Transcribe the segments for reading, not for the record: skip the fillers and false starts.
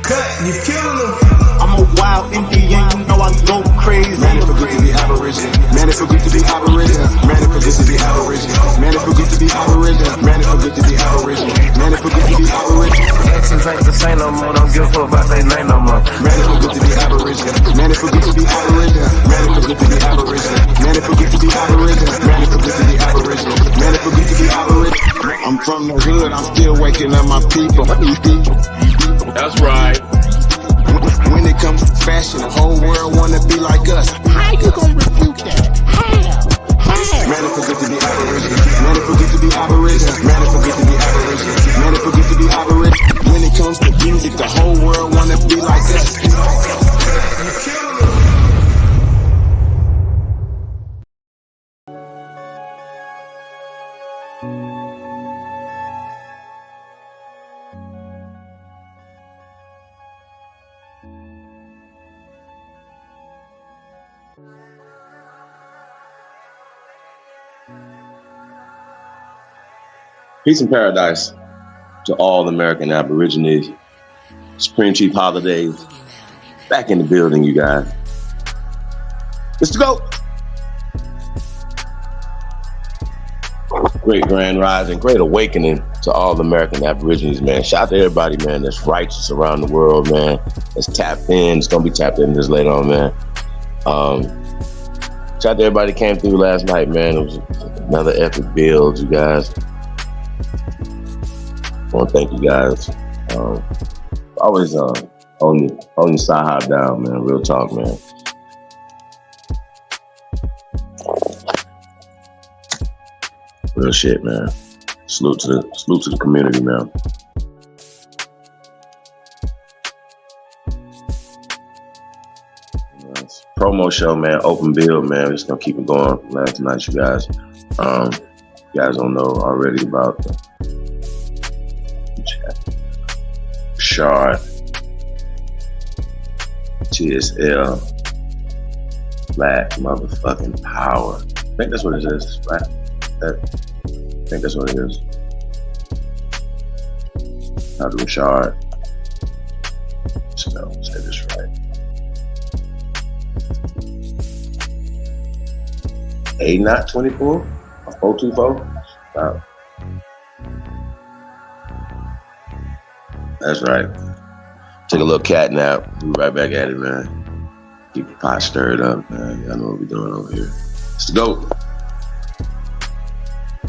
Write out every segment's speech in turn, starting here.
cut, you killing them. I'm a wild Indian, you know I go crazy. Man, it feel good to be Aboriginal. Man, it feel good to be Aboriginal. Man, it feel good to be Aboriginal. Man, it feel good to be Aboriginal. Man, it feel good to be Aboriginal. Man, it feel good to be Aboriginal. Exes ain't the same no more, don't give a fuck about their name no more. Man, it feel good to be Aboriginal. Man, it feel good to be Aboriginal. Man, it feel good to be Aboriginal. Man, it feel good to be Aboriginal. Man, it feel good to be Aboriginal. Man, it feel good to be Aboriginal. I'm from the hood, I'm still waking up my people. That's right. When it comes to fashion, the whole world wanna be like us. How you gonna refute that? How? Man, it feel good to be Aboriginal. Man, it feel good to be Aboriginal. Man, it feel good to be Aboriginal. Man, it feel good to be Aboriginal. When it comes to music, the whole world wanna be like us. Peace and paradise to all American Aborigines. Supreme Chief Holiday back in the building, you guys. Let's go. Great grand rising, great awakening to all American Aborigines, man. Shout out to everybody, man, that's righteous around the world, man. That's tapped in. It's gonna be tapped in this later on, man. Shout out to everybody that came through last night, man. It was another epic build, you guys. I want to thank you guys. Always holding your side down, man. Real talk, man. Real shit, man. Salute to the community, man. Promo show, man. Open build, man. We're just gonna keep it going last night, you guys. You guys don't know already about the Shard, TSL, Black motherfucking power. I think that's what it is, right? I think that's what it is. Not the Shard. So, say this right. 8-24 or 424. Wow. That's right. Take a little cat nap. We'll be right back at it, man. Keep the pot stirred up, man. Y'all know what we're doing over here. Let's go.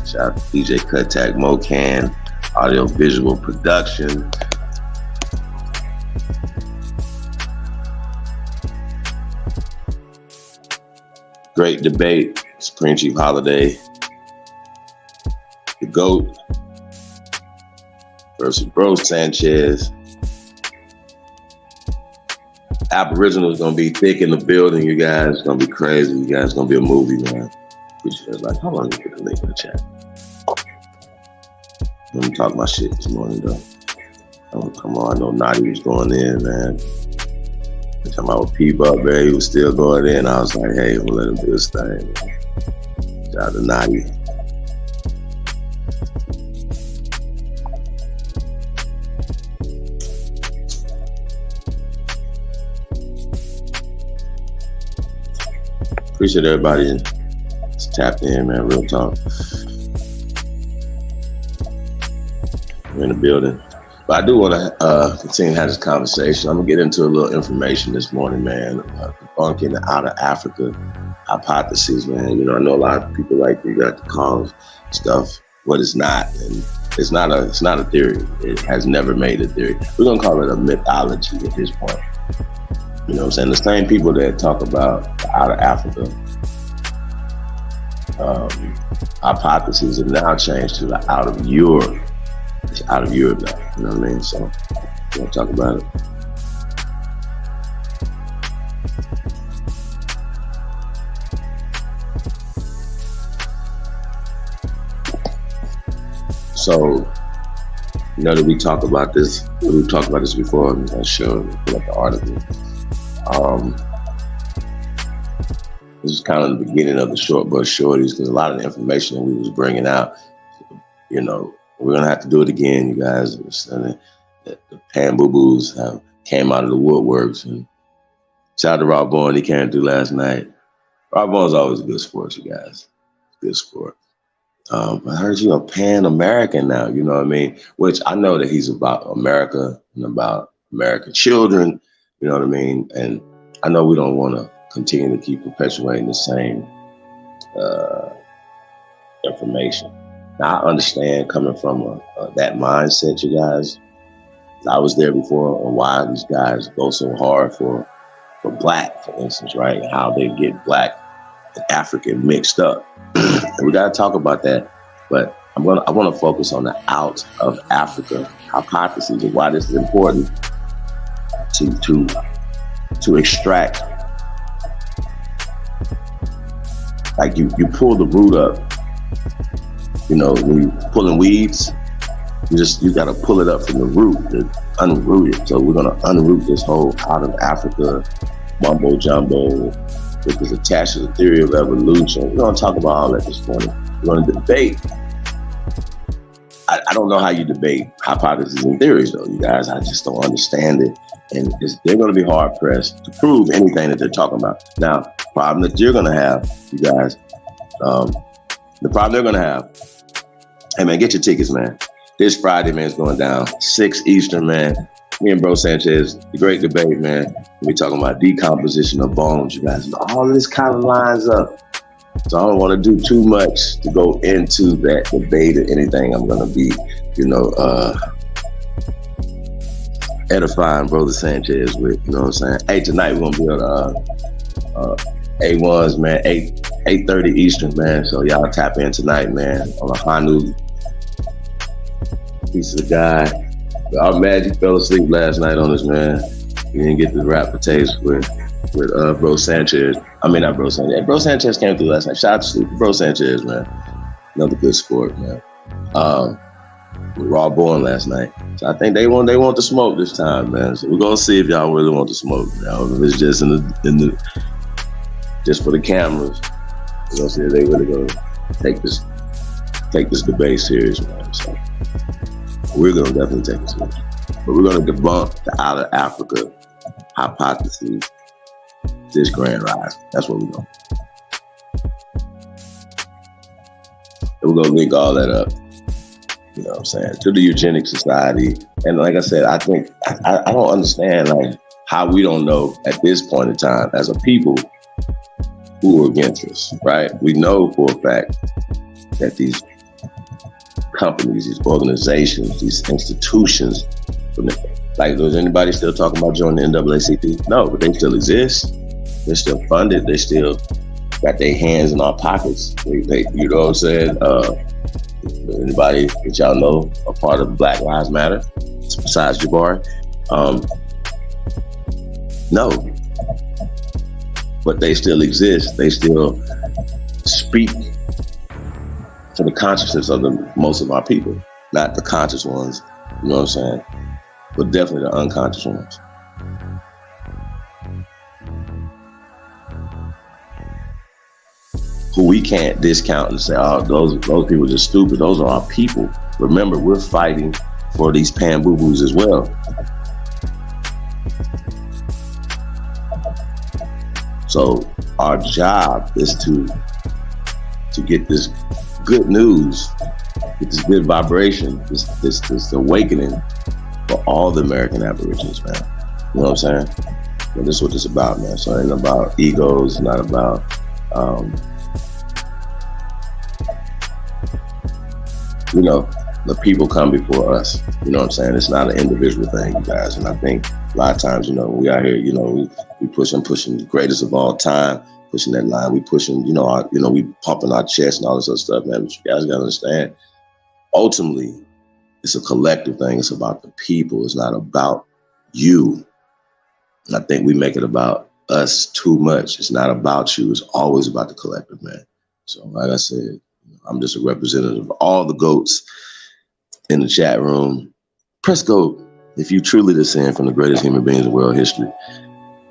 Shout out to DJ Cuttack, Mocan, audio visual production. Great debate. Supreme Chief Holiday. The GOAT versus Bro Sanchez. Aboriginal is gonna be thick in the building, you guys. It's gonna be crazy. You guys, it's gonna be a movie, man. Like, how long you put the link in the chat? Let me talk my shit this morning, though. Oh, come on, I know Naughty was going in, man. Every time I would peep up, man, he was still going in. I was like, hey, we'll let him do his thing. Shout out to Naughty. Appreciate everybody that's tapped in, man. Real talk. We're in the building. But I do want to continue to have this conversation. I'm going to get into a little information this morning, man. Debunking the out of Africa hypothesis, man. You know, I know a lot of people like you got to call stuff what it's not. And it's not a theory. It has never made a theory. We're going to call it a mythology at this point. You know what I'm saying? The same people that talk about the out of Africa hypotheses have now changed to the out of Europe. It's out of Europe now, you know what I mean? So, we'll talk about it. So, you know that we talk about this, we've talked about this before on the show, like the article. This is kind of the beginning of the short bus shorties, because a lot of the information that we was bringing out, you know, we're gonna have to do it again, you guys. The Pan Boo Boos have came out of the woodworks. And shout out to Rob Bourne, he came through last night. Rob Bourne's always a good sport, you guys. Good sport. I heard you a Pan-American now, you know what I mean? Which I know that he's about America and about American children, you know what I mean? And I know we don't want to continue to keep perpetuating the same information. Now, I understand coming from that mindset, you guys. I was there before on why these guys go so hard for black, for instance, right? How they get black and African mixed up. And we got to talk about that. But I want to focus on the out of Africa hypotheses and why this is important to extract. Like you pull the root up. You know, when you're pulling weeds, you got to pull it up from the root to unroot it. So we're going to unroot this whole out of Africa mumbo jumbo, which is attached to the theory of evolution. We're going to talk about all that this morning. We're going to debate. I don't know how you debate hypotheses and theories, though, you guys. I just don't understand it. And they're going to be hard pressed to prove anything that they're talking about. Now, problem that you're going to have, you guys, the problem they're going to have, hey, man, get your tickets, man. This Friday, man, is going down. 6 Eastern, man. Me and Bro Sanchez, the great debate, man. We're talking about decomposition of bones, you guys. All of this kind of lines up. So I don't want to do too much to go into that debate or anything. I'm going to be, edifying Brother Sanchez with, you know what I'm saying? Hey, tonight we're going to be on A1s, man, 8:30 Eastern, man. So y'all tap in tonight, man, on a Hanu piece of the guy. Our Magic fell asleep last night on us, man. We didn't get the rap potatoes with Bro Sanchez. I mean, not Bro Sanchez. Bro Sanchez came through last night. Shout out to sleep. Bro Sanchez, man. Another good sport, man. With Raw Bourne last night. So I think they want the smoke this time, man. So we're gonna see if y'all really want the smoke. If it's just in the just for the cameras. We're gonna see if they really gonna take this debate serious, man. So we're gonna definitely take it serious. But we're gonna debunk the out of Africa hypotheses this grand rise. That's what we're going. And we're gonna link all that up. You know what I'm saying? To the eugenic society. And like I said, I think I don't understand like how we don't know at this point in time as a people who are against us, right? We know for a fact that these companies, these organizations, these institutions, like, is anybody still talking about joining the NAACP? No, but they still exist. They're still funded. They still got their hands in our pockets. They you know what I'm saying? Anybody that y'all know a part of Black Lives Matter besides Jabari? No. But they still exist. They still speak to the consciousness of most of our people. Not the conscious ones, you know what I'm saying? But definitely the unconscious ones. Who we can't discount and say, oh, those people are just stupid. Those are our people. Remember, we're fighting for these pan-boo-boos as well. So our job is to get this good news, get this good vibration, this awakening for all the American Aborigines, man. You know what I'm saying? Well, this is what it's about, man. So it ain't about egos, it's not about the people come before us. You know what I'm saying? It's not an individual thing, you guys. And I think a lot of times, we out here, we pushing the greatest of all time, pushing that line. We pushing, we pumping our chest and all this other stuff, man. But you guys gotta understand, ultimately, it's a collective thing. It's about the people. It's not about you. And I think we make it about us too much. It's not about you. It's always about the collective, man. So like I said, I'm just a representative of all the GOATs in the chat room. Press GOAT if you truly descend from the greatest human beings in world history.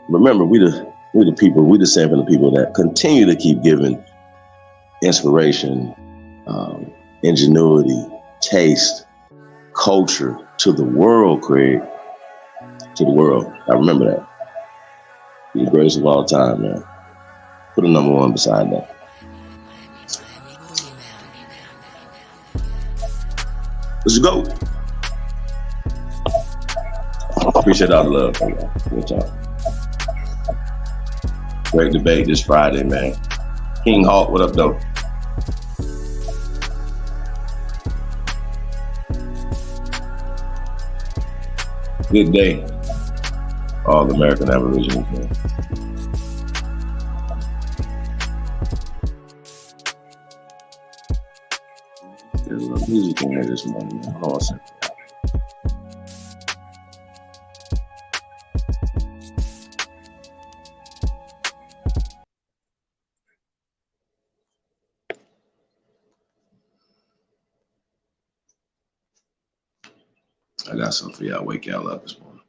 Remember, we the people, we descend from the people that continue to keep giving inspiration, ingenuity, taste, culture to the world, Craig. to the world. I remember that. He's the greatest of all time, man. Put a number one beside that. Let's go. Appreciate all the love, man. Good talk. Great debate this Friday, man. King Hawk, what up, though? Good day, all the American Aborigines, man. There's a little music in here this morning, man. Hold on a second. I got something for y'all. Wake y'all up this morning.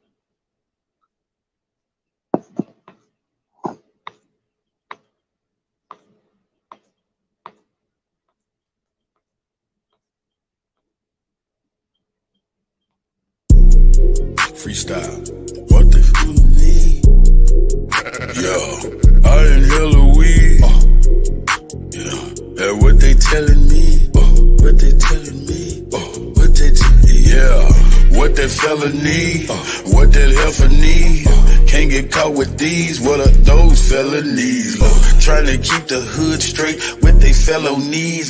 Freestyle. What the f you need? Yo, I inhale a weed. Yeah, and what they telling me? What they telling me? What they yeah. What that fella need, what that heifer need. Can't get caught with these, what are those felonies? Trying to keep the hood straight with they felonies.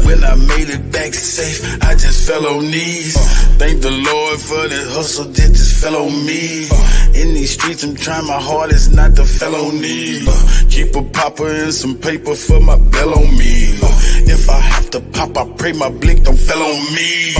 When I made it back safe, I just fell on knees. Thank the Lord for the hustle that just fell on me. In these streets, I'm trying my hardest not to felony. Keep a popper and some paper for my bell on me. If I have to pop, I pray my blick don't fell on me.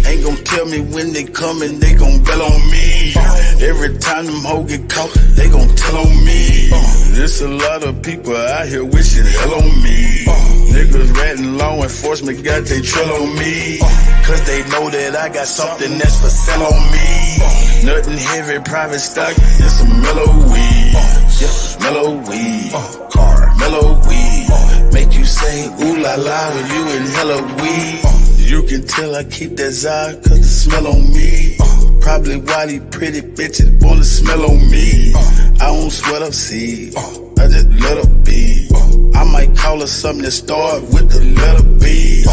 Ain't gon' tell me when they coming, they gon' bell on me. Every time them hoes get caught, they gon' tell on me. There's a lot of people out here wishing hell on me. Niggas ratting law enforcement got they trail on me. Cause they know that I got something that's for sale on me. Nothing heavy, private stock, and some mellow weed. Yeah, mellow weed. Car, mellow weed. Make you say ooh la la when you inhale a weed. You can tell I keep that Zod cause the smell on me. Probably why these pretty bitches wanna smell on me. I don't sweat up seed, I just let her be. I might call her something that start with the letter B.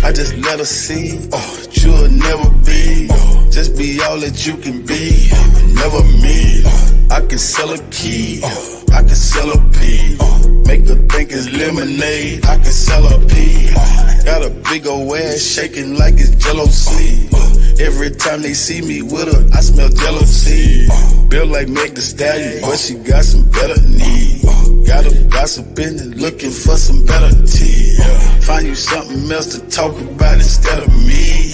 I just let her see, you'll never be. Just be all that you can be, never me. I can sell a key, I can sell a pea. Make her think it's lemonade, I can sell a pea. Got a big old ass shaking like it's Jello seed. Every time they see me with her, I smell jealousy. Built like Meg Thee Stallion, but she got some better knees. Got her gossiping and looking for some better tea. Find you something else to talk about instead of me.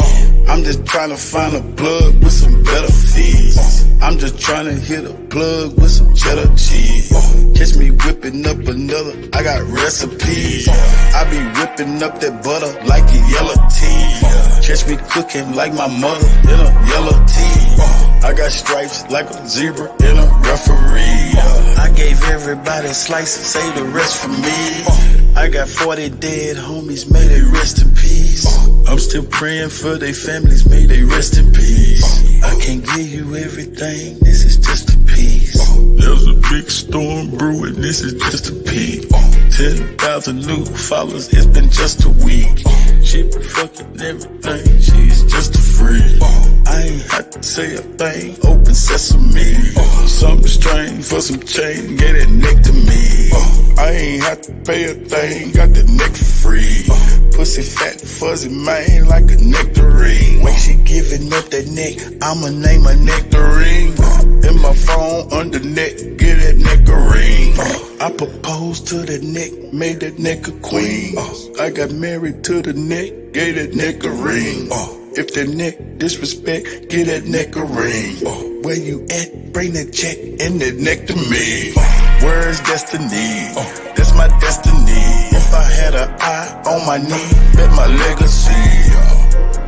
I'm just trying to find a plug with some better fees. I'm just trying to hit a plug with some cheddar cheese. Catch me whipping up another, I got recipes. I be whipping up that butter like a yellow tea. Catch me cooking like my mother in a yellow tea. I got stripes like a zebra in a referee. I gave everybody a slice, save the rest for me. I got 40 dead homies, may they rest in peace. I'm still praying for their families, may they rest in peace. I can't give you everything, this is just a piece. There's a big storm brewing, this is just a peek. 10,000 new followers, it's been just a week. She been fucking everything, she's just a freak. I ain't had to say a thing, open sesame. Something strange for some change, get that neck to me. I ain't had to pay a thing, got the neck for free. Pussy fat, fuzzy, man, like a nectarine. When she giving up that neck, I'ma name her nectarine. In my phone, under neck, get that nectarine. I proposed to the neck, made that neck a queen. I got married to the neck, gave that neck a ring. If that neck disrespect, get that neck a ring. Where you at? Bring that check and that neck to me. Where's destiny? That's my destiny. If I had an eye on my knee, bet my legacy.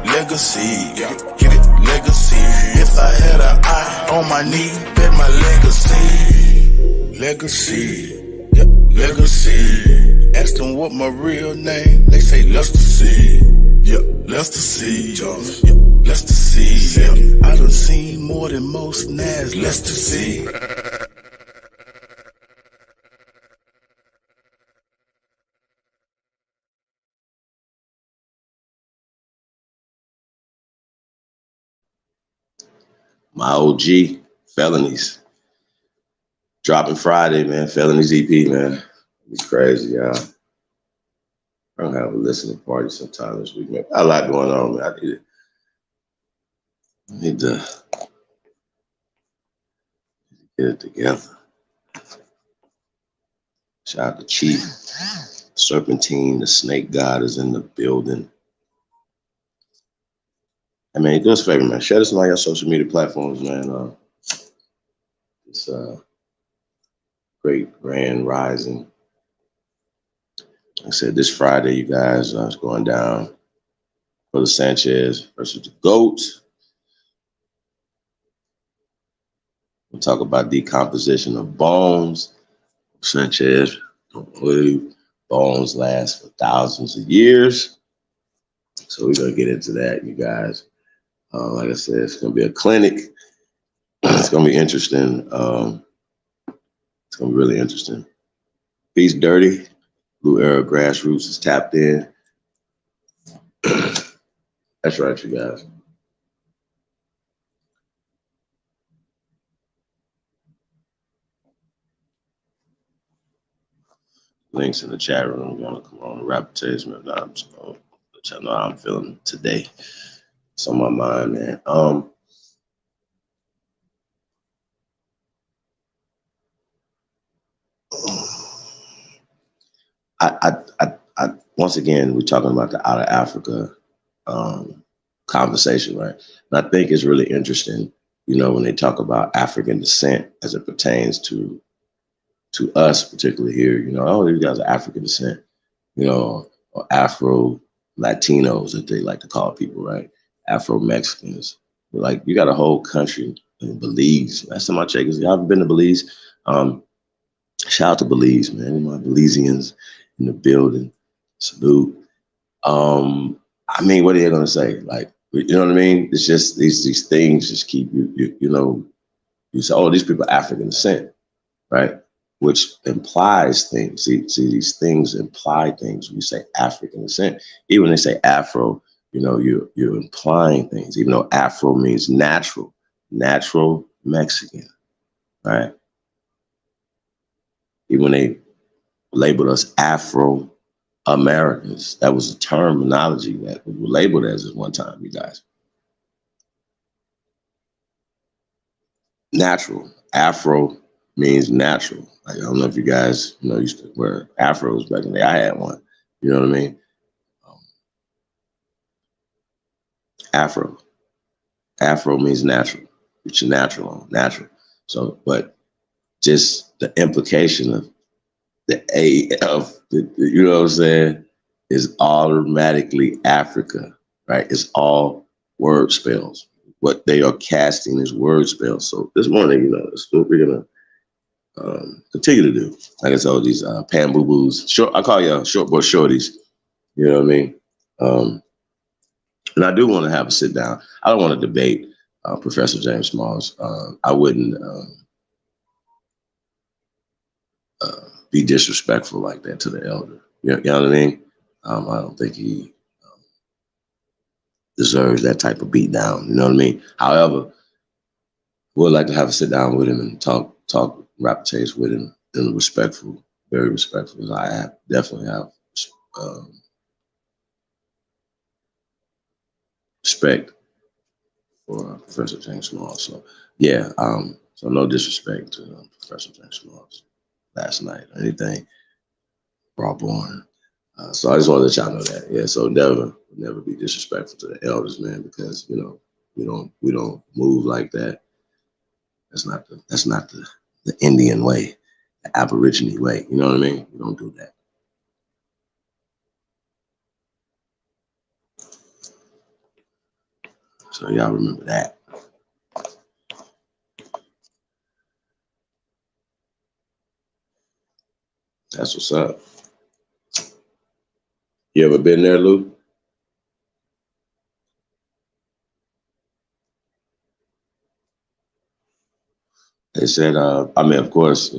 Legacy, get it? Legacy. If I had an eye on my knee, bet my legacy. Legacy, yep, legacy. Ask them what my real name, they say Lester C. Yep, Lester C. Jones. Yep. Let's to see. Yeah. I done seen more than most Nas. Let's to see. My OG, Felonies. Dropping Friday, man. Felonies EP, man. It's crazy, y'all. I'm gonna have a listening party sometime this week, man. Got a lot going on, man. I need to get it together. Shout out to Chief. Serpentine, the snake god is in the building. I mean, do us a favor, man. Share this on all your social media platforms, man. It's great grand rising. Like I said, this Friday, you guys, it's going down. Brother Sanchez versus the GOAT. We'll talk about decomposition of bones. Sanchez, don't believe bones last for thousands of years. So we're going to get into that, you guys. Like I said, it's going to be a clinic. It's going to be interesting. It's going to be really interesting. Peace Dirty. Blue Arrow Grassroots is tapped in. That's right, you guys. Links in the chat room. You want to come on and rap taste, man? I'm just going to let y'all know how I'm feeling today. It's on my mind, man. I once again, we're talking about the out of Africa conversation, right? And I think it's really interesting, you know, when they talk about African descent as it pertains to us, particularly here, you know, oh, these guys are African descent, you know, or Afro Latinos, that they like to call people, right? Afro Mexicans. Like, you got a whole country in Belize. Last time I checked, I haven't been to Belize. Shout out to Belize, man. My Belizeans in the building. Salute. I mean, what are you gonna say? Like, you know what I mean? It's just these things just keep you know, you say, oh, these people are African descent, right? Which implies things. See, these things imply things when you say African descent. Even when they say Afro, you know, you're implying things, even though Afro means natural Mexican, right? Even when they labeled us Afro Americans, that was a terminology that we were labeled as at one time, you guys. Natural. Afro means natural. Like, I don't know if you guys, you know, used to wear afros back in the day. I had one. You know what I mean? Afro. Afro means natural. It's your natural. So, but just the implication of the A of the, you know what I'm saying, is automatically Africa, right? It's all word spells. What they are casting is word spells. So this morning, you know, that's what we're gonna continue to do. Like I told these pan boo boos, short. I call you short boy shorties. You know what I mean? And I do want to have a sit down. I don't want to debate Professor James Smalls. I wouldn't be disrespectful like that to the elder. You know what I mean? I don't think he deserves that type of beat down. You know what I mean? However, would like to have a sit down with him and talk rap taste with him in a respectful, very respectful. I definitely have respect for Professor James Smalls. So yeah, so no disrespect to Professor James Smalls last night or anything. Raw born. So I just want to let y'all know that. Yeah, so never be disrespectful to the elders, man, because you know we don't move like that. That's not the Indian way, the Aborigine way. You know what I mean? We don't do that. So y'all remember that. That's what's up. You ever been there, Lou? They said, I mean, of course,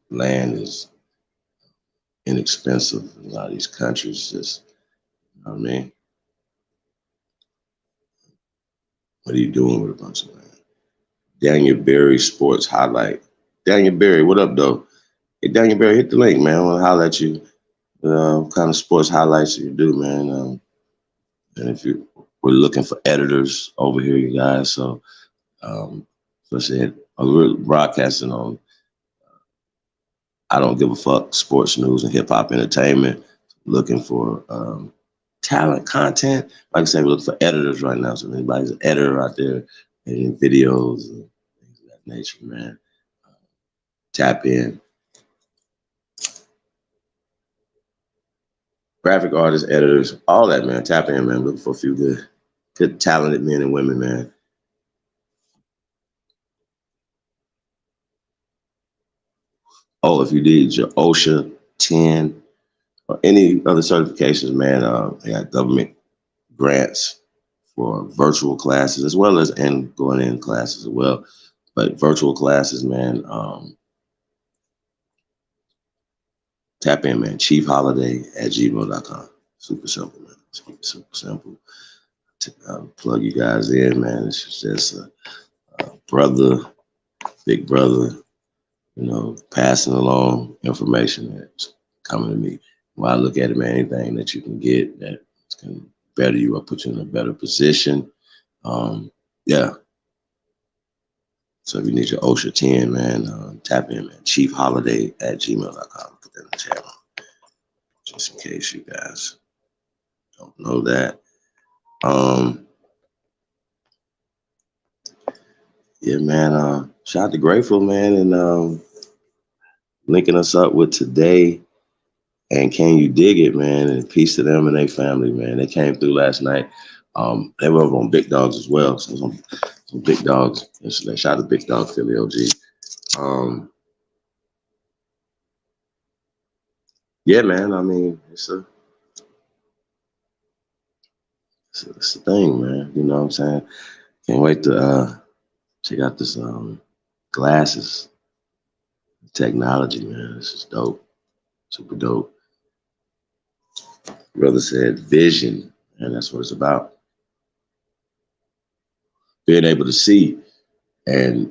land is inexpensive in a lot of these countries. Just, you know what I mean? What are you doing with a bunch of land? Daniel Berry Sports Highlight. Daniel Berry, what up, though? Hey, Daniel Berry, hit the link, man. I want to holler at you. What kind of sports highlights you do, man? And if we're looking for editors over here, you guys. So, especially we're broadcasting on I Don't Give a Fuck sports news and hip hop entertainment. Looking for talent, content. Like I said, we're looking for editors right now. So if anybody's an editor out there editing videos and things of that nature, man, tap in. Graphic artists, editors, all that, man. Tap in, man. Looking for a few good talented men and women, man. Oh, if you need your OSHA 10 or any other certifications, man, they got government grants for virtual classes as well as and going in classes as well. But virtual classes, man, tap in, man. chiefholiday@gmail.com. Super simple, man. Just keep it super simple. Plug you guys in, man. It's just a brother, big brother, passing along information that's coming to me. When I look at it, man, anything that you can get that can better you or put you in a better position. Yeah. So if you need your OSHA 10, man, tap in, man. chiefholiday@gmail.com. Put that in the chat, just in case you guys don't know that. Yeah, man. Shout out to Grateful, man, and linking us up with Today and Can You Dig It, man, and peace to them and their family, man. They came through last night. They were over on Big Dogs as well. So some Big Dogs. Shout out to Big Dog Philly OG. Yeah, man. I mean, it's a thing, man. You know what I'm saying? Can't wait to check out this glasses technology, man. This is dope. Super dope. Brother said vision, and that's what it's about. Being able to see. And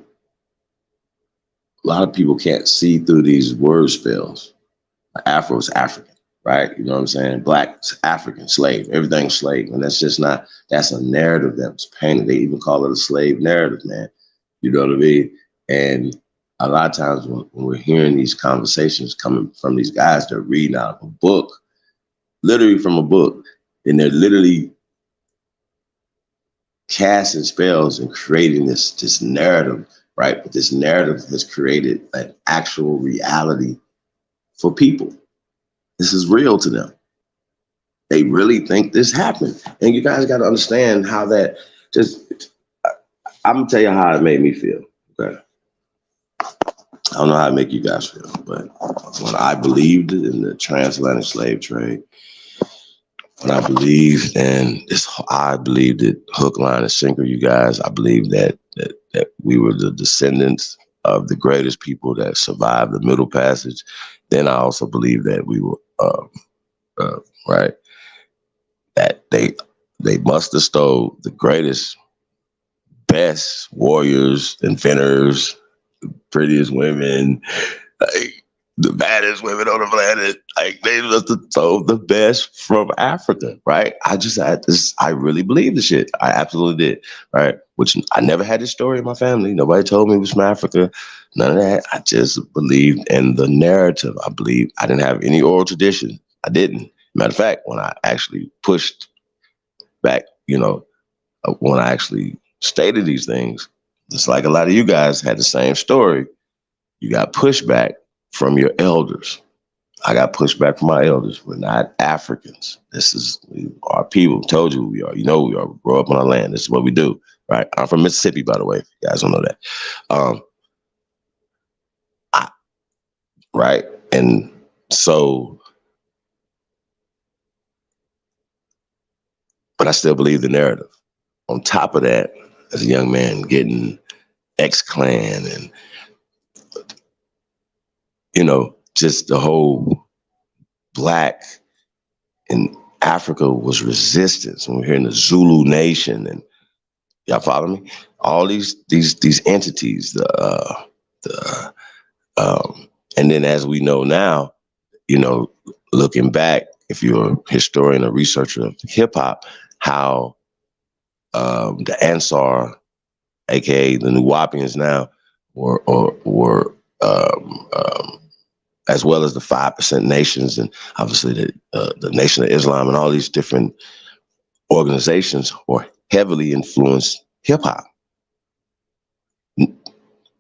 a lot of people can't see through these word spells. Afro is African, right? You know what I'm saying? Black is African, slave, everything's slave. And that's a narrative that was painted. They even call it a slave narrative, man. You know what I mean? And a lot of times when we're hearing these conversations coming from these guys, they're reading out of a book, literally from a book, and they're literally casting spells and creating this narrative, right? But this narrative has created an actual reality for people. This is real to them. They really think this happened. And you guys got to understand how that I'm going to tell you how it made me feel. Okay. I don't know how it make you guys feel, but when I believed in the transatlantic slave trade, when I believed in this, I believed it hook, line, and sinker, you guys. I believed that we were the descendants of the greatest people that survived the Middle Passage. Then I also believed that we were, right, that they must have stole the greatest, best warriors, inventors, prettiest women, like the baddest women on the planet. Like they must have stole the best from Africa, right? I really believe the shit. I absolutely did, right? Which I never had this story in my family. Nobody told me it was from Africa. None of that. I just believed in the narrative. I didn't have any oral tradition. I didn't. Matter of fact, when I actually pushed back, when I actually stated these things, just like a lot of you guys had the same story, you got pushback from your elders. I got pushback from my elders. We're not Africans. This is our people. Told you who we are. You know who we are. We grow up on our land. This is what we do, right? I'm from Mississippi, by the way. If you guys don't know that. Right? And so, but I still believe the narrative. On top of that, as a young man getting X-Clan and, just the whole Black in Africa was resistance. And we're hearing the Zulu Nation, and y'all follow me? All these entities, and then as we know now, looking back, if you're a historian or researcher of hip hop, how the Ansar, aka the Nuwapians now, were as well as the 5% nations, and obviously the Nation of Islam, and all these different organizations were heavily influenced hip hop.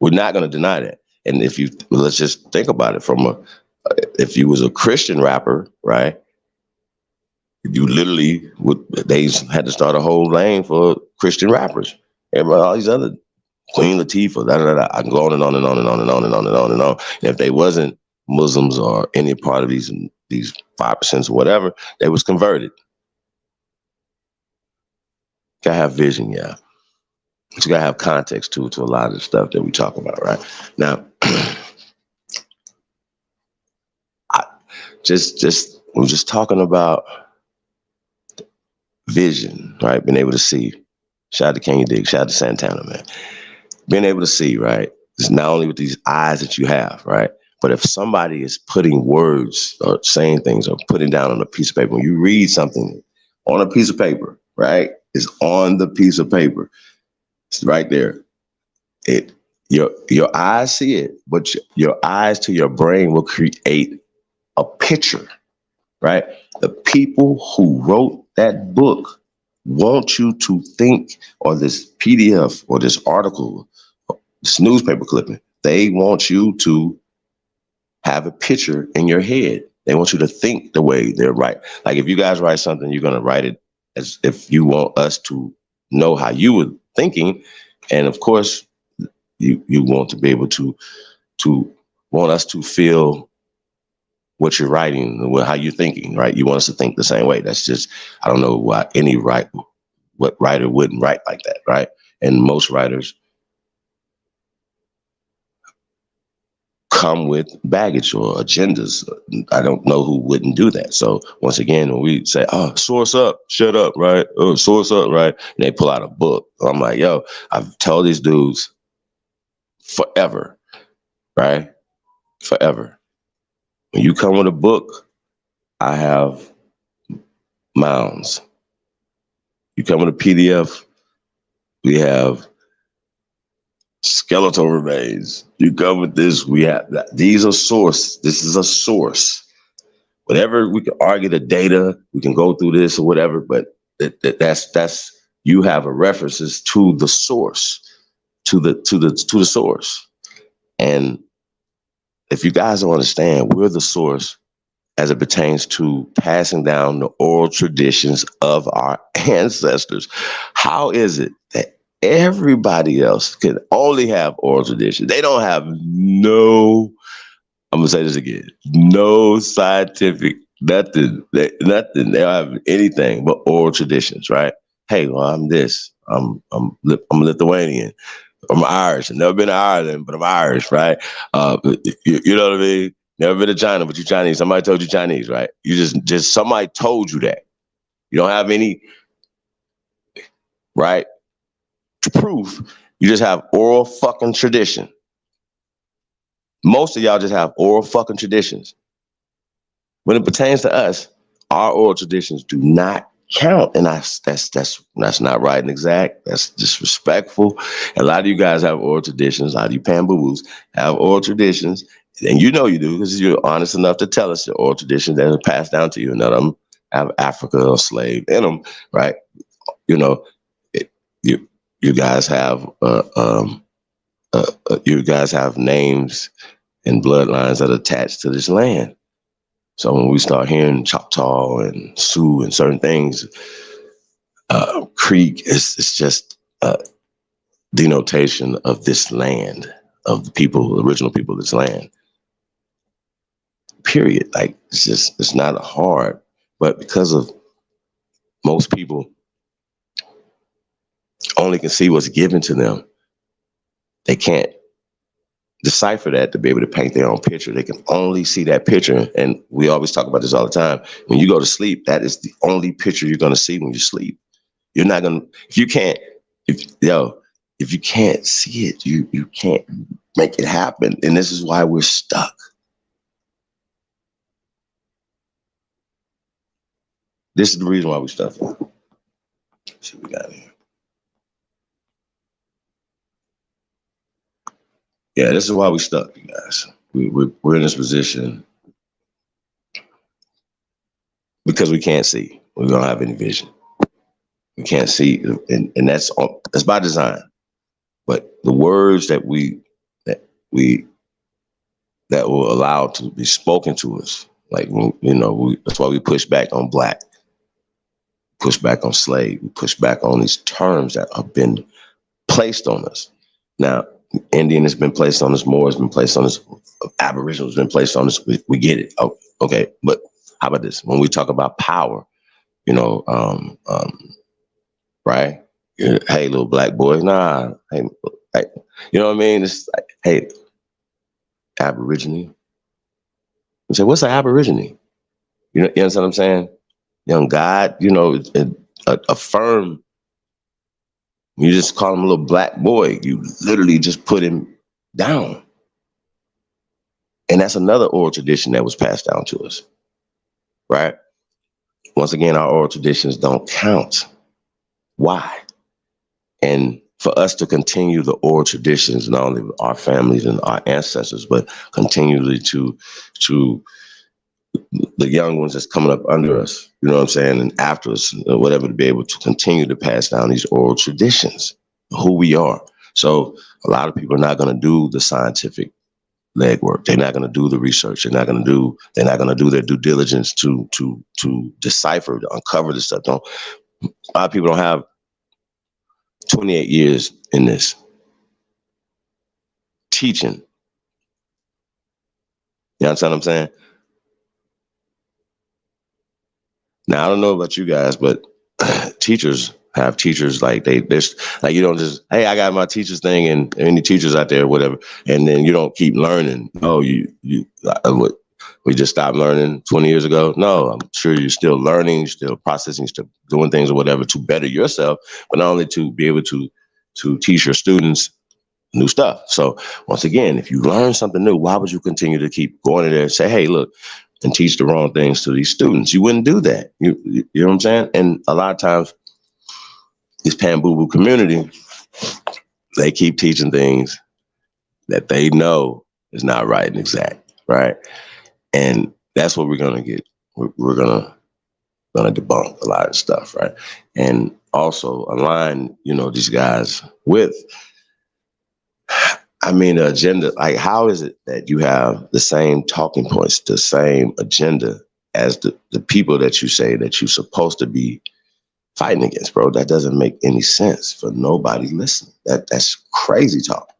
We're not going to deny that. And let's just think about it if you was a Christian rapper, right? You literally they had to start a whole lane for Christian rappers. Everybody, all these other Queen Latifah, I can go on and on and on and on and on and on and on and on. And if they wasn't Muslims or any part of these 5% or whatever, they was converted. Gotta have vision, yeah. But you gotta have context to a lot of the stuff that we talk about, right? Now, we're just talking about vision, right? Being able to see. Shout out to King Dig, shout out to Santana, man. Being able to see, right? It's not only with these eyes that you have, right? But if somebody is putting words or saying things or putting down on a piece of paper, when you read something on a piece of paper, right? It's on the piece of paper. It's right there. Your eyes see it, but your eyes to your brain will create a picture, right? The people who wrote that book want you to think, or this PDF or this article, this newspaper clipping, they want you to have a picture in your head. They want you to think the way they're right. Like if you guys write something, you're going to write it as if you want us to know how you were thinking. And of course, you want to be able to want us to feel what you're writing, how you're thinking, right? You want us to think the same way. That's just, I don't know why what writer wouldn't write like that, right? And most writers come with baggage or agendas. I don't know who wouldn't do that. So once again, when we say, oh, source up, shut up, right? Oh, source up, right? And they pull out a book. I'm like, yo, I've told these dudes forever, right? Forever. When you come with a book, I have mounds. You come with a PDF, we have skeletal remains. You come with this, we have that. These are source. This is a source. Whatever, we can argue the data, we can go through this or whatever, but that's you have a references to the source, to the source. And if you guys don't understand, we're the source as it pertains to passing down the oral traditions of our ancestors. How is it that everybody else can only have oral traditions? They don't have I'm going to say this again, no scientific, nothing. They don't have anything but oral traditions, right? Hey, well, I'm this. I'm Lithuanian. I'm Irish. I've never been to Ireland, but I'm Irish, right? You know what I mean? Never been to China, but you Chinese. Somebody told you Chinese, right? You just somebody told you that. You don't have any, right? Proof. You just have oral fucking tradition. Most of y'all just have oral fucking traditions. When it pertains to us, our oral traditions do not count, and that's not right and exact. That's disrespectful. A lot of you guys have oral traditions. A lot of you pan-boo-boos have oral traditions, and you know you do because you're honest enough to tell us your oral traditions that are passed down to you. None of them have Africa or slave in them, right? You know, you guys have names and bloodlines that are attached to this land. So when we start hearing Choctaw and Sioux and certain things, Creek is just a denotation of this land, of the people, the original people of this land. Period. Like it's not hard, but because of most people only can see what's given to them, They can't decipher that to be able to paint their own picture. They can only see that picture. And we always talk about this all the time. When you go to sleep, that is the only picture you're going to see when you sleep. You're not going to, if you can't see it, you can't make it happen. And this is why we're stuck. This is the reason why we're stuck. Let's see what we got here. Yeah, this is why we're stuck, you guys. We're in this position because we can't see. We don't have any vision. We can't see, and that's by design. But the words that will allow to be spoken to us, like that's why we push back on black, push back on slave, we push back on these terms that have been placed on us. Now, Indian has been placed on us, Moor has been placed on us, Aboriginal has been placed on us. We get it. Oh, okay, but how about this? When we talk about power, right? Hey, little black boy, nah. Hey, you know what I mean? It's like, hey, Aborigine. You say, what's an Aborigine? You understand what I'm saying? Young God, affirm. You just call him a little black boy. You literally just put him down. And that's another oral tradition that was passed down to us, right? Once again, our oral traditions don't count. Why? And for us to continue the oral traditions, not only with our families and our ancestors, but continually to the young ones that's coming up under us, you know what I'm saying, and after us, whatever, to be able to continue to pass down these oral traditions, who we are. So a lot of people are not going to do the scientific legwork. They're not going to do the research. They're not going to do their due diligence to decipher, to uncover this stuff. A lot of people don't have 28 years in this teaching. You understand what I'm saying? Now, I don't know about you guys, but teachers have teachers like there's like, you don't just, hey, I got my teacher's thing and any teachers out there, whatever. And then you don't keep learning. Oh, we just stopped learning 20 years ago. No, I'm sure you're still learning, still processing, still doing things or whatever to better yourself, but not only to be able to teach your students new stuff. So once again, if you learn something new, why would you continue to keep going in there and say, hey, look, and teach the wrong things to these students? You wouldn't do that. You know what I'm saying? And a lot of times, this pan-boo-boo community, they keep teaching things that they know is not right and exact, right? And that's what we're gonna get. We're gonna debunk a lot of stuff, right? And also align, these guys with, the agenda. Like, how is it that you have the same talking points, the same agenda as the people that you say that you're supposed to be fighting against, bro? That doesn't make any sense for nobody listening. That's crazy talk.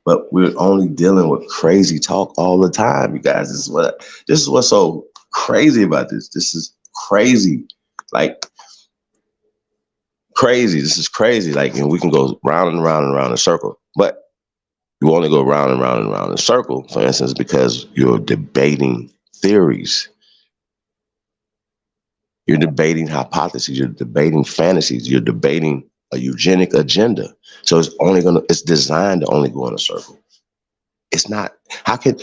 But we're only dealing with crazy talk all the time, you guys. This is what's so crazy about this. This is crazy. Like, crazy. This is crazy. Like, and we can go round and round and round in a circle. But you only go round and round and round in a circle, for instance, because you're debating theories. You're debating hypotheses. You're debating fantasies. You're debating a eugenic agenda. So it's designed to only go in a circle. It's not, how can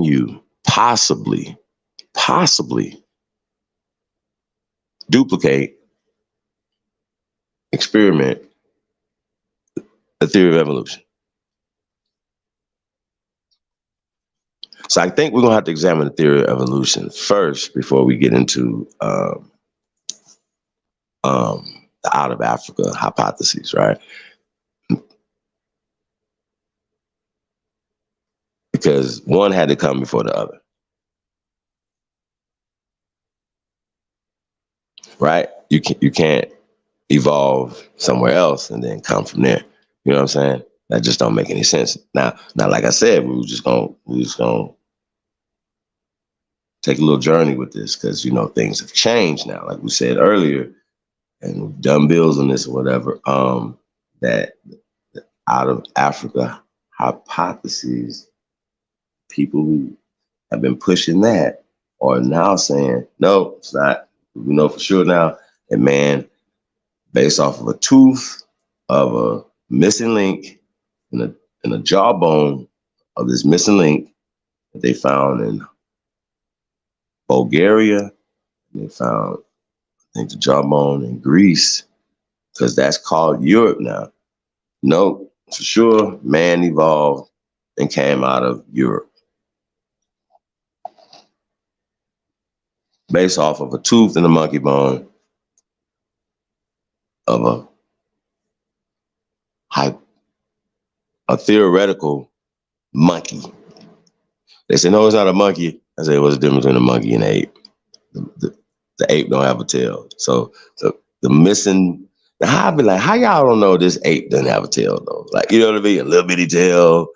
you possibly duplicate, experiment the theory of evolution? So I think we're going to have to examine the theory of evolution first before we get into the out of Africa hypotheses, right? Because one had to come before the other, right? You can't evolve somewhere else and then come from there. You know what I'm saying? That just don't make any sense. Now, like I said, we just gonna take a little journey with this because things have changed now. Like we said earlier, and we've done bills on this or whatever, that out of Africa hypotheses, people who have been pushing that are now saying, no, it's not. We know for sure now that man, based off of a tooth of a missing link in a jawbone of this missing link that they found in Bulgaria, they found, I think, the jawbone in Greece, because that's called Europe now. No, for sure, man evolved and came out of Europe. Based off of a tooth and a monkey bone of a theoretical monkey. They say, no, it's not a monkey. I say, what's the difference between a monkey and an ape? The ape don't have a tail. So the missing, how I be like, how y'all don't know this ape doesn't have a tail though? Like, you know what I mean? A little bitty tail,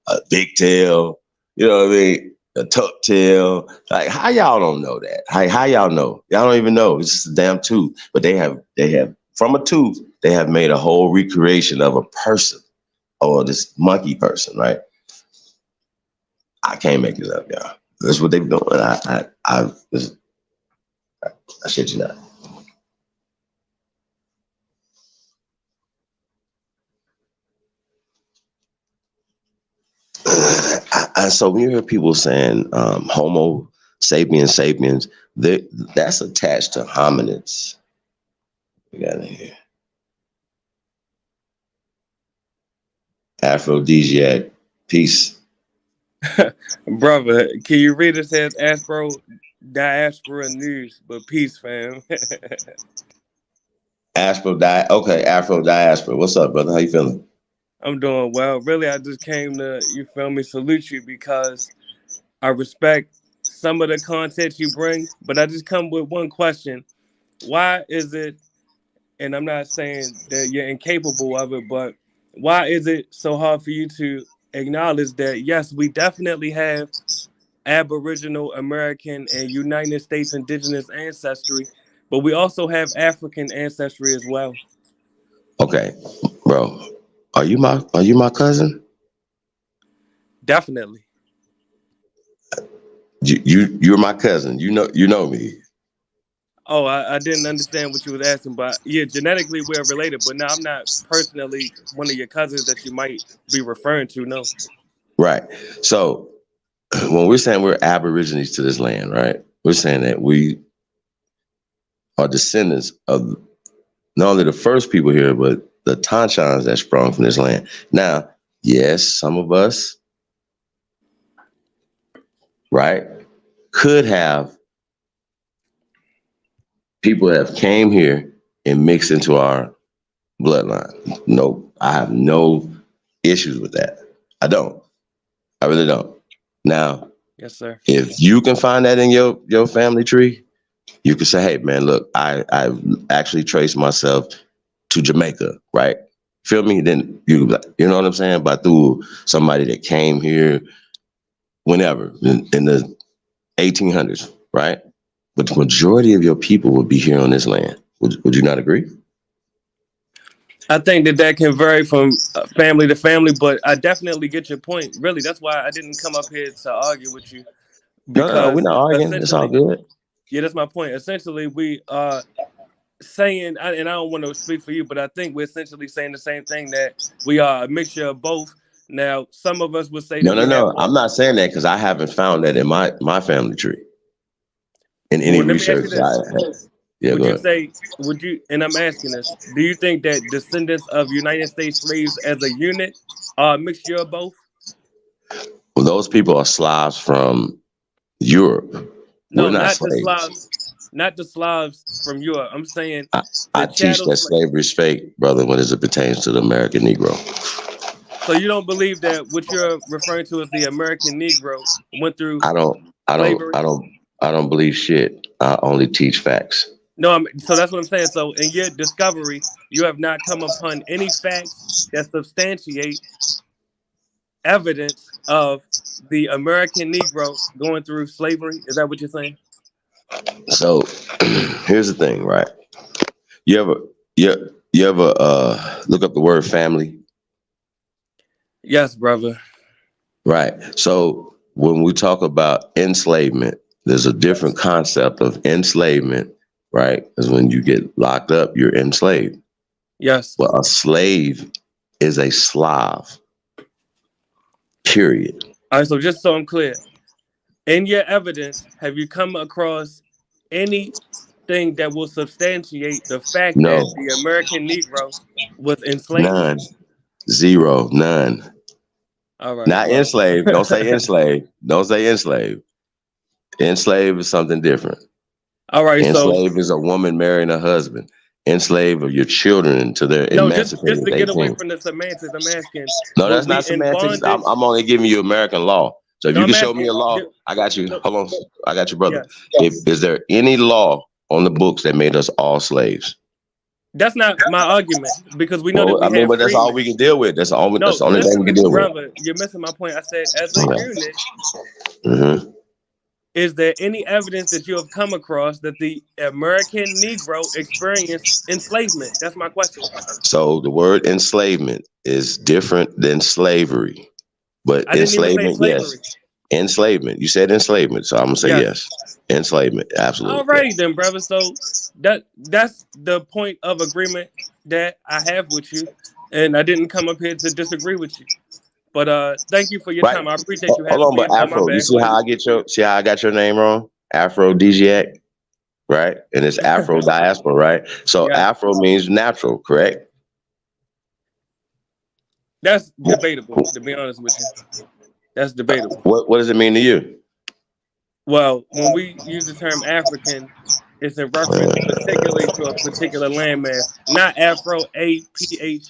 a big tail, you know what I mean? A tuck tail. Like, how y'all don't know that? How y'all know? Y'all don't even know. It's just a damn tooth. But they have from a tooth, they have made a whole recreation of a person or this monkey person, right? I can't make it up, y'all. That's what they've done. I shit you not. So when you hear people saying Homo sapiens, that's attached to hominids. We got in here. Aphrodisiac, peace. Brother, can you read it? Says Aspro Diaspora News, but peace, fam. Afro Diaspora. What's up, brother? How you feeling? I'm doing well. Really, I just came to, you feel me, salute you because I respect some of the content you bring, but I just come with one question. Why is it, and I'm not saying that you're incapable of it, but why is it so hard for you to acknowledge that, yes, we definitely have Aboriginal American and United States indigenous ancestry, but we also have African ancestry as well? Okay, bro. Are you my cousin? Definitely. You're my cousin. You know me. Oh, I didn't understand what you was asking, but yeah, genetically we're related, but no, I'm not personally one of your cousins that you might be referring to, no. Right. So when we're saying we're aborigines to this land, right? We're saying that we are descendants of not only the first people here, but the Tanchans that sprung from this land. Now, yes, some of us, right, could have people that have came here and mixed into our bloodline. No, I have no issues with that. I don't. I really don't. Now, yes, sir. If you can find that in your family tree, you can say, hey, man, look, I actually traced myself to Jamaica, right? Feel me? Then you know what I'm saying? But through somebody that came here whenever, in the 1800s, right? But the majority of your people would be here on this land. Would you not agree? I think that can vary from family to family, but I definitely get your point. Really, that's why I didn't come up here to argue with you. No, we're Because not arguing. It's all essentially, good. yeah, that's my point. Essentially, we are saying, and I don't want to speak for you, but I think we're essentially saying the same thing, that we are a mixture of both. Now, some of us would say that we have No. more. I'm not saying that because I haven't found that in my family tree in any Well, let me ask you research. this. Yeah, Would go you ahead. say, and I'm asking this, do you think that descendants of United States slaves as a unit are a mixture of both? Well, those people are Slavs from Europe. We're No, not not the slaves. Slavs, not the Slavs from Europe. I'm saying I the teach chattel that slaves. slavery is fake, brother, when it pertains to the American Negro. So you don't believe that what you're referring to as the American Negro went through I slavery? don't believe shit. I only teach facts. No, so that's what I'm saying. So in your discovery, you have not come upon any facts that substantiate evidence of the American Negro going through slavery. Is that what you're saying? So here's the thing, right? You ever you ever look up the word family? Yes, brother. Right. So when we talk about enslavement, there's a different concept of enslavement, right? Because when you get locked up, you're enslaved. Yes. Well, a slave is a Slav. Period. All right. So just so I'm clear, in your evidence, have you come across anything that will substantiate the fact No. that the American Negro was enslaved? None. Zero. None. All right. Not Well. enslaved. Don't say enslaved. Don't say enslaved. Enslaved is something different. All right. So Enslaved is a woman marrying a husband. Enslaved are your children until they're no, just emancipated to at get away 18. from the semantics, I'm asking, No, were that's we not in semantics. bondage? I'm only giving you American law. So if No, you I'm can show me a asking. law, I got you. No, Hold on. I got you, brother. yes. Is there any law on the books that made us all slaves? That's not my argument because we know that Well, I we mean, have but that's all freemen. we can deal with. That's the only No, thing listen, we can deal with. brother, you're missing my point. I said, as a Okay. unit, Mm-hmm. is there any evidence that you have come across that the American Negro experienced enslavement? That's my question. So the word enslavement is different than slavery. But I didn't even say enslavement, yes. slavery. Enslavement. You said enslavement, so I'm gonna say Yes. yes. Enslavement, absolutely. All right, then, brother. So that's the point of agreement that I have with you, and I didn't come up here to disagree with you. But thank you for your Right. time. I appreciate you Hold having on, me. but Oh, my Afro, you bad. see Go how ahead. I got your name wrong? Aphrodisiac, right? And it's Afro diaspora, right? So Yeah, Afro means natural, correct? that's debatable. To be honest with you, that's debatable. What does it mean to you? Well, when we use the term African, it's in reference particularly to a particular landmass, not Afro, APHRA,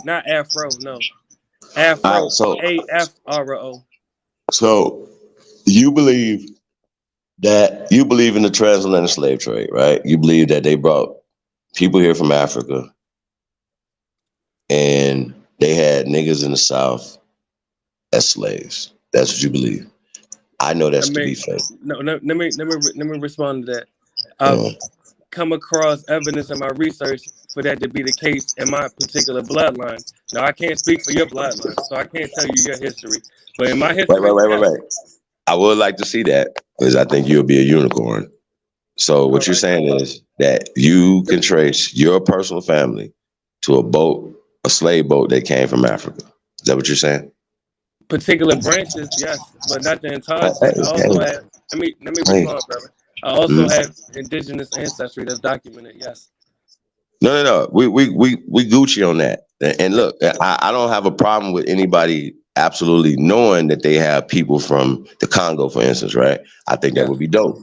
not Afro, no. All right, Afro, AFRO. so you believe in the transatlantic slave trade, right? You believe that they brought people here from Africa and they had niggas in the South as slaves. That's what you believe. I know that's to be fake. No, let me respond to that. I've come across evidence in my research for that to be the case in my particular bloodline. Now, I can't speak for your bloodline, so I can't tell you your history. But in my history, Wait. I would like to see that because I think you'll be a unicorn. So what you're saying is that you can trace your personal family to a slave boat that came from Africa. Is that what you're saying? particular branches, yes, but not the entirety. I also have. Let me respond, brother. I also have indigenous ancestry that's documented. Yes. No. We Gucci on that. And look, I don't have a problem with anybody absolutely knowing that they have people from the Congo, for instance, right? I think that would be dope.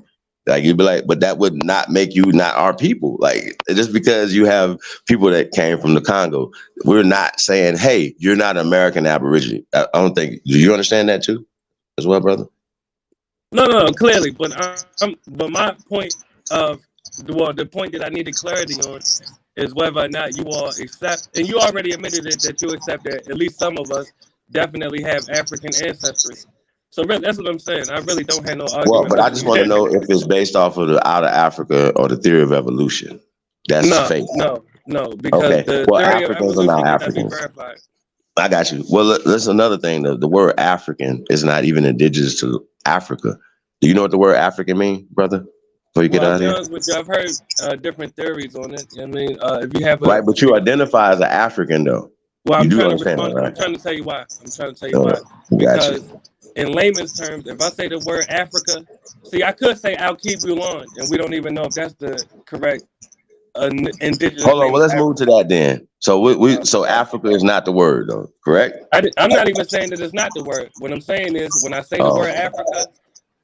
Like you'd be like, but that would not make you not our people. Like just because you have people that came from the Congo, we're not saying, hey, you're not American Aborigine. I don't think. Do you understand that too, as well, brother? No, clearly, but but my point of the point that I needed clarity on is whether or not you all accept, and you already admitted it that you accept that at least some of us definitely have African ancestry. So really, that's what I'm saying. I really don't have no argument. Well, but I just want to know if it's based off of the out of Africa or the theory of evolution. That's fake. No, because the theory of evolution cannot be verified. I got you. Well, that's another thing. The word African is not even indigenous to Africa. Do you know what the word African means, brother? Before you get out of here? With you, I've heard different theories on it. I mean, if you have right, but you identify as an African, though. Well, I'm trying to respond. Right? I'm trying to tell you why. Why. Because in layman's terms, if I say the word Africa, see, I could say Al-Kibulan, and we don't even know if that's the correct indigenous. Hold on, well, let's move to that then. So so Africa is not the word, though, correct? I'm not even saying that it's not the word. What I'm saying is when I say the word Africa,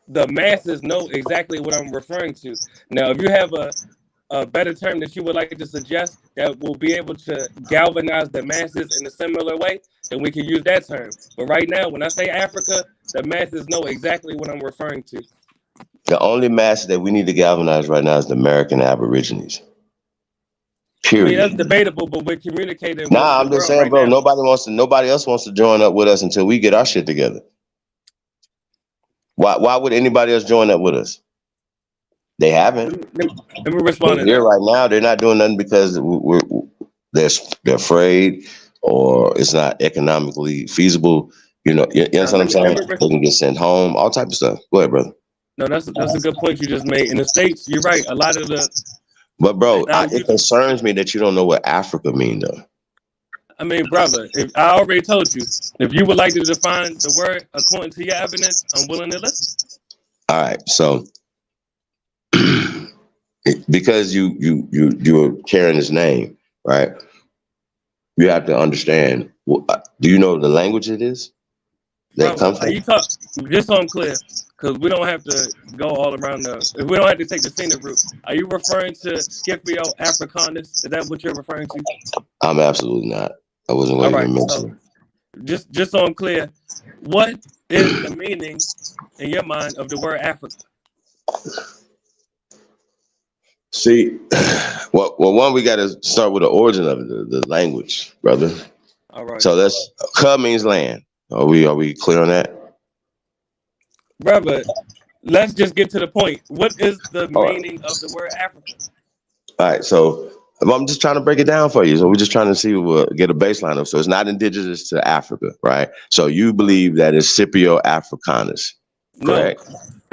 the masses know exactly what I'm referring to. Now, if you have a better term that you would like to suggest that will be able to galvanize the masses in a similar way, then we can use that term. But right now, when I say Africa, the masses know exactly what I'm referring to. The only mass that we need to galvanize right now is the American Aborigines. Period. I mean, that's debatable, but we're communicating. Nah, I'm just saying, bro. Nobody else wants to join up with us until we get our shit together. Why would anybody else join up with us? They haven't. Let me respond to Here that. right now, they're not doing nothing because they're afraid, or it's not economically feasible. You know what Now, I'm saying? let me They can get sent home, all type of stuff. Go ahead, brother. no, that's a good point you just made. In the States, you're right. A lot of the But bro, now it concerns me that you don't know what Africa mean though. I mean, brother, if I already told you, if you would like to define the word according to your evidence, I'm willing to listen. All right, so because you're carrying his name, right? You have to understand. Do you know the language it is that Brother, comes are from? you talk just so I'm clear? Because we don't have to go all around if we don't have to take the scenic route. Are you referring to Scipio Africanus? Is that what you're referring to? I'm absolutely not. I wasn't All going to right. even So mention just so I'm clear, what is the meaning in your mind of the word Africa? See, well, one, we got to start with the origin of it, the language, brother. All right. So that's "ka" means land. Are we clear on that? Brother, let's just get to the point. What is the All right. meaning of the word Africa? All right. So I'm just trying to break it down for you. So we're just trying to see get a baseline of. So it's not indigenous to Africa, right? So you believe that it's Scipio Africanus, No, correct?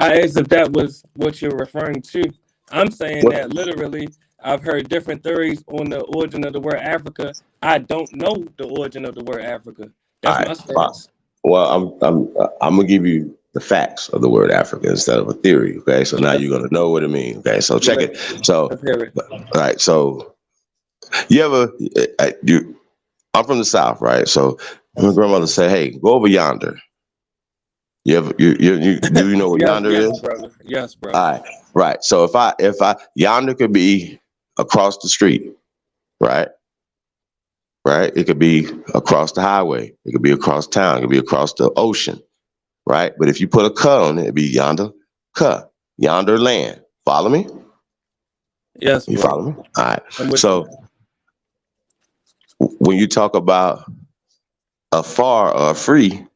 I asked if that was what you're referring to. I'm saying What? that literally, I've heard different theories on the origin of the word Africa. I don't know the origin of the word Africa. All That's right. my stance. Well, I'm gonna give you the facts of the word Africa instead of a theory. Okay. So now Let's, you're gonna know what it means. Okay. So check it. So let's hear it. all right. So you ever I'm from the South, right? So my grandmother said, "Hey, go over yonder." You ever do you know what yonder Yes, is? brother. Yes, brother. All right, right. So if I yonder could be across the street, right? Right. It could be across the highway. It could be across town. It could be across the ocean, right? But if you put a "ka" on it, it'd be yonder, ka, yonder land. Follow me? Yes, You brother. follow me? All right. I'm with So when you talk about a far or a free,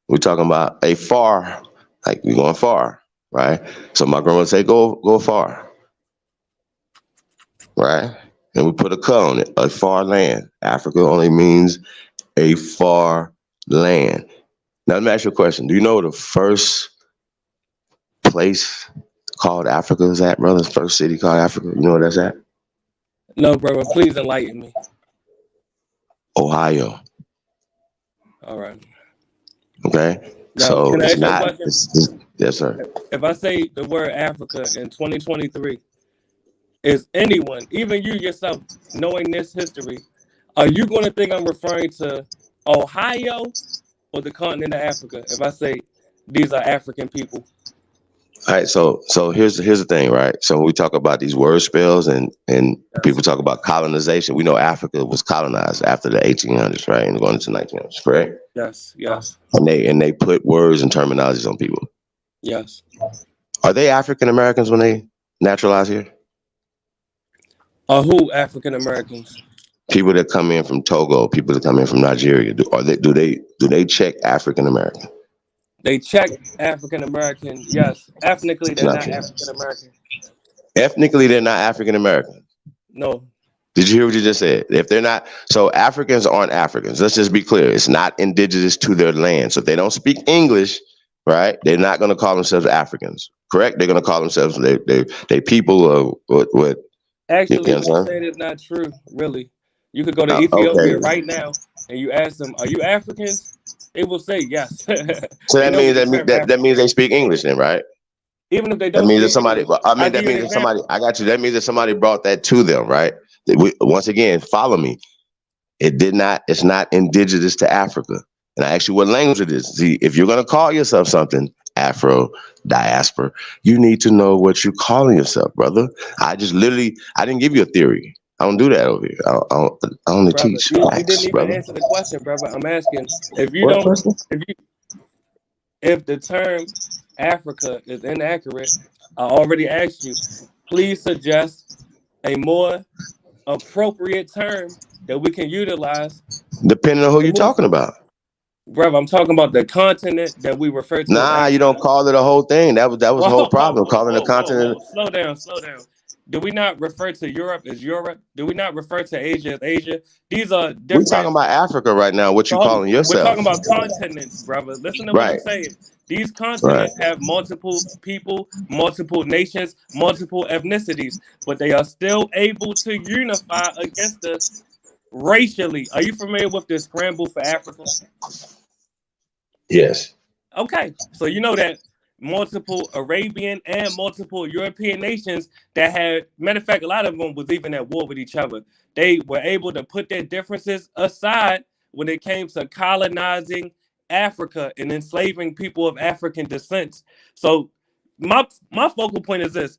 we're talking about a far, like we're going far, right? So my grandma would say, go far, right? And we put a "ka" on it, a far land. Africa only means a far land. Now let me ask you a question. Do you know the first place called Africa is at, brother? First city called Africa. You know where that's at? you. No, brother. Please enlighten me. Ohio. All right. Okay. Now, So can I it's ask you a not. question? Yes, sir. If I say the word Africa in 2023, is anyone, even you yourself, knowing this history, are you going to think I'm referring to Ohio or the continent of Africa if I say these are African people? All right, so here's the thing, right? So when we talk about these word spells and Yes, people talk about colonization, we know Africa was colonized after the 1800s, right, and going into 1900s, correct? yes, yes, And they put words and terminologies on people. yes. Are they African Americans when they naturalize here? Are who African Americans? People that come in from Togo, people that come in from Nigeria, do they check African American? They check African American. Yes, ethnically It's they're not not true. African American. Ethnically, they're not African American. No, Did you hear what you just said? If they're not, so Africans aren't Africans. Let's just be clear. It's not indigenous to their land. So if they don't speak English, right, they're not going to call themselves Africans. Correct? They're going to call themselves they people of what you actually, know what what you're I'm saying? saying is not true. Really, you could go to Okay. Ethiopia right now and you ask them, "Are you Africans?" They will say yes. So They that know means what the term that African means they is. speak English then, right? Even if they That don't means that speak somebody. English, I I'll mean, give that you an means that somebody. example. I got you. That means that somebody brought that to them, right? Once again, follow me. It did not. It's not indigenous to Africa. And I ask you what language it is. See, if you're gonna call yourself something, Afro, diaspora, you need to know what you're calling yourself, brother. I didn't give you a theory. I don't do that over here. I only Brother, teach you didn't facts, even brother. answer the question, brother. I'm asking if you What don't, question? if you, if the term Africa is inaccurate, I already asked you. Please suggest a more appropriate term that we can utilize Depending on who to you're move talking forward. about. Brother, I'm talking about the continent that we refer to as Nah, you don't Africa. call it a whole thing. That was the Whoa, whole whoa, problem. whoa, Calling the whoa, whoa, continent. whoa. Slow down, slow down. Do we not refer to Europe as Europe? Do we not refer to Asia as Asia? These are We're talking different. about Africa right now. What you calling We're yourself? talking about continents, brother. Listen to what I'm Right, saying. These right. continents have multiple people, multiple nations, multiple ethnicities, but they are still able to unify against us racially. Are you familiar with the scramble for Africa? Yes. Okay, so you know that multiple Arabian and multiple European nations that had, matter of fact, a lot of them was even at war with each other. They were able to put their differences aside when it came to colonizing Africa and enslaving people of African descent. So my focal point is this.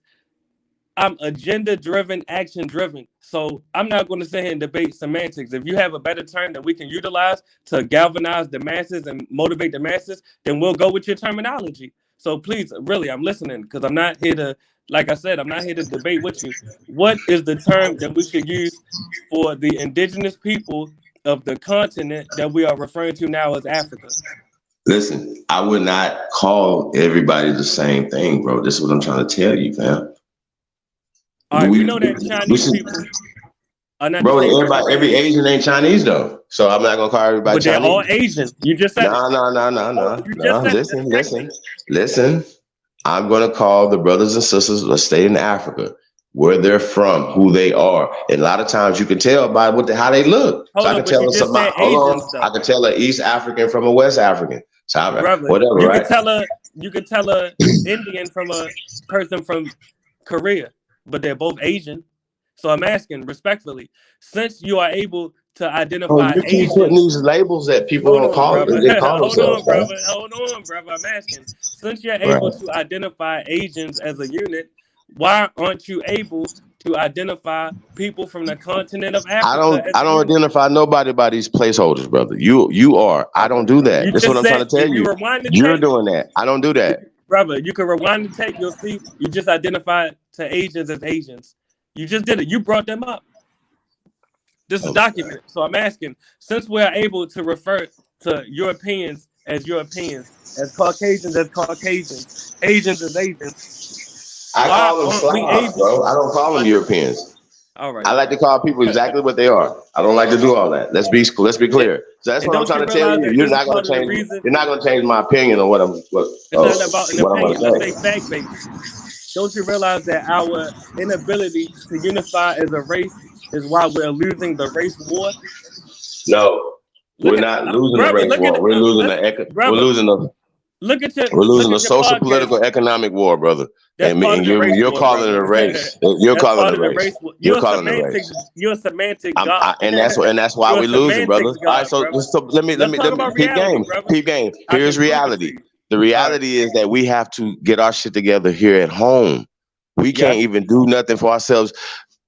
I'm agenda driven, action driven. So I'm not going to sit here and debate semantics. If you have a better term that we can utilize to galvanize the masses and motivate the masses, then we'll go with your terminology. So please, really, I'm listening because I'm not here to, like I said, I'm not here to debate with you. What is the term that we should use for the indigenous people of the continent that we are referring to now as Africa? Listen, I would not call everybody the same thing, bro. This is what I'm trying to tell you, fam. All right, we We, know that we Chinese should, people are not the bro. same as Every Arabians, Asian ain't Chinese though, so I'm not gonna call everybody but they're all Chinese. Asian. You just said it. No, no, no, no, Oh, no, you just no. said it. Listen, That's listen, technique. listen. I'm gonna call the brothers and sisters that stay in Africa where they're from, who they are. And a lot of times you can tell by how they look. So Hold I on, can but tell you them just somebody. said Hold Asians on, I though, can tell an East African from a West African. So brother. whatever, You right? could tell a Indian from a person from Korea, but they're both Asian. So I'm asking respectfully, since you are able to Oh, identify you keep putting Asians. these labels that people Hold don't on, call it. brother. They call Hold themselves, on, right? brother. Hold on, brother. I'm asking. Since you're able Right. to identify Asians as a unit, why aren't you able to identify people from the continent of Africa as I a don't unit? identify nobody by these placeholders, brother. You are. I don't do that. You That's what just I'm trying said to tell if you you. rewind the You're tape, doing that. I don't do that. brother, you can rewind the tape. You'll see you just identified to Asians as Asians. You just did it. You brought them up. This is Oh, documented. So I'm asking, since we're able to refer to Europeans, as Caucasians Asians as Asians, I why call them aren't we Slavs, able bro. I don't call them to? Europeans. All right, I like bro. to call people exactly what they are. I don't like to do all that. Let's be And, clear. So that's and what I'm don't you trying to tell realize you. that You're this is not gonna part of the change. reason? You're not gonna change my opinion on It's not about an what I'm opinion. gonna Let's say say. fact based. Don't you realize that our inability to unify as a race is why we're losing the race war? No, Look we're at not losing the brother. race Look at war. We're losing let's the brother. we're Look losing the at your social, podcast. political, economic war, brother. That's part of And the race you're war, calling it brother. a race. You're That's calling it part a of the race. race war. You're calling it a race. You're a semantic god. And that's why You're a we're losing, brother. semantics All right, god, so, brother. let Let's me talk about peep reality, game, brother. peep game. I Here's can prove it to reality. you. The All right. reality is that we have to get our shit together here at home. We can't Yes. even do nothing for ourselves.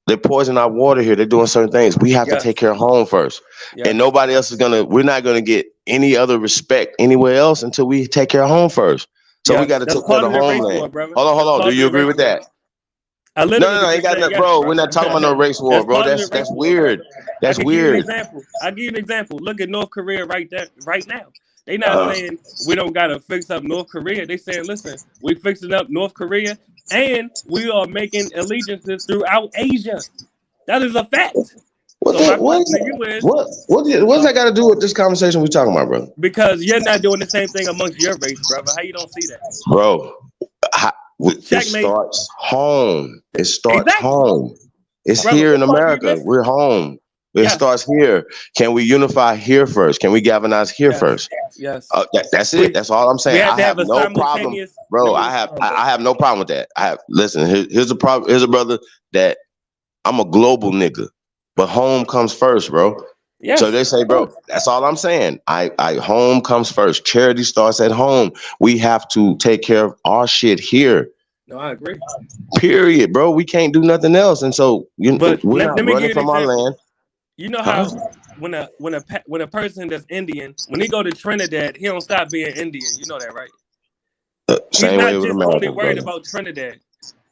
They poison our water here. They're doing certain things. We have to take Yes. care of home first. And Yes. nobody else we're not gonna get any other respect anywhere else until we take care of home first. So we Yes. gotta That's take care of part the of the race homeland. war, brother. Hold That's on. Do part of you the agree race with war. that? I literally Ain't just got said nothing, yes, bro. We're brother. not talking about no race war, That's bro. part of the That's race war, weird. brother. I That's can give you an weird. example. I'll give you an example. Look at North Korea right now. They not Uh, saying we don't gotta fix up North Korea. They saying, listen, we fixing up North Korea and we are making allegiances throughout Asia. That is a fact. what So my that what question is to you is, what's that got to do with this conversation we talking about, brother? because you're not doing the same thing amongst your race, brother. How you don't see that? Bro, it Checkmate. starts home. It starts Exactly. home. It's Brother, here in what part are you America. missing? We're home. It Yes. starts here. Can we unify here first? Can we galvanize here Yes. first? Yes. That's it. That's all I'm We saying. have I to have have a no problem, simultaneous. bro. Let me respond, brother. I have no problem with that. Listen. Here's a problem. Here's a brother that I'm a global nigga, but home comes first, bro. Yes, So they say, of bro, course. that's all I'm saying. I home comes first. Charity starts at home. We have to take care of our shit here. No, I agree. Period, bro. We can't do nothing else. And so But we're let not me give running you an from our example. land. You know Huh? how when a person that's Indian, when he go to Trinidad, he don't stop being Indian. You know that, right? He's Same way not with just only Americans, worried brother. about Trinidad.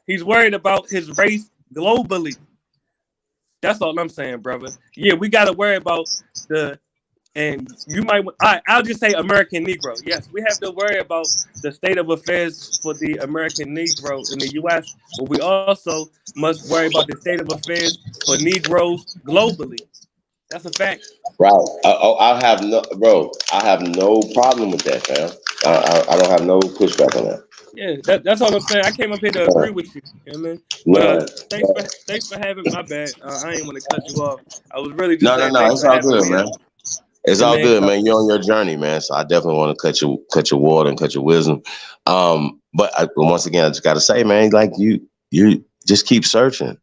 He's worried about his race globally. That's all I'm saying, brother. Yeah, we got to worry about the And you might, I'll just say American Negro. Yes, we have to worry about the state of affairs for the American Negro in the U.S., but we also must worry about the state of affairs for Negroes globally. That's a fact. Right. I have no, bro. I have no problem with that, fam. I don't have no pushback on that. Yeah, that's all I'm saying. I came up here to agree with you. You know what I mean? But No, thanks for having my bad. I ain't want to cut you off. I was really just no, no, saying no. thanks It's for all having good, me man. up. It's And all then good, man. You're on your journey, man. So I definitely want to cut your water and cut your wisdom. But once again, I just got to say, man, like you just keep searching.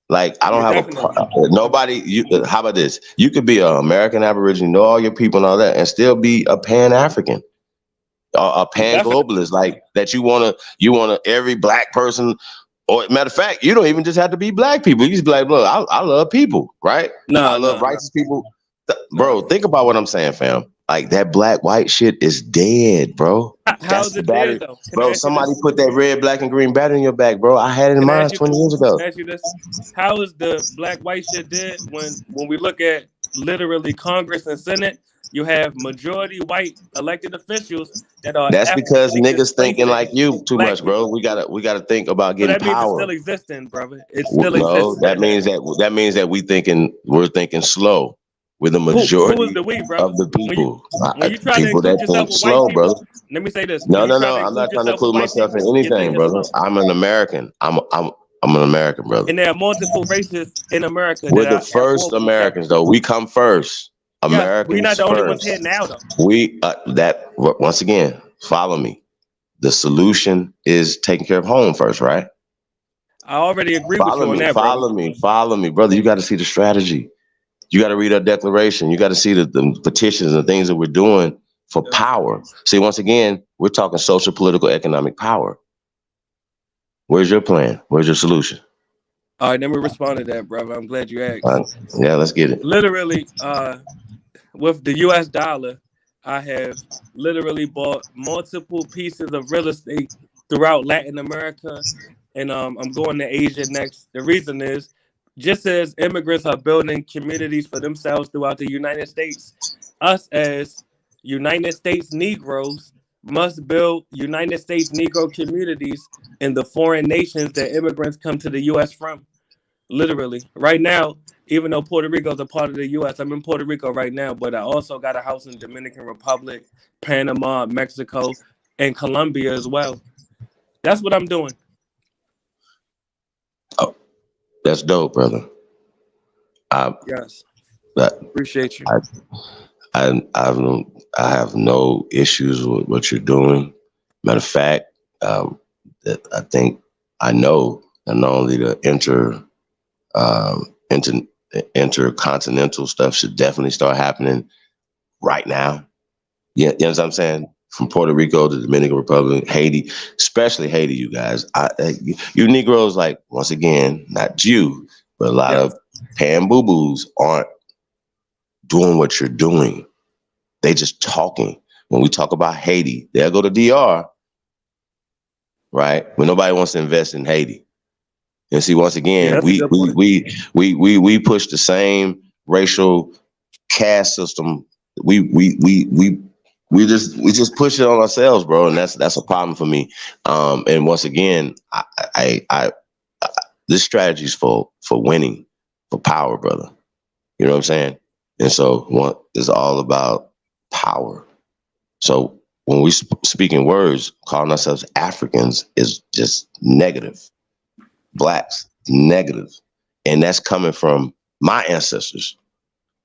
Like I don't yeah, have definitely. nobody. How about this? You could be an American Aborigine, know all your people and all that, and still be a Pan African, a Pan Definitely. globalist. Like that, you wanna every black person. Or matter of fact, you don't even just have to be black people. You just be like, look, I love people, right? I No, love no, no, righteous people. no. Bro, think about what I'm saying, fam. Like that black white shit is dead, bro. How That's is the it there battery. though? Can I Bro, ask you somebody this? put that red, black, and green battery in your back, bro. I had it in Can I mine ask you 20 this? years ago. Can I ask you this? How is the black white shit dead when we look at literally Congress and Senate? You have majority white elected officials that are That's because ethnically niggas thinking displacing like you too black much, bro. people. We gotta think about So getting that means it's power. still existing, brother. It still No, exists. that means that we're thinking slow. We're the Who is majority the we, of brother? the When you people. when you try to People that include yourself think with white slow, brother. people, let me say this: when No, you no, try no. to I'm not include trying to yourself with include white myself in people, you're anything, thinking brother. slow. I'm an American. I'm an American, brother. And there are multiple races in America We're that the are at war first with each other. Americans, though. We come first. Yes, we're not Americans the only ones first. here now, though. We that once again, follow me. The solution is taking care of home first, right? I already agree with Follow you on me, that, brother. follow me, follow me, brother. You got to see the strategy. You got to read our declaration. You got to see the petitions and things that we're doing for Yes. power. See, once again, we're talking social, political, economic power. Where's your plan? Where's your solution? All right, let me respond to that, brother. I'm glad you Uh, asked. yeah, let's get it. Literally, with the U.S. dollar, I have literally bought multiple pieces of real estate throughout Latin America, and I'm going to Asia next. The reason is, just as immigrants are building communities for themselves throughout the United States, us as United States Negroes must build United States Negro communities in the foreign nations that immigrants come to the U.S. from. Literally, right now, even though Puerto Rico is a part of the U.S., I'm in Puerto Rico right now, but I also got a house in Dominican Republic, Panama, Mexico, and Colombia as well. That's what I'm doing. Oh, that's dope, brother. I, Yes, that, appreciate you. I have no issues with what you're doing. Matter of fact, that I think I know that not only the inter intercontinental stuff should definitely start happening right now. Yeah, you know what I'm saying? From Puerto Rico to Dominican Republic, Haiti, especially Haiti, you guys. You Negroes, like once again, not you, but a lot Yes, of pan boo boos aren't doing what you're doing. They just talking. When we talk about Haiti, they'll go to DR, right? But nobody wants to invest in Haiti. And see, once yeah, again, that's a we good we point. we push the same racial caste system. We just push it on ourselves, bro, and that's a problem for me. And once again, I this strategy is for winning, for power, brother. You know what I'm saying? And so one is all about power. So when we speak in words, calling ourselves Africans is just negative. Blacks, negative. And that's coming from my ancestors.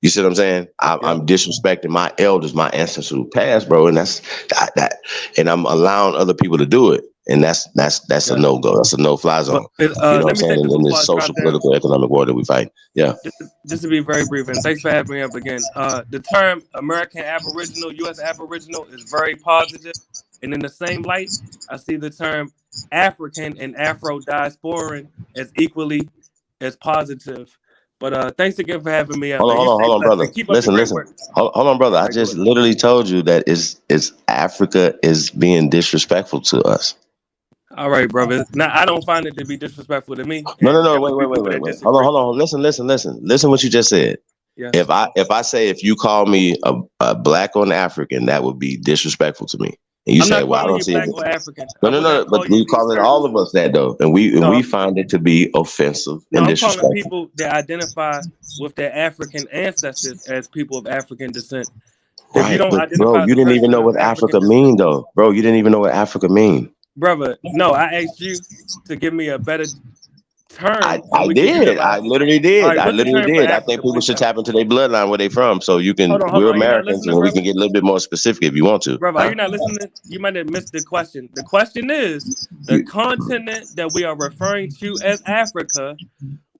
You see what I'm saying? Yep. I'm disrespecting my elders, my ancestors who passed, bro, and that's that. And I'm allowing other people to do it, and that's a Yes. no go. That's a no fly But zone. You know what I'm let me say saying? this In before this I drop social, down. political, economic war that we fight. Yeah. Just to be very brief, and thanks for having me up again. The term American Aboriginal, U.S. Aboriginal is very positive, and in the same light, I see the term African and Afro diasporan as equally as positive. But thanks again for having me up, Hold on, man. You hold on, stay hold on, blessed brother. and keep up the Listen, great listen. work. Hold on, brother. All I right, go just ahead. literally told you that it's Africa is being disrespectful to us. All right, brother. Now I don't find it to be disrespectful to me, No, no, and no. there Wait, will be wait, wait, people wait, that wait. Hold on, disagree. hold on. Listen. Listen what you just said. Yes. If I say if you call me a black or an African, that would be disrespectful to me. And you I'm say, not well, I calling don't you see black it. or African. No. But we calling all of us that though, and we find it to be offensive No, and I'm calling disrespectful. people that identify with their African ancestors as people of African descent. If you Right, don't but bro, identify as you a didn't even person know of what African Africa descent, mean though, bro. You didn't even know what Africa mean. brother, no, I asked you to give me a better term that I we can did. I utilize. literally All did. right, I what's the literally term for did. I think Africa, people please should tell me? tap into their bloodline where they from, so you can. Hold on. We're Are you not Americans, listening, and we brother? can get a little bit more specific if you want to. Brother, are Huh? you not listening? You might have missed the question. The question is the continent that we are referring to as Africa.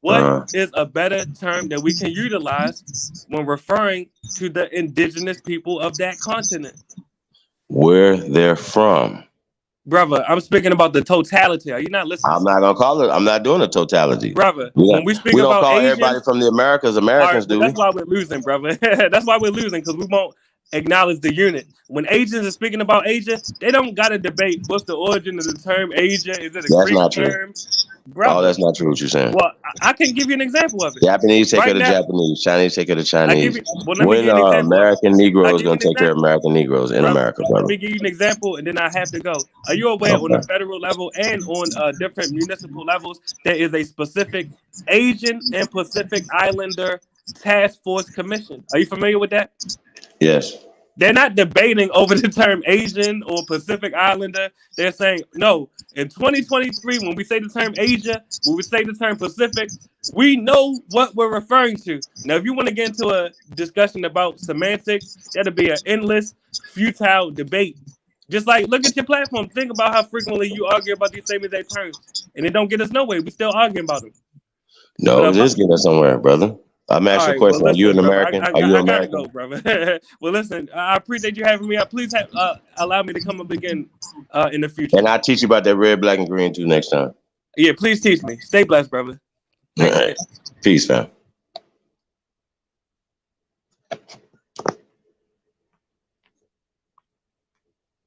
What is a better term that we can utilize when referring to the indigenous people of that continent? Where they're from. Brother, I'm speaking about the totality. Are you not listening? I'm not gonna call it. I'm not doing a totality. Brother, Yeah. when we speak We don't about call Asians, everybody from the Americas all Americans, right, well, do we? that's why we're losing, brother. That's why we're losing, because we won't acknowledge the unit. When Asians are speaking about Asia, they don't got to debate what's the origin of the term Asia. Is it a That's Greek not true. term? Brother, Oh, that's not true. What you're saying? well, I can give you an example of it. Japanese take care Right of now, Japanese. Chinese take care of I give Chinese. you. Well, let me When give you an are example of it. American I Negroes give you gonna an take care of example, American Negroes in brother. America, Let brother? me give you an example, and then I have to go. Are you aware on the Okay. federal level and on different municipal levels there is a specific Asian and Pacific Islander Task Force Commission? Are you familiar with that? Yes. They're not debating over the term Asian or Pacific Islander. They're saying, no, in 2023, when we say the term Asia, when we say the term Pacific, we know what we're referring to. Now, if you want to get into a discussion about semantics, that'll be an endless, futile debate. Just like, look at your platform. Think about how frequently you argue about these same exact terms. And it don't get us nowhere. We still arguing about them. No, it is getting us somewhere, brother. I'm All asking right, a question. well, Are you listen, an brother, American? Are you I gotta American? go, brother. Well, listen, I appreciate you having me up. Please allow me to come up again in the future. And I'll teach you about that red, black, and green too next time. Yeah, please teach me. Stay blessed, brother. All right. Peace, fam.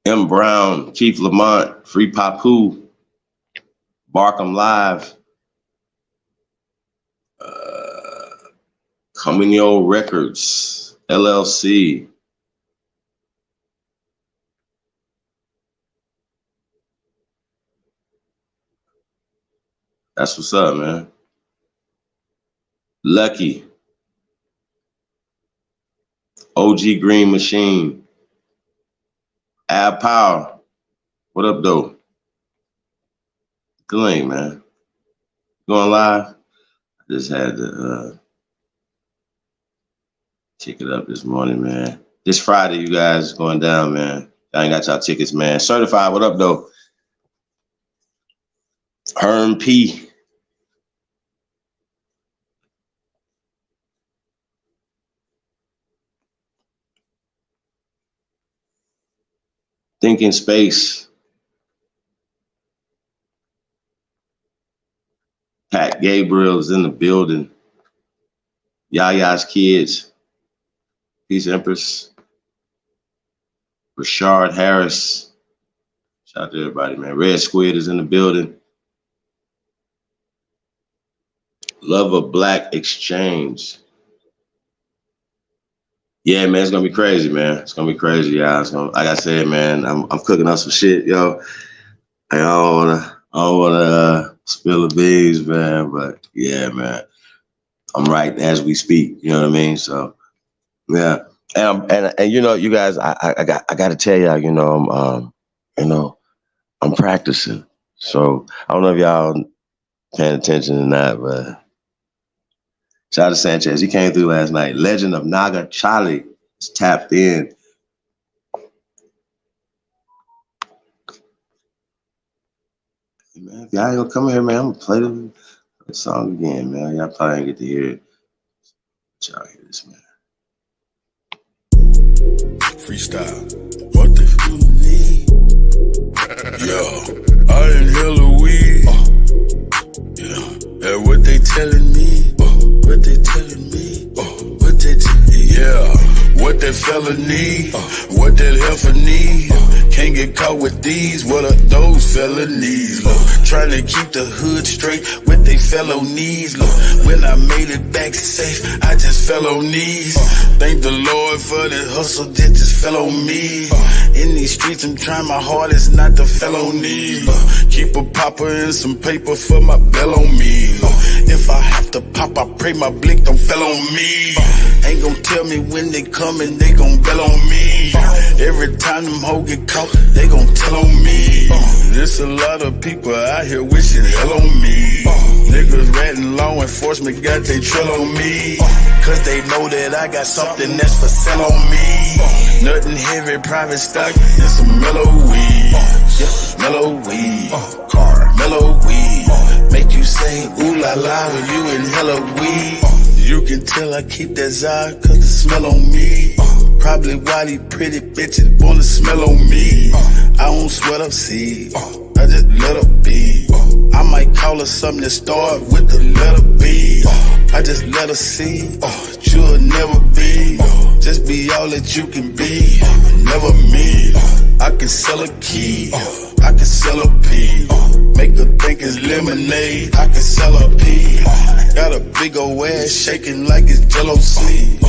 M. Brown, Chief Lamont, Free Papu, Barkham Live, Communio Records, LLC. That's what's up, man. Lucky, OG Green Machine, Ab Power. What up, though? Good, man. Going live? I just had to check it up this morning, man. This Friday, you guys, going down, man. I ain't got y'all tickets, man. Certified, what up, though? Herm P. Thinking Space. Pat Gabriel is in the building. Yaya's Kids. Peace, Empress. Rashard Harris. Shout out to everybody, man. Red Squid is in the building. Love of Black Exchange. Yeah, man, it's gonna be crazy, man. It's gonna be crazy, y'all. Like I said, man, I'm cooking up some shit, yo. I don't wanna spill the beans, man. But yeah, man, I'm right as we speak. You know what I mean? So yeah, and you know, you guys, I got to tell y'all, you know, I'm practicing. So I don't know if y'all paying attention or not, but shout out to Sanchez. He came through last night. Legend of Naga Charlie is tapped in. Man, if y'all ain't gonna come here, man, I'm gonna play the song again, man. Y'all probably ain't get to hear it. Y'all hear this, man. Freestyle. What the f you need? Yo, I inhale a weed. Yeah, and what they telling me? What they telling me? What they telling me? Yeah, what that fella need? What that heifer need? Can't get caught with these, what are those felonies, look? Trying to keep the hood straight with they felonies, look. When I made it back safe, I just fell on knees. Thank the Lord for the hustle that just fell on me. In these streets, I'm trying my hardest not to felony. Keep a popper and some paper for my bell on me. If I have to pop, I pray my blick don't fell on me. Ain't gon' tell me when they coming, they gon' bell on me. Every time them hoes get caught, they gon' tell on me. There's a lot of people out here wishing hell on me. Niggas ratting law enforcement got they trail on me. Cause they know that I got something that's for sale on me. Nothing heavy, private stock, and some mellow weed. Yeah, mellow weed. Car, mellow weed. Make you say ooh la la when you in hella weed. You can tell I keep that Zah cause the smell on me. Probably why these pretty bitches wanna smell on me. I don't sweat up, see, I just let her be. I might call her something that start with the letter B. I just let her see, you'll never be. Just be all that you can be, never me. I can sell a key, I can sell a pea. Make her think it's lemonade, I can sell a pea. Got a big ol' ass shaking like it's Jello seed.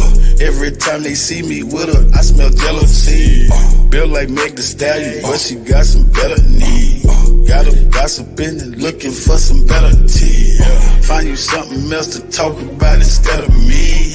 Every time they see me with her, I smell jealousy. Built like Meg Thee Stallion, but she got some better knees. Got her gossiping and looking for some better tea. Find you something else to talk about instead of me.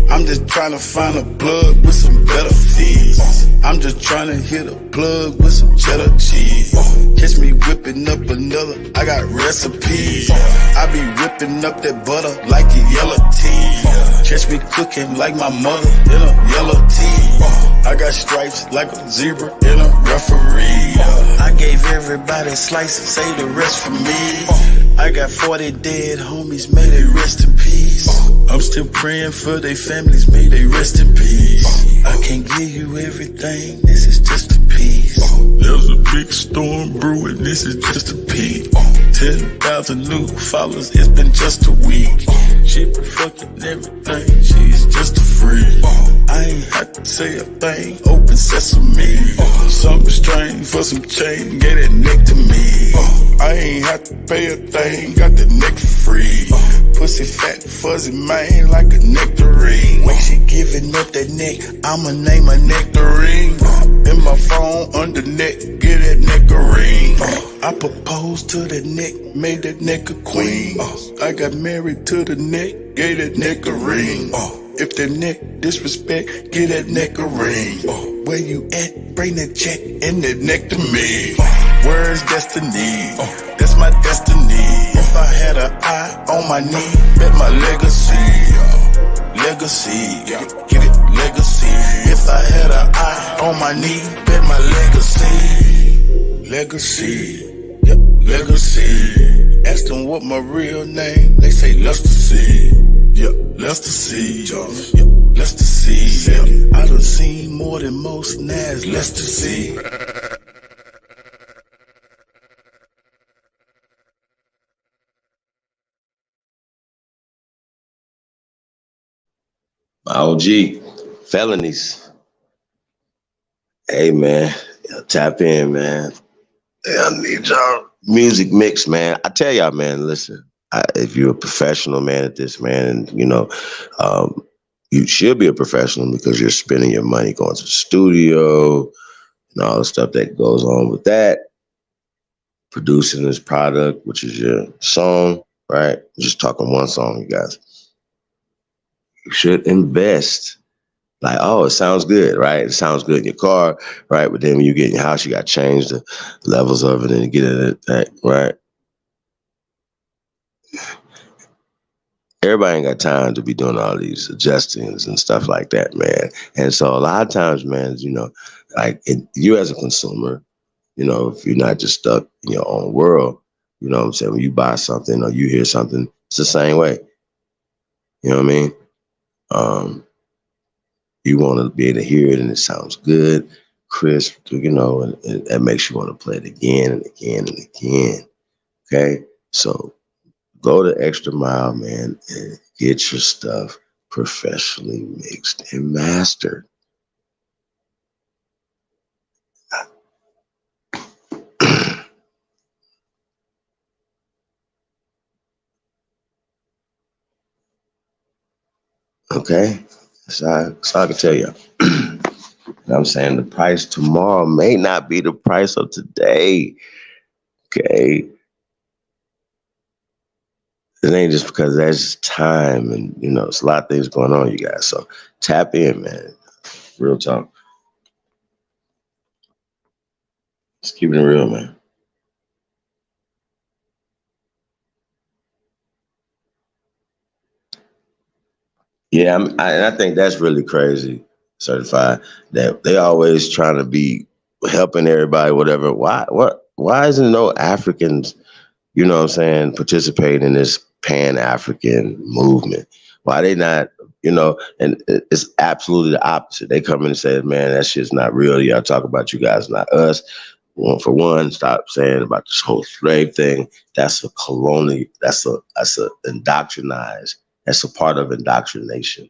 I'm just trying to find a plug with some better fees. I'm just trying to hit a plug with some cheddar cheese. Catch me whipping up another, I got recipes. I be whipping up that butter like a yellow tea. Catch me cooking like my mother in a yellow tea. I got stripes like a zebra in a referee. I gave everybody slices, say the rest for me. I got 40 dead homies, may they rest in peace. I'm still praying for their families, may they rest in peace. I can't give you everything, this is just a piece. There's a big storm brewing, this is just a peek. 10,000 new followers, it's been just a week. She been fucking everything, she's just a freak. I ain't had to say a thing, open sesame. Something strange for some change, get it neck to me. I ain't had to pay a thing, got the neck for free. Pussy fat, fuzzy, man, like a nectarine. When she giving up that neck, I'ma name her nectarine. In my phone, under neck, get that neck a ring. I proposed to the neck, made that neck a queen. I got married to the neck, gave that neck a ring. If that neck disrespect, give that neck a ring. Where you at? Bring that check and that neck to me. Where's destiny? That's my destiny. If I had an eye on my knee, bet my legacy. Legacy, get it, legacy. If I had an eye on my knee, bet my legacy. Legacy, yep, legacy. Ask them what my real name, they say Lester C. Yep, Lester C. Yep, Lester C. Yep. I done seen more than most Nas, Lester C. My OG, felonies. Hey, man, tap in, man. I need y'all music mix, man. I tell y'all, man, listen, if you're a professional, man, at this, man, and, you should be a professional because you're spending your money going to the studio and all the stuff that goes on with that. Producing this product, which is your song, right? Just talking one song, you guys. You should invest. Like, oh, it sounds good, right? It sounds good in your car, right? But then when you get in your house, you got to change the levels of it and get it, right? Everybody ain't got time to be doing all these adjustings and stuff like that, man. And so a lot of times, man, you as a consumer, if you're not just stuck in your own world, you know what I'm saying? When you buy something or you hear something, it's the same way. You know what I mean? You want to be able to hear it and it sounds good, crisp, and it makes you want to play it again and again and again. Okay? So go the extra mile, man, and get your stuff professionally mixed and mastered. Okay? So I can tell you. I'm saying the price tomorrow may not be the price of today. Okay? It ain't just because there's time and, it's a lot of things going on, you guys. So tap in, man. Real talk. Just keep it real, man. Yeah, and I think that's really crazy, Certified, that they always trying to be helping everybody, whatever. Why isn't no Africans, what I'm saying, participating in this Pan-African movement? Why they not, and it's absolutely the opposite. They come in and say, man, that shit's not real. Y'all talk about you guys, not us. Well, for one, stop saying about this whole slave thing. That's a colonial, that's a indoctrinized. That's a part of indoctrination.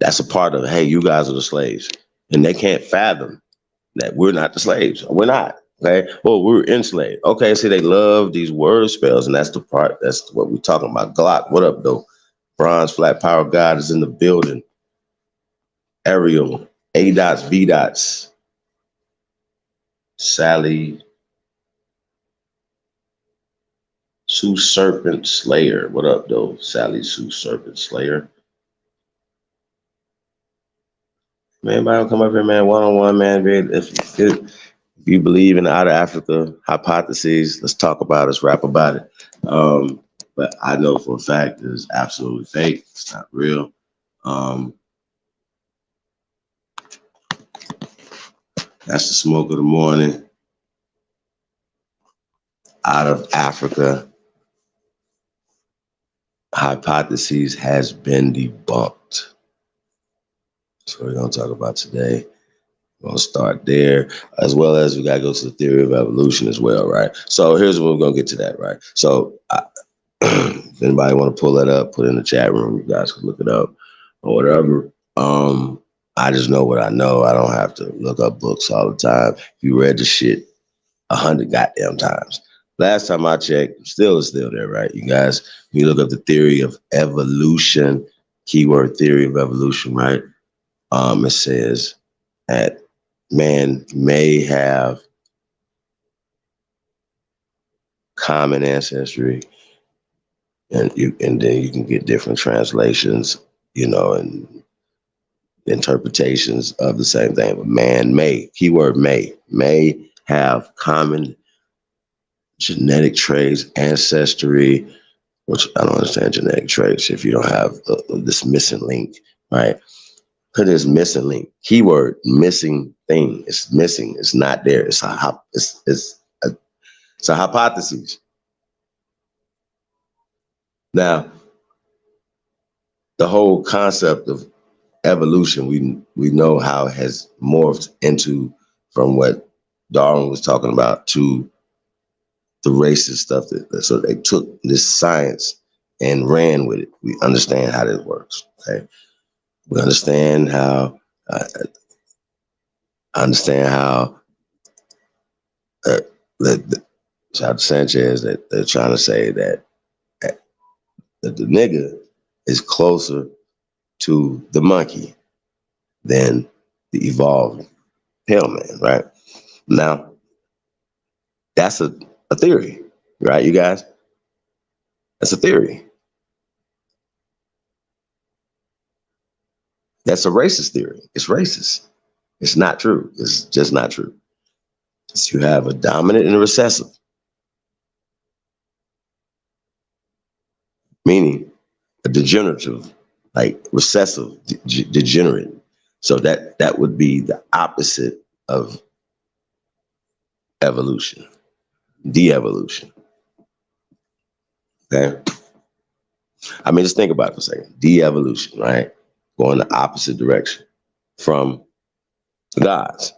That's a part of, hey, you guys are the slaves. And they can't fathom that we're not the slaves. We're not. Okay. Well, we're enslaved. Okay. See, they love these word spells, and that's the part. That's what we're talking about. Glock, what up, though? Bronze Flat Power God is in the building. Ariel, A dots, B dots. Sally, Sue Serpent Slayer. What up, though? Sally Sue Serpent Slayer. Man, everybody come up here, man, one-on-one, man. If you believe in the Out of Africa hypotheses, let's talk about it, let's rap about it. But I know for a fact it's absolutely fake. It's not real. That's the smoke of the morning. Out of Africa hypotheses has been debunked. That's what we're going to talk about today. We're going to start there, as well as we got to go to the theory of evolution as well, right? So here's what we're going to get to that, right? So if anybody want to pull that up, put it in the chat room. You guys can look it up or whatever. I just know what I know. I don't have to look up books all the time. You read the shit 100 goddamn times. Last time I checked, it's still there, right? You guys, when you look up the theory of evolution, keyword theory of evolution, right? It says that man may have common ancestry, and then you can get different translations, and interpretations of the same thing. But man may, keyword may have common genetic traits, ancestry, which I don't understand genetic traits if you don't have this missing link, right? Put this missing link. Keyword missing thing. It's missing. It's not there. It's a hypothesis. Now, the whole concept of evolution, we know how it has morphed into from what Darwin was talking about to the racist stuff. So they took this science and ran with it. We understand how this works. Okay, we understand how. Shout out to Sanchez that they're trying to say that the nigga is closer to the monkey than the evolved pale man, right? Now, that's a theory, right, you guys? That's a theory. That's a racist theory. It's racist. It's not true. It's just not true. You have a dominant and a recessive, meaning a degenerative, like recessive, degenerate. So that would be the opposite of evolution, de-evolution. Okay? I mean, just think about it for a second. De-evolution, right? Going the opposite direction from the gods.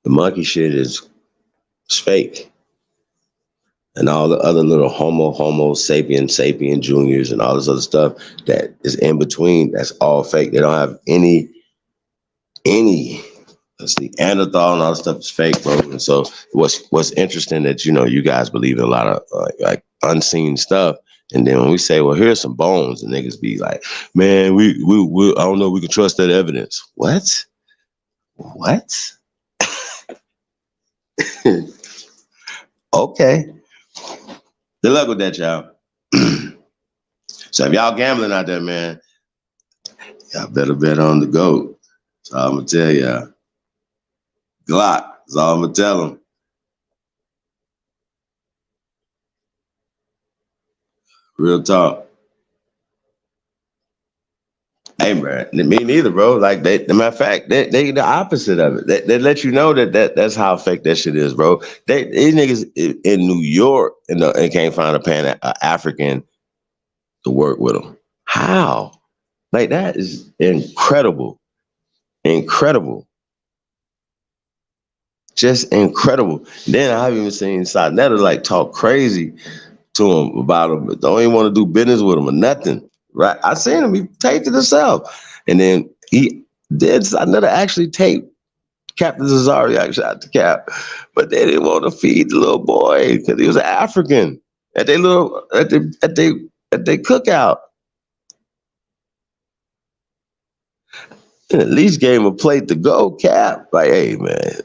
The monkey shit is fake. And all the other little homo sapien juniors and all this other stuff that is in between, that's all fake. They don't have any That's Neanderthal and all that stuff is fake, bro. And so what's interesting that you guys believe in a lot of like unseen stuff. And then when we say, well, here's some bones, and niggas be like, man, we I don't know, we can trust that evidence. What? Okay. Good luck with that, y'all. So if y'all gambling out there, man, y'all better bet on the GOAT. That's all I'm gonna tell y'all. Glock. That's all I'm gonna tell them. Real talk. Hey, bro, me neither, bro. Like, matter of fact, they the opposite of it. They let you know that's how fake that shit is, bro. These niggas in New York and can't find a Pan-African to work with them. How? Like, that is incredible. Incredible. Just incredible. Then I've even seen Sonetta like talk crazy to him about him, but don't even want to do business with him or nothing. Right? I seen him, he taped it himself. And then he did Sonetta actually tape Captain Cesare actually out the Cap, but they didn't want to feed the little boy because he was an African at their cookout. And at least gave him a plate to go, Cap. Like, hey, man.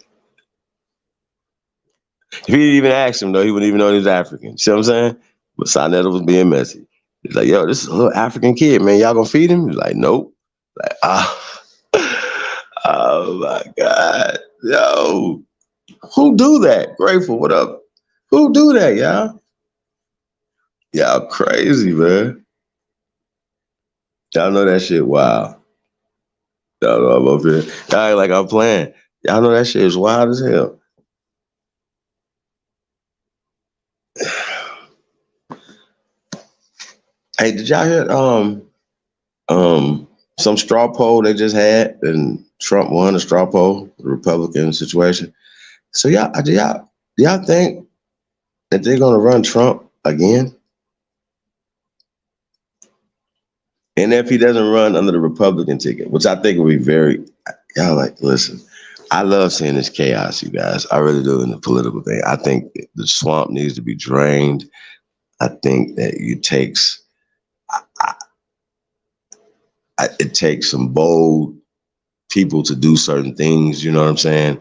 If he didn't even ask him, though, he wouldn't even know he was African. See what I'm saying? But Sonetta was being messy. He's like, yo, this is a little African kid, man. Y'all gonna feed him? He's like, nope. Like, oh my God. Yo, who do that? Grateful, what up? Who do that, y'all? Y'all crazy, man. Y'all know that shit wild. Y'all know I'm up here. Y'all ain't like I'm playing. Y'all know that shit is wild as hell. Hey, did y'all hear some straw poll they just had and Trump won a straw poll, the Republican situation? So y'all think that they're gonna run Trump again? And if he doesn't run under the Republican ticket, which I think would be y'all like, listen, I love seeing this chaos, you guys. I really do in the political thing. I think the swamp needs to be drained. I think that it takes some bold people to do certain things. You know what I'm saying?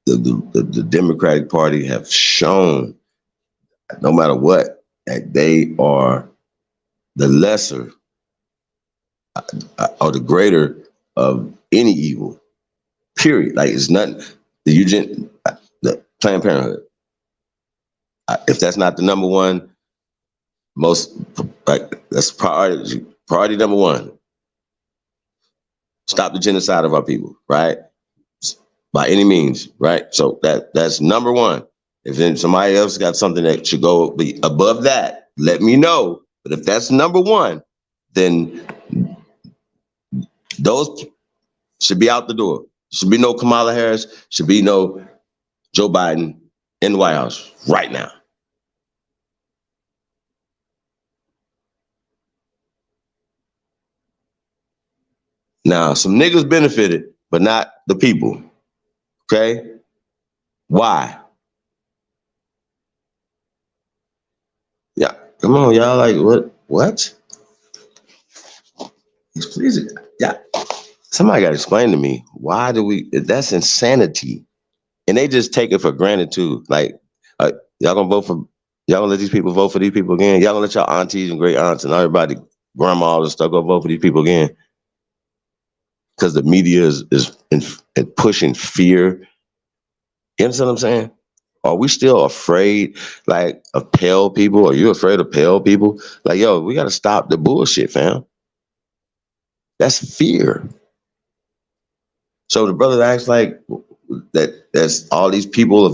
The Democratic Party have shown, no matter what, that they are the lesser or the greater of any evil. Period. Like, it's nothing. The Planned Parenthood. If that's not the number one, that's priority number one. Stop the genocide of our people, right? By any means, right? So that's number one. If then somebody else got something that should go be above that, let me know. But if that's number one, then those should be out the door. Should be no Kamala Harris, should be no Joe Biden in the White House right now. Now, some niggas benefited, but not the people. Okay? Why? Yeah, come on, y'all. Like, what? Please, yeah. Somebody got to explain to me, why do that's insanity. And they just take it for granted too. Like, y'all gonna let these people vote for these people again? Y'all gonna let y'all aunties and great aunts and everybody, grandmas and stuff, go vote for these people again? Because the media is pushing fear. You understand what I'm saying? Are we still afraid, like, of pale people? Are you afraid of pale people? Like, yo, we got to stop the bullshit, fam. That's fear. So the brother acts like that's all these people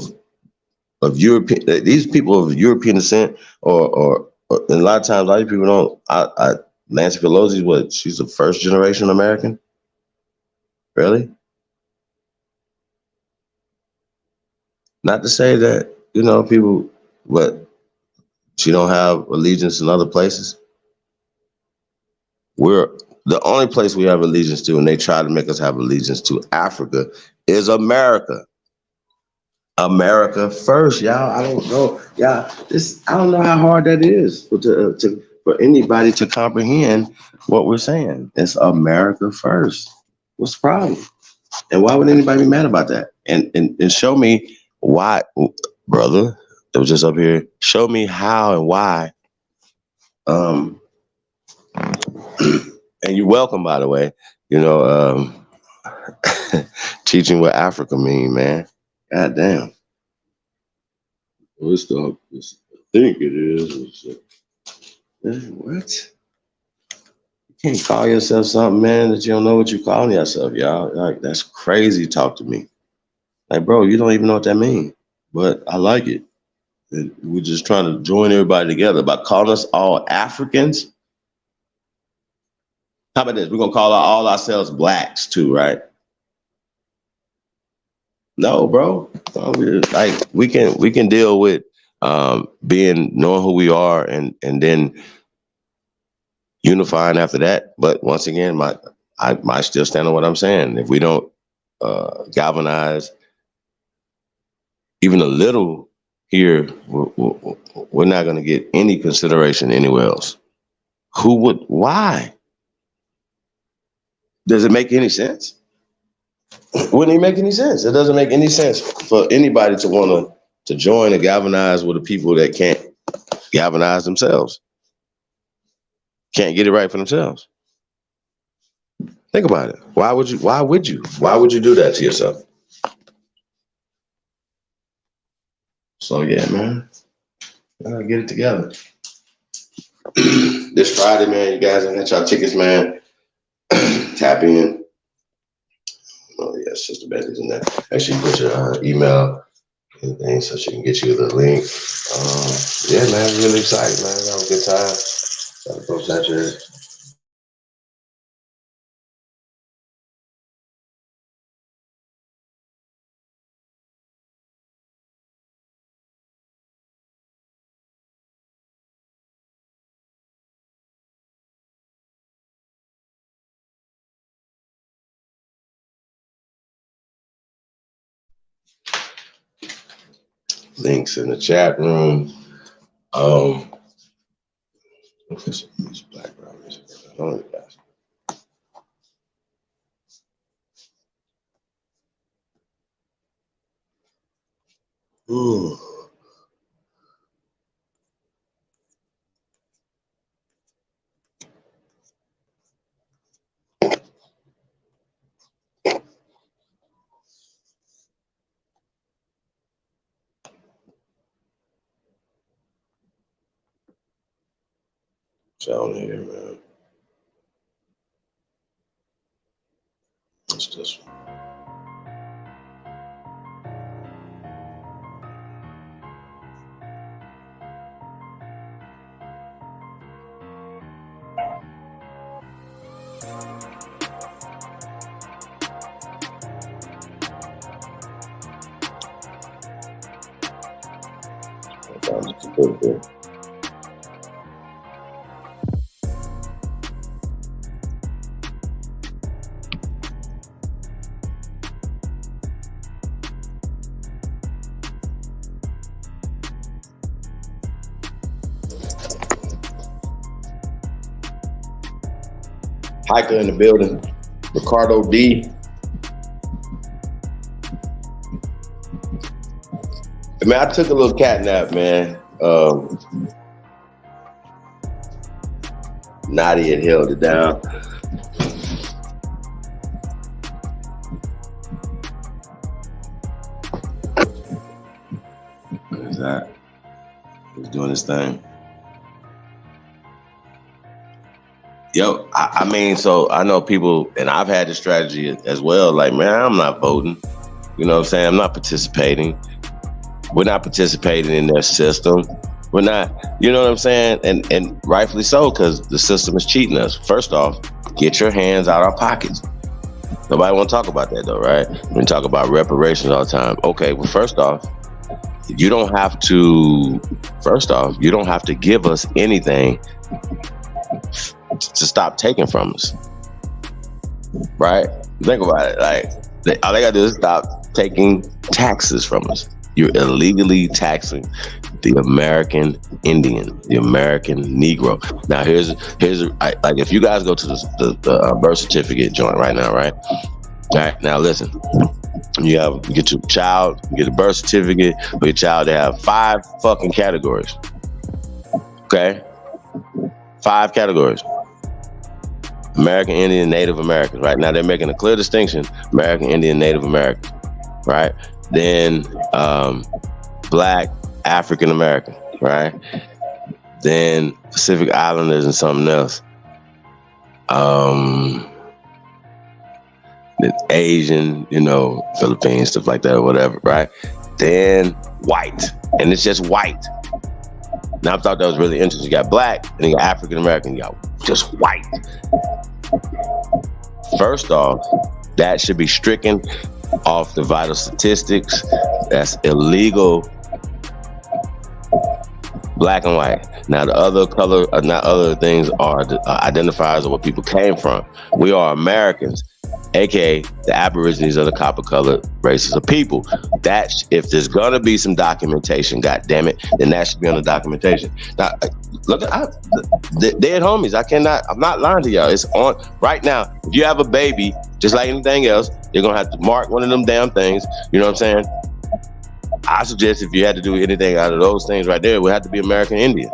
of European, these people of European descent, or and a lot of times, a lot of people don't. Nancy Pelosi, she's a first generation American? Really? Not to say that, people, but she don't have allegiance in other places. We're the only place we have allegiance to, and they try to make us have allegiance to Africa, is America. America first, y'all. I don't know, y'all. I don't know how hard that is for anybody to comprehend what we're saying. It's America first. What's the problem? And why would anybody be mad about that? And show me why, brother. That was just up here. Show me how and why. And you're welcome, by the way. You know, teaching what Africa mean, man. God damn. What's the? I think it is. What? You can't call yourself something, man, that you don't know what you're calling yourself, y'all. Like, that's crazy talk to me. Like, bro, you don't even know what that means. But I like it. And we're just trying to join everybody together by calling us all Africans. How about this? We're gonna call all ourselves blacks too, right? No, bro. Like we can deal with knowing who we are and then unifying after that. But once again, I still stand on what I'm saying. If we don't galvanize even a little here, we're not going to get any consideration anywhere else. Who would? Why? Does it make any sense? Wouldn't it make any sense? It doesn't make any sense for anybody to want to join and galvanize with the people that can't galvanize themselves. Can't get it right for themselves. Think about it. Why would you do that to yourself? So yeah, man, gotta get it together. This Friday, man, you guys got y'all tickets, man. Tap in. Oh yeah, Sister Betty's in there. Actually, put your email and things so she can get you the link. Yeah, man, really excited, man. Have a good time. Got to post that here. Links in the chat room. This background music. I don't know that. Ooh. Down here, man. What's this one? Just a little bit. Hiker in the building, Ricardo D. Man, I took a little cat nap, man. Naughty had held it down. What is that? He's doing his thing. Yo, I mean, so I know people, and I've had the strategy as well, like, man, I'm not voting. You know what I'm saying? I'm not participating. We're not participating in their system. We're not, you know what I'm saying? And rightfully so, because the system is cheating us. First off, get your hands out of our pockets. Nobody want to talk about that though, right? We talk about reparations all the time. Okay, well, first off, you don't have to give us anything to stop taking from us. right? Think about it. Like, all they gotta do is stop taking taxes from us. You're illegally taxing the American Indian, the American Negro. Now, here's like, if you guys go to the birth certificate joint right now, right? All right, now listen. You get your child, you get a birth certificate for your child. They have 5 fucking categories. Okay? 5 categories. American Indian, Native Americans. Right now, they're making a clear distinction: American Indian, Native American. Right? Then Black African American. Right? Then Pacific Islanders and something else. Asian, Philippines, stuff like that, or whatever, right? Then white, and it's just white. Now I thought that was really interesting. You got Black, and you got African American, you got just white. First off, that should be stricken off the vital statistics. That's illegal. Black and white. Now the other color, not other things, are the identifiers of what people came from. We are Americans, aka the Aborigines are the copper-colored races of people. That if there's gonna be some documentation, god damn it, then that should be on the documentation. Now, look at dead homies. I'm not lying to y'all. It's on right now. If you have a baby, just like anything else, you're gonna have to mark one of them damn things. You know what I'm saying? I suggest if you had to do anything out of those things right there, it would have to be American Indian.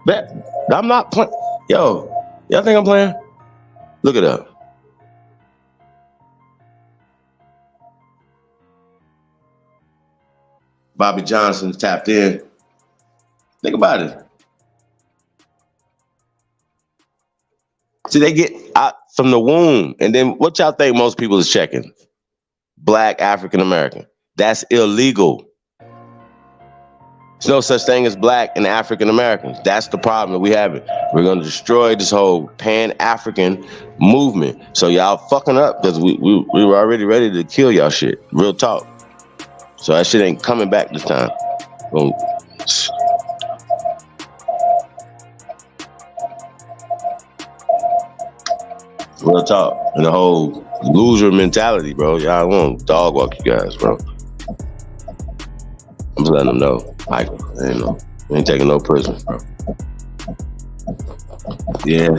Bet. I'm not playing. Yo, y'all think I'm playing? Look it up. Bobby Johnson's tapped in. Think about it. See, they get out from the womb, and then what y'all think most people is checking? Black African American. That's illegal. There's no such thing as Black and African Americans. That's the problem that we have. We're going to destroy this whole Pan-African movement. So y'all fucking up because we were already ready to kill y'all shit. Real talk. So that shit ain't coming back this time. Boom. Real talk. And the whole loser mentality, bro. Y'all want to dog walk you guys, bro. I'm just letting them know. Like, we ain't taking no prisoners, bro. Yeah.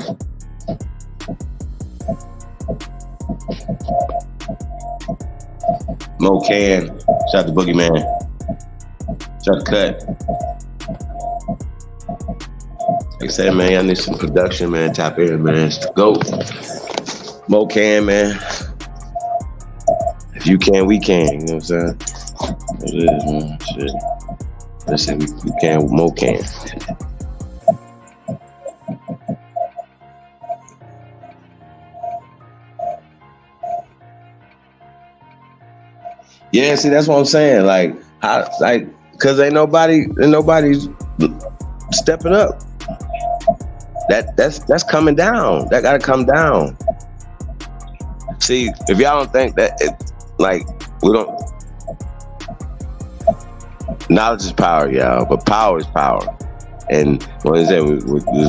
Mo Can. Shout out to Boogeyman. Shout out to Cut. Like I said, man, I need some production, man. Tap in, man. It's the GOAT. Mo Can, man. If you can, we can. You know what I'm saying? It is, man. Shit. Let's say we can, Mo Can. Yeah, see, that's what I'm saying. Like, cause ain't nobody's stepping up. That's coming down. That gotta come down. See, if y'all don't think that, we don't. Knowledge is power, y'all, but power is power. And what is that?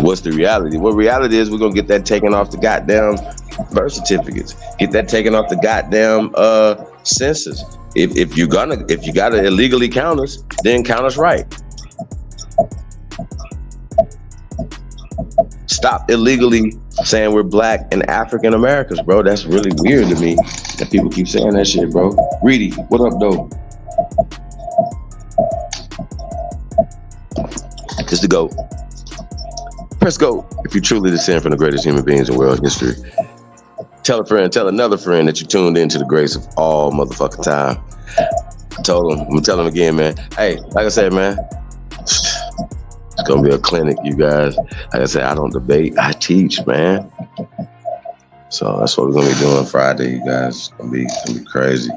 What's the reality? What reality is, we're gonna get that taken off the goddamn birth certificates. Get that taken off the goddamn census. If you gotta illegally count us, then count us right. Stop illegally saying we're Black and African Americans, bro. That's really weird to me that people keep saying that shit, bro. Reedy, what up, though? It's the GOAT. Press GOAT if you truly descend from the greatest human beings in world history. Tell a friend, tell another friend that you tuned into the grace of all motherfucking time. I told him, I'm gonna tell him again, man. Hey, like I said, man, it's gonna be a clinic, you guys. Like I said, I don't debate, I teach, man. So that's what we're gonna be doing Friday, you guys. It's gonna be crazy.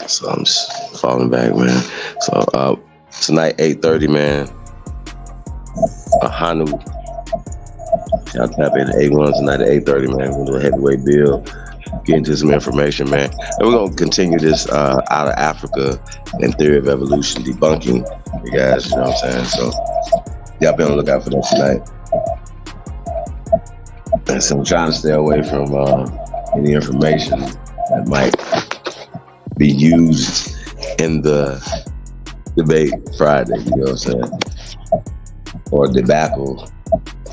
So I'm just falling back, man. So tonight, 8:30, man. Ahanu. Y'all tap in at 8-1 tonight at 8:30, man. We're gonna do a heavyweight build. Get into some information, man. And we're gonna continue this out of Africa and theory of evolution debunking, you guys, you know what I'm saying? So y'all be on the lookout for that tonight. And so I'm trying to stay away from any information that might be used in the debate Friday, you know what I'm saying? Or debacle,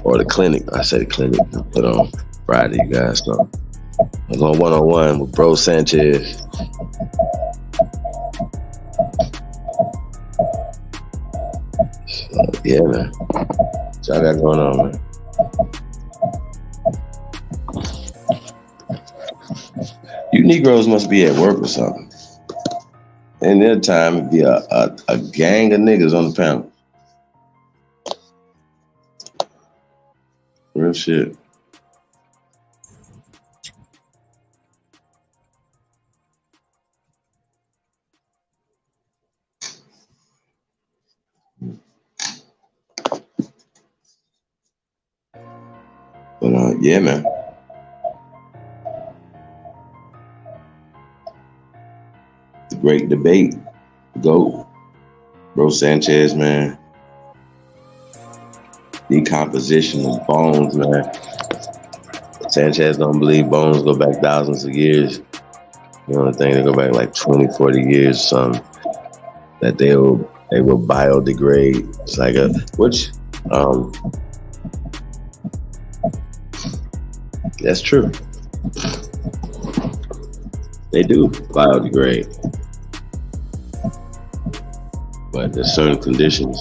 or the clinic. I say the clinic, put on Friday, you guys. So I'm going one-on-one with Bro Sanchez. So, yeah, man. What y'all got going on, man? You Negroes must be at work or something. In their time, it'd be a gang of niggas on the panel. Real shit. But yeah, man. The great debate. GOAT. Bro Sanchez, man. Decomposition of bones, man. Sanchez don't believe bones go back thousands of years. You know, I think they go back like 20, 40 years or something. That they will biodegrade. It's like that's true. They do biodegrade. But there's certain conditions.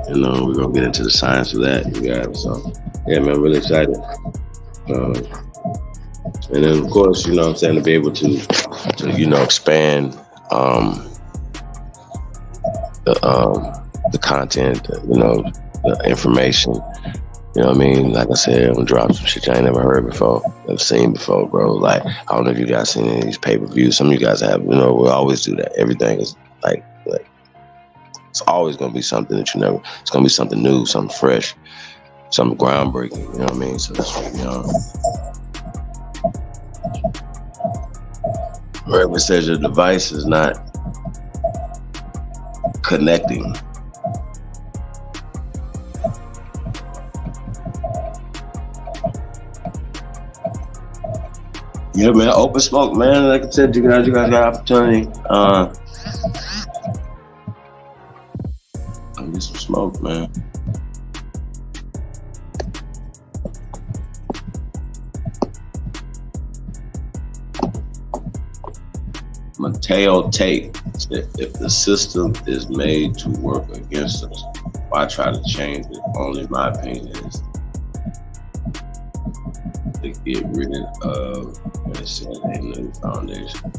You know, we're gonna get into the science of that, you guys. So yeah, man, I'm really excited. And then of course, you know what I'm saying, to be able to you know, expand the content, you know, the information. You know what I mean? Like I said, I'm gonna drop some shit I ain't never heard before, never seen before, bro. Like, I don't know if you guys seen any of these pay-per-views. Some of you guys have, you know, we always do that. Everything is like it's always gonna be something that it's gonna be something new, something fresh, something groundbreaking, you know what I mean? So that's, you know. Wherever it says your device is not connecting. Yeah, man, open smoke, man. Like I said, you guys got opportunity. I'll get some smoke, man. Mateo Tate said, if the system is made to work against us, why try to change it? Only my opinion is to get rid of a new foundation.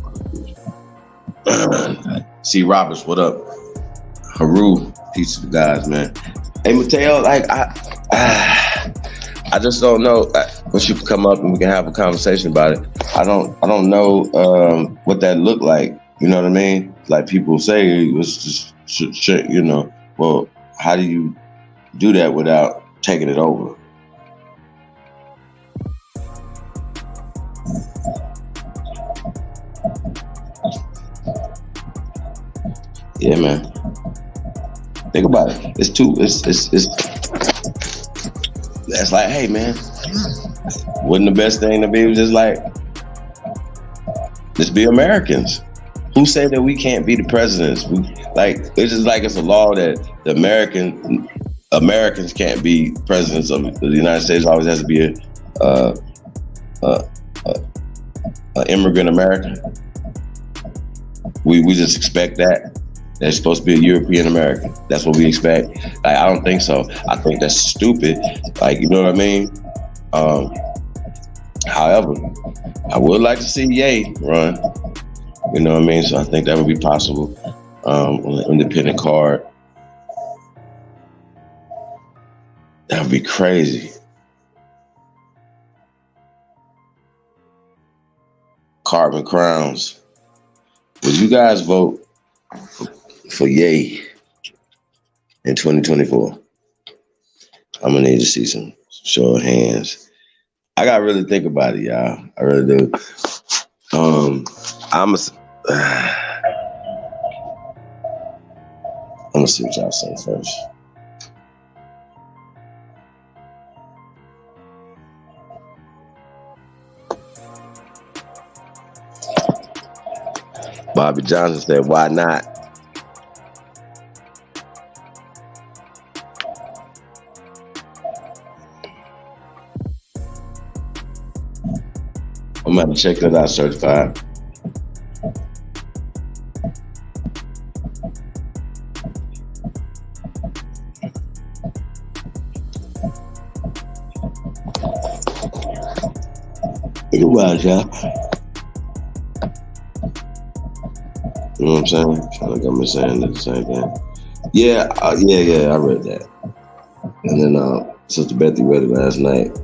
C. Roberts, what up? Haru, peace to the guys, man. Hey, Mateo, like I just don't know. Once you come up and we can have a conversation about it, I don't know what that looked like. You know what I mean? Like people say, it was just, you know. Well, how do you do that without taking it over? Yeah, man. Think about it. It's that's like, hey, man, wouldn't the best thing to be just like, just be Americans? Who said that we can't be the presidents? It's just like it's a law that the Americans can't be presidents of the United States. Always has to be a immigrant American. We just expect that. They're supposed to be a European American. That's what we expect. Like, I don't think so. I think that's stupid. Like, you know what I mean? However, I would like to see Ye run. You know what I mean? So I think that would be possible on an independent card. That would be crazy. Carbon crowns. Would you guys vote for Ye in 2024? I'm gonna need to see some show of hands. I gotta really think about it, y'all. I really do. I'm gonna see what y'all say first. Bobby Johnson said, "Why not?" I'm gonna have to check that out, certified. Goodbye, y'all. You know what I'm saying? Trying to come and saying the same thing. Yeah, yeah, I read that. And then Sister Bethy read it last night.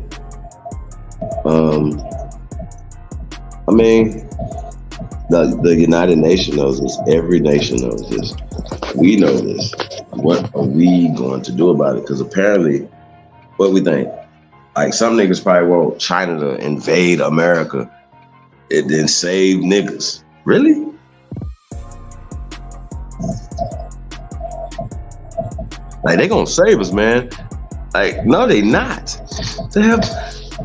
I mean, the United Nations knows this. Every nation knows this. We know this. What are we going to do about it? Because apparently, what we think? Like, some niggas probably want China to invade America and then save niggas. Really? Like, they gonna save us, man. Like, no, they not. The hell?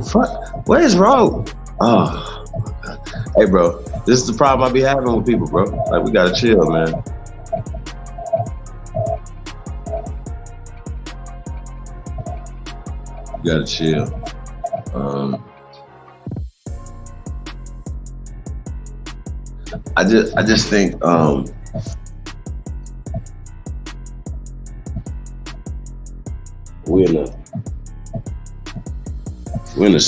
Fuck. What is wrong? Oh, my God. Hey, bro, this is the problem I be having with people, bro. Like, we gotta chill, man. We gotta chill. I just think we're in a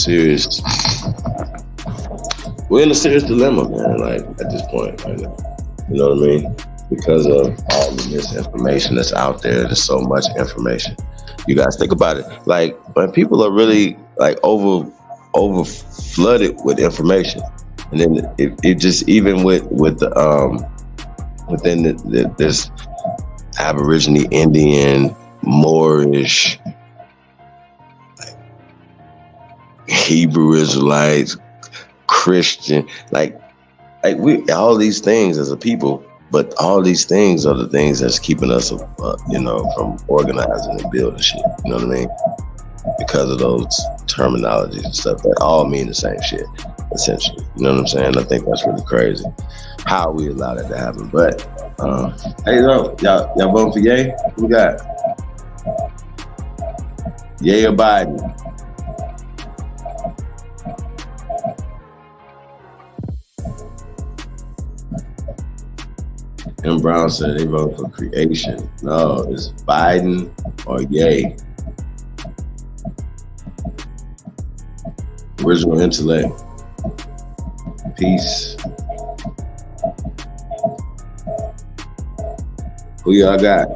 serious dilemma, man. Like, at this point right now, you know what I mean? Because of all the misinformation that's out there. There's so much information. You guys think about it. Like, when people are really like over flooded with information, and then it just, even with the within this Aborigine, Indian, Moorish, Hebrew Israelites, Christian, like we, all these things as a people, but all these things are the things that's keeping us, from organizing and building shit. You know what I mean? Because of those terminologies and stuff that all mean the same shit, essentially. You know what I'm saying? I think that's really crazy how we allow that to happen. But hey, y'all voting for Ye? Who we got? Ye or Biden? M. Brown said they vote for creation. No, it's Biden or Ye. Original intellect. Peace. Who y'all got?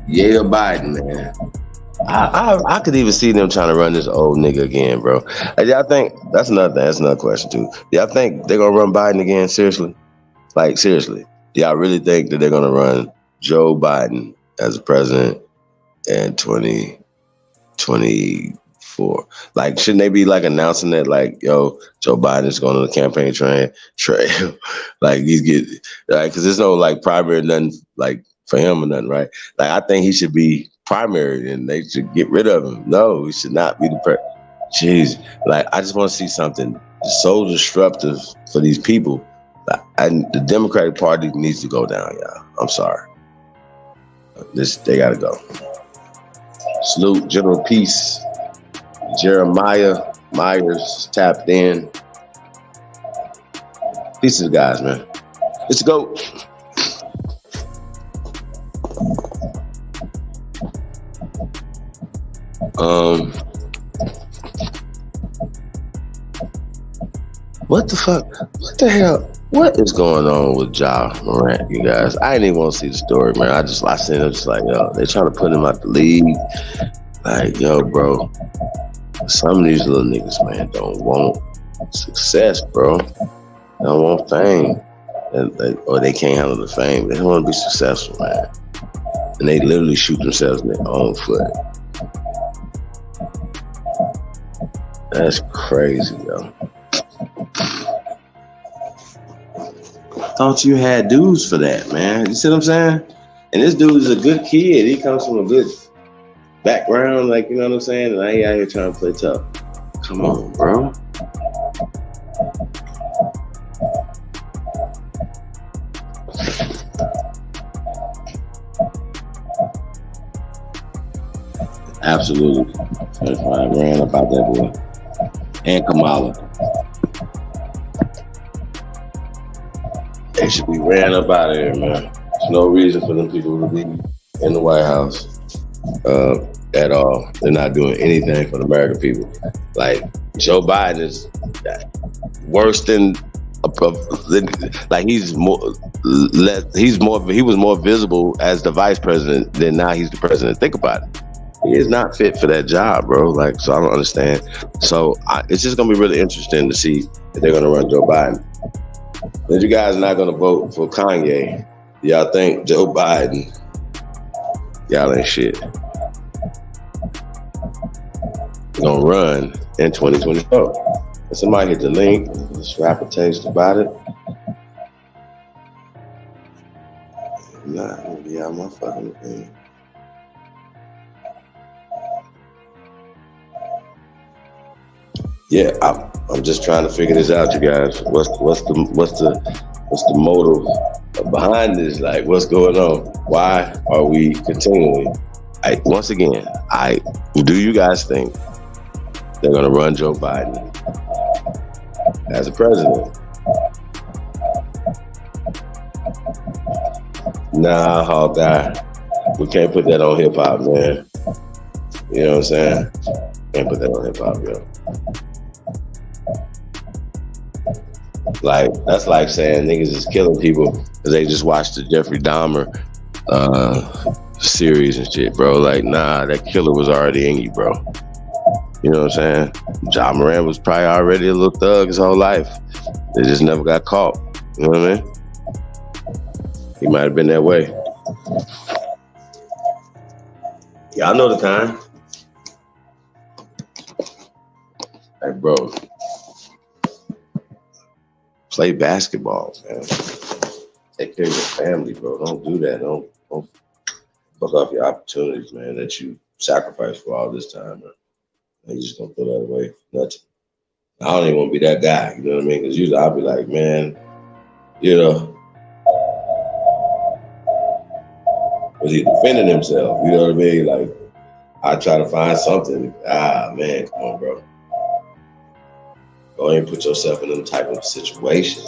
Ye or Biden, man? I could even see them trying to run this old nigga again, bro. Y'all think, that's another question too. Y'all think they're gonna run Biden again? Seriously? Like, seriously? Do y'all really think that they're gonna run Joe Biden as president in 2024? Like, shouldn't they be like announcing that, like, yo, Joe Biden's going on the campaign trail? Like, he's getting, like, because there's no like primary, nothing like for him or nothing, right? Like, I think he should be primary and they should get rid of him. No, he should not be the president. Jeez, like, I just want to see something so disruptive for these people. And the Democratic Party needs to go down, y'all. I'm sorry. They gotta go. Salute, General Peace. Jeremiah Myers tapped in. Peace to the guys, man. Let's go. What the fuck? What the hell? What is going on with Ja Morant, you guys? I didn't even want to see the story, man. I seen it, just like, yo, they trying to put him out the league. Like, yo, bro, some of these little niggas, man, don't want success, bro. They don't want fame. Or they can't handle the fame. They don't want to be successful, man. And they literally shoot themselves in their own foot. That's crazy, yo. Thought you had dudes for that, man. You see what I'm saying? And this dude is a good kid. He comes from a good background, like, you know what I'm saying? And I ain't out here trying to play tough. Come on, bro. Absolutely. That's why I ran about that boy. And Kamala. They should be ran up out of here, man. There's no reason for them people to be in the White House at all. They're not doing anything for the American people. Like, Joe Biden is worse than like he was more visible as the vice president than now he's the president. Think about it. He is not fit for that job, bro. Like, so I don't understand. So it's just gonna be really interesting to see if they're gonna run Joe Biden. If you guys are not gonna vote for Kanye, y'all think Joe Biden, y'all ain't shit. Gonna run in 2024. If somebody hit the link, this rapper taste about it. Nah, I'm gonna be out my fucking thing. Yeah, I'm just trying to figure this out, you guys. What's the motive behind this? Like, what's going on? Why are we continually? Once again, do you guys think they're gonna run Joe Biden as a president? Nah, Hawkeye, we can't put that on hip hop, man. You know what I'm saying? Can't put that on hip hop, yo. Like, that's like saying niggas is killing people because they just watched the Jeffrey Dahmer series and shit, bro. Like, nah, that killer was already in you, bro. You know what I'm saying? John Moran was probably already a little thug his whole life. They just never got caught. You know what I mean? He might have been that way. Y'all know the time. Hey, bro. Play basketball, man. Take care of your family, bro. Don't do that. Don't fuck off your opportunities, man, that you sacrificed for all this time, man. You just gonna throw that away for nothing. I don't even want to be that guy, you know what I mean? Because usually I'll be like, man, you know, was he defending himself? You know what I mean? Like, I try to find something. Man, come on, bro. Go ahead and put yourself in them type of situations.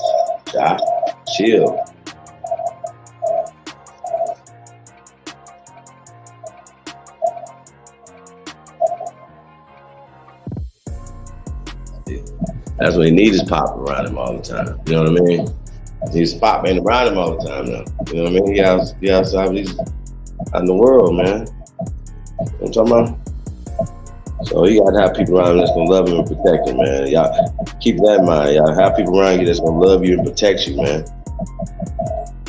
Chill. That's what he needs is Pop around him all the time. You know what I mean? He's Pop ain't around him all the time now. You know what I mean? He outside, he's out in the world, man. You know what I'm talking about? So you gotta have people around you that's gonna love him and protect him, man. Y'all keep that in mind. Y'all have people around you that's gonna love you and protect you, man.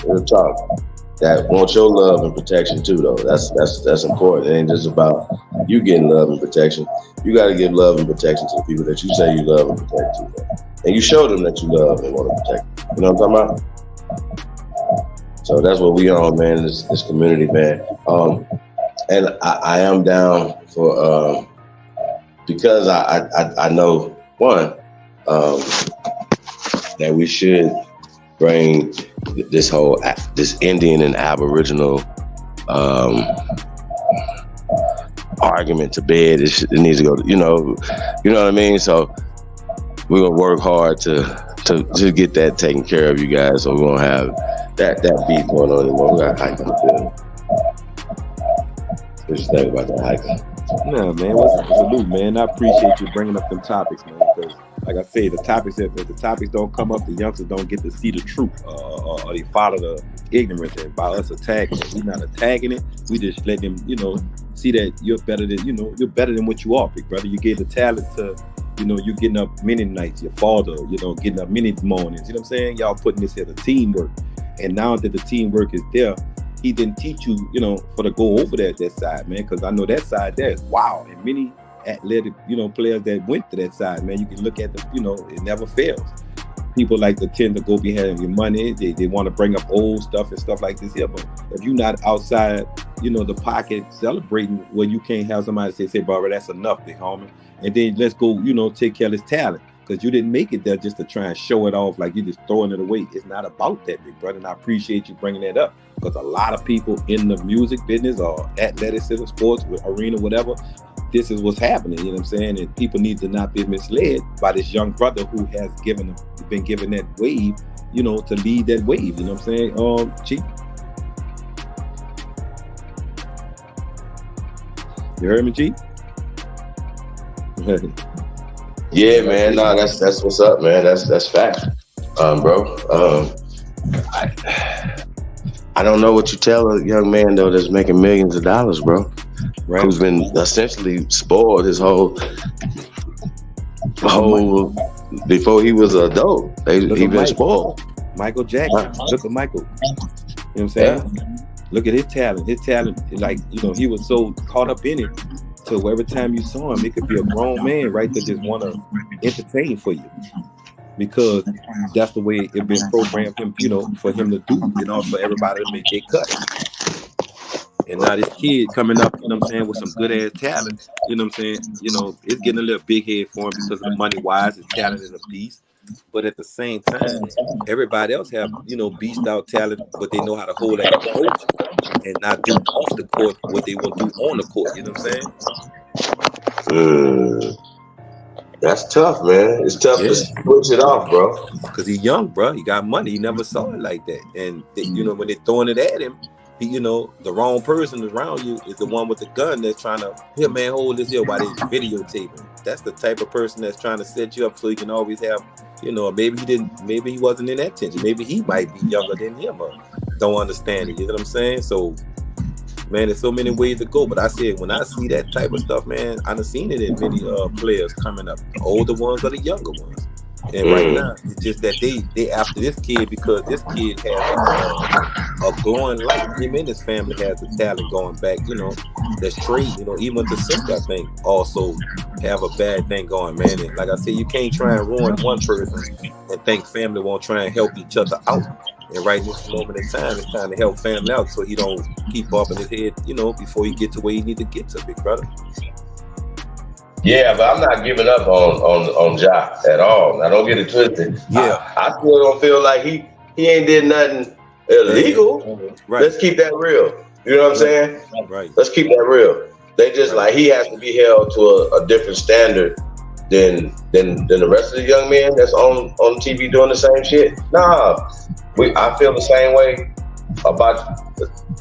Real talk. That want your love and protection too, though. That's important. It ain't just about you getting love and protection. You gotta give love and protection to the people that you say you love and protect too, man. And you show them that you love and want to protect them. You know what I'm talking about? So that's what we on, man. This community, man. And I am down for. Because I know, one, that we should bring this Indian and Aboriginal argument to bed. It needs to go, you know what I mean? So we're gonna work hard to get that taken care of, you guys. So we won't have that beef going on anymore. We got hiking the field. What you think about that hiking? No, man, salute, man. I appreciate you bringing up them topics, man, because like I say, the topics, if the topics don't come up, the youngsters don't get to see the truth, or they follow the ignorance. And by us attacking it, we're not attacking it. We just let them, see that you're better than what you are, big brother. You get the talent to, you're getting up many nights. Your father, getting up many mornings. You know what I'm saying? Y'all putting this as a teamwork, and now that the teamwork is there, he didn't teach you, for to go over that side, man, because I know that side there is wow. And many athletic, players that went to that side, man, you can look at them, it never fails. People like to tend to go behind your money. They want to bring up old stuff and stuff like this here. But if you're not outside, the pocket celebrating, well, you can't have somebody say, Barbara, that's enough, big homie. And then let's go, take care of this talent. because you didn't make it there just to try and show it off like you just throwing it away. It's not about that, big brother. And I appreciate you bringing that up, because a lot of people in the music business or athleticism, sports, arena, whatever, this is what's happening. You know what I'm saying? And people need to not be misled by this young brother who has been given that wave, you know, to lead that wave. You know what I'm saying? Chief. You heard me, Chief? Yeah, man. No, that's what's up, man. That's fact, bro. I don't know what you tell a young man though that's making millions of dollars, bro. Right. Who's been essentially spoiled his whole before he was an adult. He been spoiled. Michael Jackson. Look at Michael. You know what I'm saying? Yeah. Look at his talent. His talent, like, you know, he was so caught up in it. So every time you saw him, it could be a grown man, right, that just want to entertain for you, because that's the way it been programmed him, you know, for him to do, you know, for everybody to make their cut. And now this kid coming up, you know what I'm saying, with some good ass talent, you know what I'm saying, you know, it's getting a little big head for him because of the money wise, his talent is a beast. But at the same time, everybody else have, you know, beast out talent, but they know how to hold that approach and not do off the court what they will do on the court. You know what I'm saying? That's tough, man. It's tough to switch it off, bro. Because he's young, bro. He got money. He never saw it like that. And, you know, when they're throwing it at him, you know, the wrong person around you is the one with the gun that's trying to, here, man, hold this here while they're videotaping. That's the type of person that's trying to set you up so you can always have, you know, maybe he wasn't in that tension. Maybe he might be younger than him or don't understand it. You know what I'm saying? So, man, there's so many ways to go. But I said, when I see that type of stuff, man, I've seen it in many players coming up, the older ones or the younger ones. And right now, it's just that they after this kid, because this kid has a glowing light. Him and his family has the talent going back, you know, that's trade, you know, even the sister, I think, also have a bad thing going, man. And like I said, you can't try and ruin one person and think family won't try and help each other out. And right in this moment in time, it's time to help family out so he don't keep up in his head, you know, before he get to where he need to get to, big brother. Yeah, but I'm not giving up on Ja at all. Now, don't get it twisted. Yeah, I still don't feel like he ain't did nothing illegal. Right. Let's keep that real. You know what I'm saying? Right. Let's keep that real. They just like he has to be held to a different standard than the rest of the young men that's on TV doing the same shit. Nah, I feel the same way about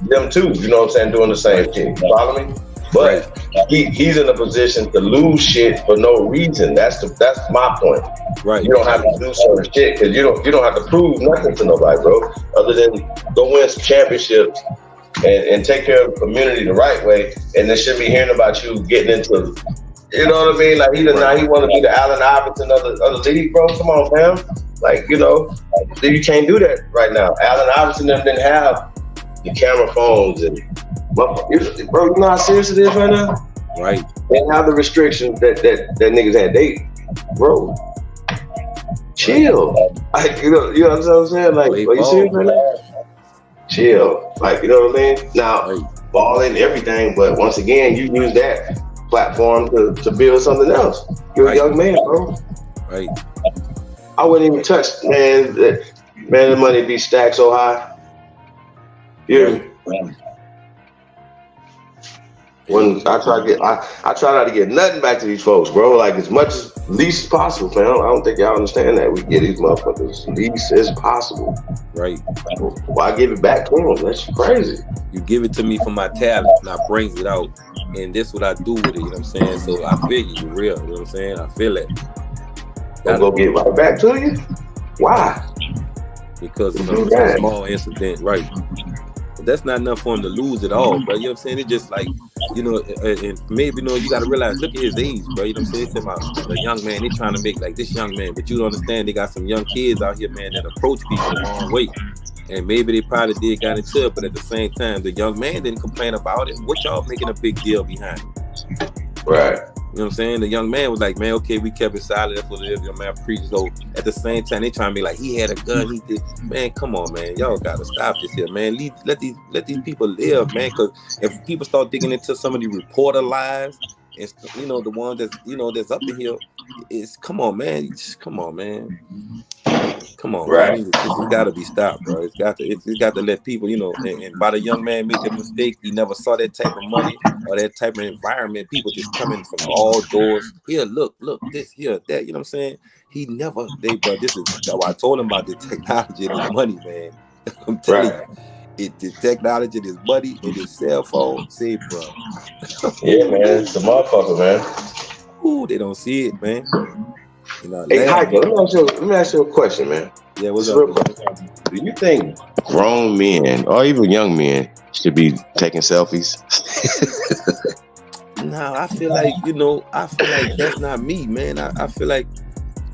them too. You know what I'm saying? Doing the same shit. You follow me? But he's in a position to lose shit for no reason. That's my point. Right. You don't have to do certain shit because you don't have to prove nothing to nobody, bro. Other than go win some championships and take care of the community the right way. And they shouldn't be hearing about you getting into, you know what I mean? Like he want to be the Allen Iverson of the league, bro. Come on, fam. Like, you know, you can't do that right now. Allen Iverson didn't have the camera phones and. Bro, you know how serious it is right now? Right. They have the restrictions that niggas had. Bro, chill. Like, you know what I'm saying? Like, are you serious right now? Chill. Like, you know what I mean? Now, balling everything, but once again, you use that platform to build something else. You're a young man, bro. Right. I wouldn't even touch, man, the money be stacked so high. Yeah. When I try not to get nothing back to these folks, bro. Like as much as least as possible, man. I don't think y'all understand that. We get these motherfuckers least as possible. Right. Why give it back to them? That's crazy. You give it to me for my talent, and I brings it out, and this what I do with it. You know what I'm saying? So I feel you, real. You know what I'm saying? I feel it. I'm gonna get right back to you. Why? Because it's a small incident, right? That's not enough for him to lose it all, bro. You know what I'm saying? It's just like, you know, and maybe, you know, you got to realize, look at his age, bro. You know what I'm saying? It's about the young man. They trying to make like this young man, but you don't understand. They got some young kids out here, man, that approach people the wrong way. And maybe they probably got into it, but at the same time, the young man didn't complain about it. What y'all making a big deal behind it? Right. You know what I'm saying? The young man was like, man, okay, we kept it silent. That's what it is. Young man preaches. So at the same time, they trying to be like, he had a gun. He did. Man, come on, man. Y'all got to stop this here, man. Let these people live, man. Because if people start digging into some of the reporter lies, and, you know, the ones that's, you know, that's up in here, it's come on, man. Come on, man. Come on, Right. man. It's got to be stopped, bro. It's got to let people, you know. And by the young man made that mistake, he never saw that type of money or that type of environment. People just coming from all doors. Here, look, this, here, that. You know what I'm saying? He never. Bro. This is. I told him about the technology and his money, man. I'm telling you, the technology and his money and his cell phone. Say, bro. Yeah, man. It's a motherfucker, man. Ooh, they don't see it, man. You know, Hey, Hiker, let me ask you a question, man. Yeah, what's Real up? quick. Do you think grown men or even young men should be taking selfies? No, I feel like, you know, that's not me, man. I feel like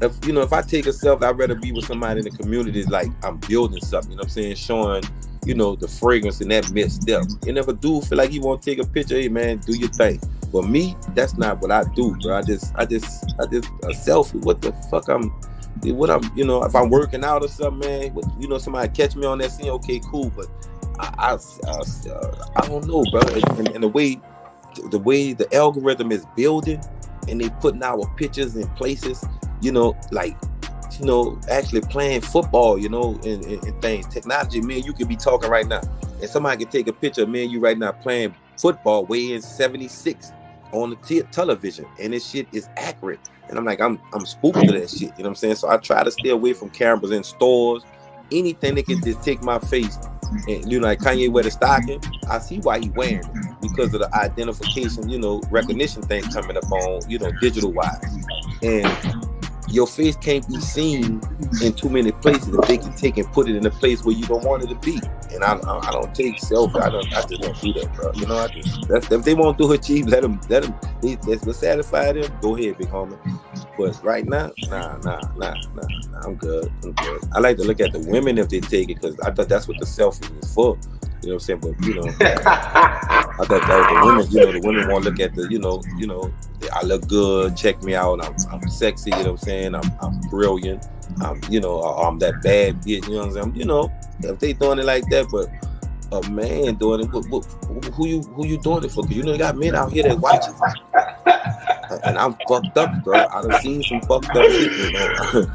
if I take a selfie, I'd rather be with somebody in the community like I'm building something, you know what I'm saying? Showing, you know, the fragrance in that mixed up. And if a dude feel like he want to take a picture, hey man, do your thing. But me, that's not what I do, bro. I just a selfie. What the fuck you know, if I'm working out or something, man, you know, somebody catch me on that scene, okay, cool. But I don't know, bro. And the way the algorithm is building and they putting our pictures in places, you know, like, you know, actually playing football, you know, and things. Technology, man, you could be talking right now, and somebody can take a picture of me and you right now playing football way in 76 on the television, and this shit is accurate. And I'm like, I'm spooked to that shit, you know what I'm saying? So I try to stay away from cameras in stores, anything that can just take my face. And you know, like Kanye wear the stocking, I see why he wearing it, because of the identification, you know, recognition thing coming up on, you know, digital wise. And your face can't be seen in too many places if they can take and put it in a place where you don't want it to be. And I don't take selfies. I just don't do that, bro. You know, if they won't do it cheap, let them. Let's satisfy them. Go ahead, big homie. But right now, nah. I'm good. I like to look at the women if they take it, because I thought that's what the selfie is for. You know what I'm saying? But you know, I thought that was the women. You know, the women want to look at the, you know, I look good. Check me out. I'm sexy. You know what I'm saying? I'm brilliant. You know, I'm that bad bitch. You know what I'm saying? You know, if they doing it like that, but a man doing it, who you doing it for? Because you know, you got men out here that watch it. And I'm fucked up, bro. I done seen some fucked up shit, you know.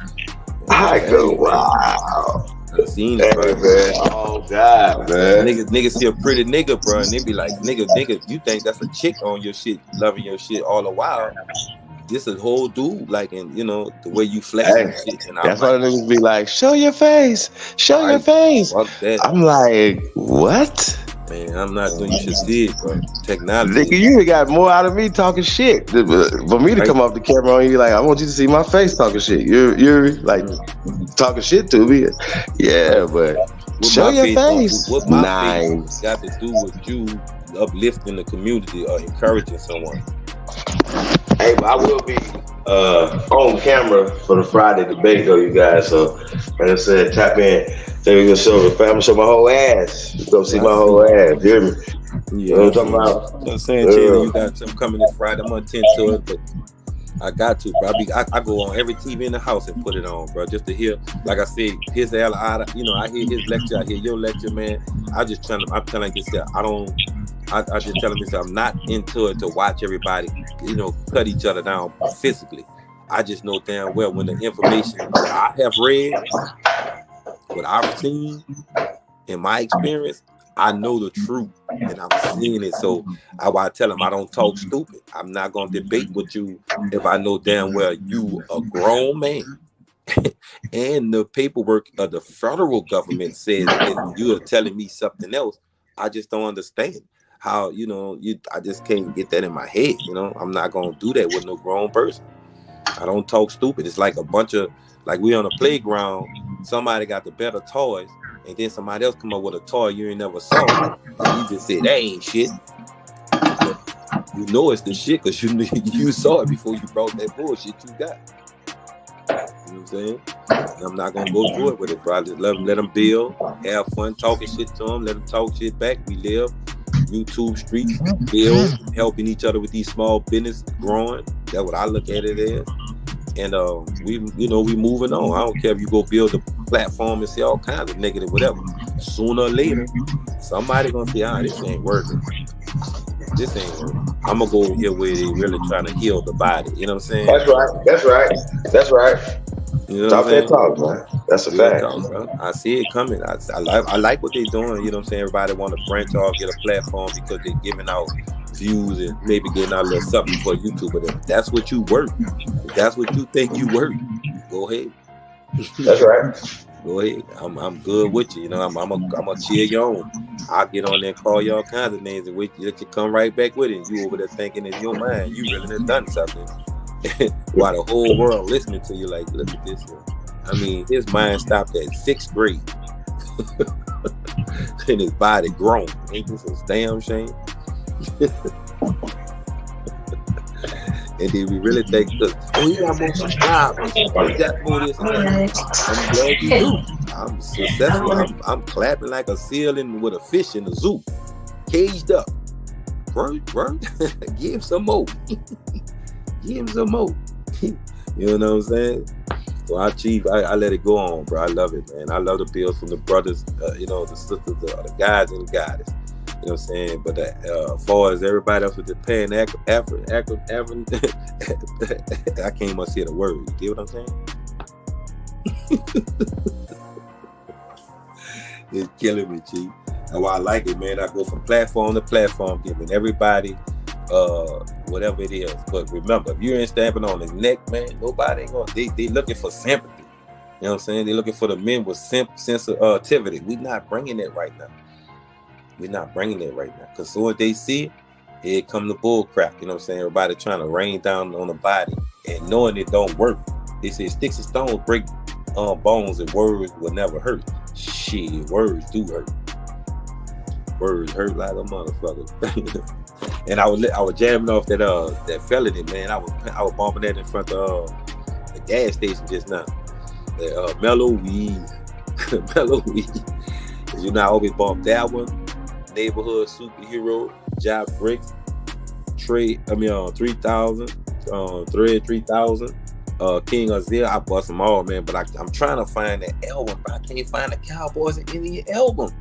I go, wow. I've seen it, bro. Man. Oh God, man. Niggas see a pretty nigga, bro, and they be like, nigga, you think that's a chick on your shit, loving your shit all the while. This is a whole dude, like, and you know, the way you flex and shit. And that's why the niggas be like, show your face. Your face. Fuck that. I'm like, what? Man, I'm not doing. You should see it, bro. Technology. Nigga, you got more out of me talking shit. For me to come off the camera on you, like, I want you to see my face talking shit. You're like talking shit to me. Yeah, but show your face. What my face got to do with you uplifting the community or encouraging someone? Hey, but I will be on camera for the Friday debate, though, you guys. So, like I said, tap in. Then we're gonna show the family, show my whole ass. You go see my whole ass. You hear me? Yeah, you know what I'm talking about? I'm saying, Jalen, you got something coming this Friday. I'm gonna attend to it, but I got to, bro. I go on every TV in the house and put it on, bro, just to hear. Like I said, his you know, I hear his lecture, I hear your lecture, man. I'm telling this guy, I just telling myself I'm not into it to watch everybody, you know, cut each other down physically. I just know damn well when the information I have read, what I've seen in my experience, I know the truth and I'm seeing it. So I tell them I don't talk stupid. I'm not gonna debate with you if I know damn well you a grown man and the paperwork of the federal government says that you are telling me something else. I just don't understand how, you know, I just can't get that in my head. You know, I'm not gonna do that with no grown person. I don't talk stupid. It's like a bunch of, like we on a playground, somebody got the better toys, and then somebody else come up with a toy you ain't never saw, and you just say, that ain't shit. But you know it's the shit because you saw it before you brought that bullshit you got. You know what I'm saying? And I'm not gonna go through it with it, bro. I just let them build, have fun talking shit to them, let them talk shit back. We live YouTube streets, build, helping each other with these small business growing. That's what I look at it as. And we moving on. I don't care if you go build a platform and say all kinds of negative whatever. Sooner or later, somebody gonna say, this ain't working. This ain't working. I'm gonna go over here where they really trying to heal the body. You know what I'm saying? That's right. That's right. That's right. You know Talk what I'm that saying? talk, man. That's a Real fact. talk, bro. I see it coming. I like what they're doing. You know what I'm saying? Everybody want to branch off, get a platform because they're giving out views and maybe getting out a little something for YouTube. But if that's what you work, if that's what you think you work, go ahead. That's right. Go ahead. I'm good with you. You know, I'm a cheer you on. I'll get on there and call you all kinds of names and wait let you come right back with it. And you over there thinking in your mind you really done done something. While the whole world listening to you like, look at this here. I mean, his mind stopped at 6th grade. And his body grown. Ain't this a damn shame? And then we really think, look, oh, he got more subscribers. He got more this and that. I'm glad you do. I'm successful. I'm clapping like a seal with a fish in the zoo. Caged up. Word. Give him some more. Give him some more. You know what I'm saying? So I let it go on, bro. I love it, man. I love the bills from the brothers, the sisters, the guys and the goddess. You know what I'm saying? But as far as everybody else with the pan, I can't even say the word. You get what I'm saying? It's killing me, Chief. That's why I like it, man. I go from platform to platform, giving everybody whatever it is. But remember, if you ain't stamping on his neck, man, nobody ain't gonna. They looking for sympathy. You know what I'm saying? They looking for the men with sensitivity. We not bringing it right now. We're not bringing it right now. Because so if they see it, here come the bull crap. You know what I'm saying? Everybody trying to rain down on the body and knowing it don't work. They say sticks and stones break bones and words will never hurt. Shit, words do hurt. Words hurt like a motherfucker. And I was jamming off that felony, man. I was bumping that in front of the gas station just now. Mellow Weed. Mellow Weed. You know, I always bump that one. Neighborhood Superhero, Job Bricks, 3000, Thread 3000, King Azir. I bust them all, man. But I'm trying to find that album, but I can't find the Cowboys and Indian album.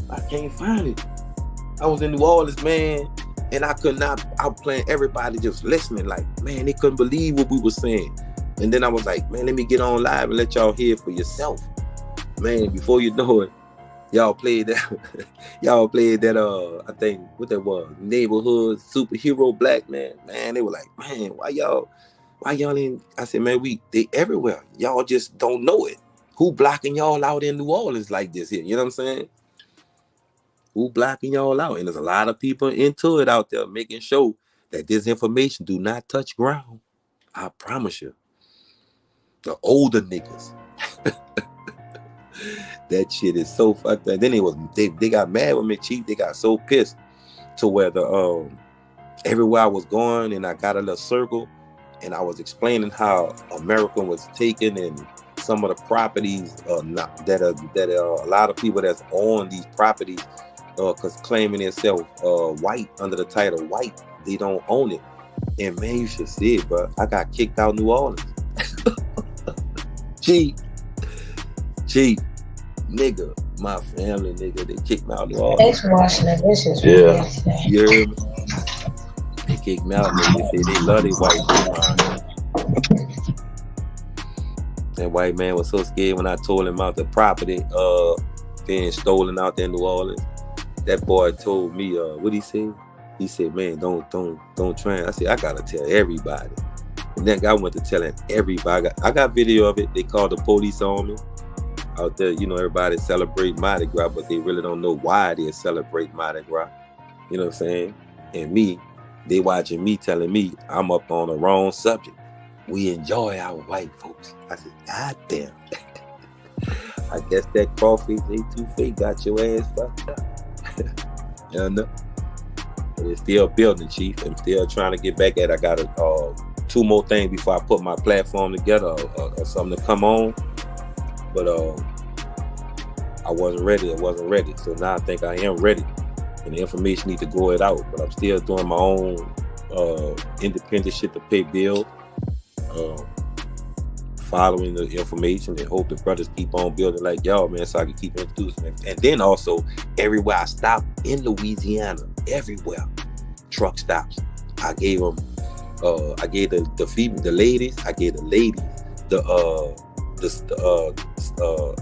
I can't find it. I was in New Orleans, man, and I was playing everybody just listening, like, man, they couldn't believe what we were saying. And then I was like, man, let me get on live and let y'all hear it for yourself. Man, before you know it, y'all played that, I think, what that was, Neighborhood Superhero Black, man. Man, they were like, man, why y'all ain't, I said, man, they everywhere. Y'all just don't know it. Who blocking y'all out in New Orleans like this here? You know what I'm saying? Who blocking y'all out? And there's a lot of people into it out there making sure that this information do not touch ground. I promise you. The older niggas. That shit is so fucked up. Then they got mad with me, Chief. They got so pissed to where everywhere I was going and I got a little circle and I was explaining how America was taken and some of the properties that are a lot of people that's on these properties because claiming themselves white under the title white, they don't own it. And man, you should see it, bro. I got kicked out New Orleans. Chief, nigga, my family, nigga, they kicked me out New Orleans. Thanks for washing the dishes. Yeah. You heard me? They kicked me out, nigga. They say they love their white people. That white man was so scared when I told him about the property being stolen out there in New Orleans. That boy told me, what he said? He said, man, don't try. I said, I gotta tell everybody. And that guy went to telling everybody. I got video of it. They called the police on me. Out there, you know, everybody celebrate Mardi Gras, but they really don't know why they celebrate Mardi Gras. You know what I'm saying? And they watching me telling me I'm up on the wrong subject. We enjoy our white folks. I said, God damn. I guess that crawfish A2 got your ass fucked up. You know? But it's still building, Chief. I'm still trying to get back at it. I got 2 more things before I put my platform together or something to come on. But I wasn't ready. So now I think I am ready. And the information needs to go it out. But I'm still doing my own independent shit to pay bills. Following the information and hope the brothers keep on building like y'all, man, so I can keep introducing them. And then also, everywhere I stop in Louisiana, everywhere. Truck stops. I gave them. I gave the ladies. I gave the ladies the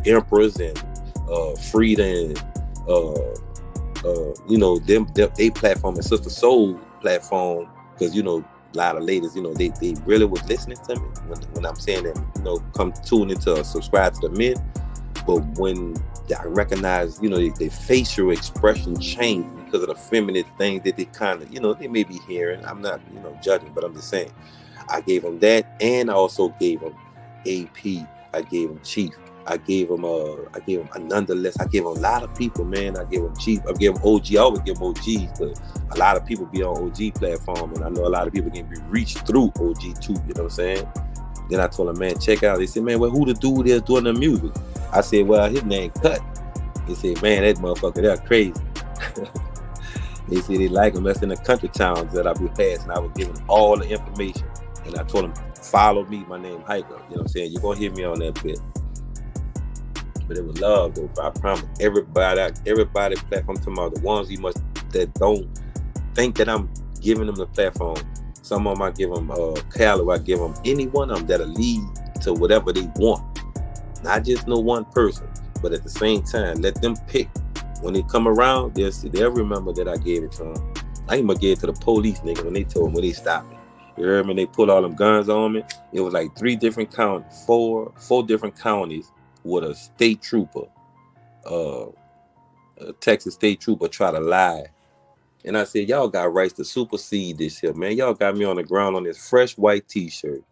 Emperors and Frida and you know them they platform and Sister Soul platform, because you know a lot of ladies, you know, they really was listening to me when I'm saying that, you know, come tune into subscribe to the men. But when I recognize, you know, their facial expression changed because of the feminine things that they kind of, you know, they may be hearing. I'm not, you know, judging, but I'm just saying. I gave them that, and I also gave them AP. I gave them Chief. I gave them nonetheless. I gave them a lot of people, man. I gave them Chief. I gave them OG. I always give them OGs, because a lot of people be on OG platform, and I know a lot of people can be reached through OG too. You know what I'm saying? Then I told them, man, check out. They said, man, well, who the dude is doing the music? I said, well, his name Cut. They said, man, that motherfucker, they're crazy. They said they like him. That's in the country towns that I be passing. I was giving all the information, and I told them, follow me. My name Hiker. You know what I'm saying? You're gonna hear me on that bit. But it was love, though. I promise. Everybody platform to the ones that don't think that I'm giving them the platform. Some of them I give them Cali, I give them any one of them that'll lead to whatever they want. Not just no one person, but at the same time, let them pick. When they come around, they'll remember that I gave it to them. I ain't gonna give it to the police, nigga, when they told me, when they stopped me. You heard me? They put all them guns on me. It was like 3 different counties, four different counties with a state trooper, a Texas state trooper try to lie. And I said, y'all got rights to supersede this here, man. Y'all got me on the ground on this fresh white t-shirt.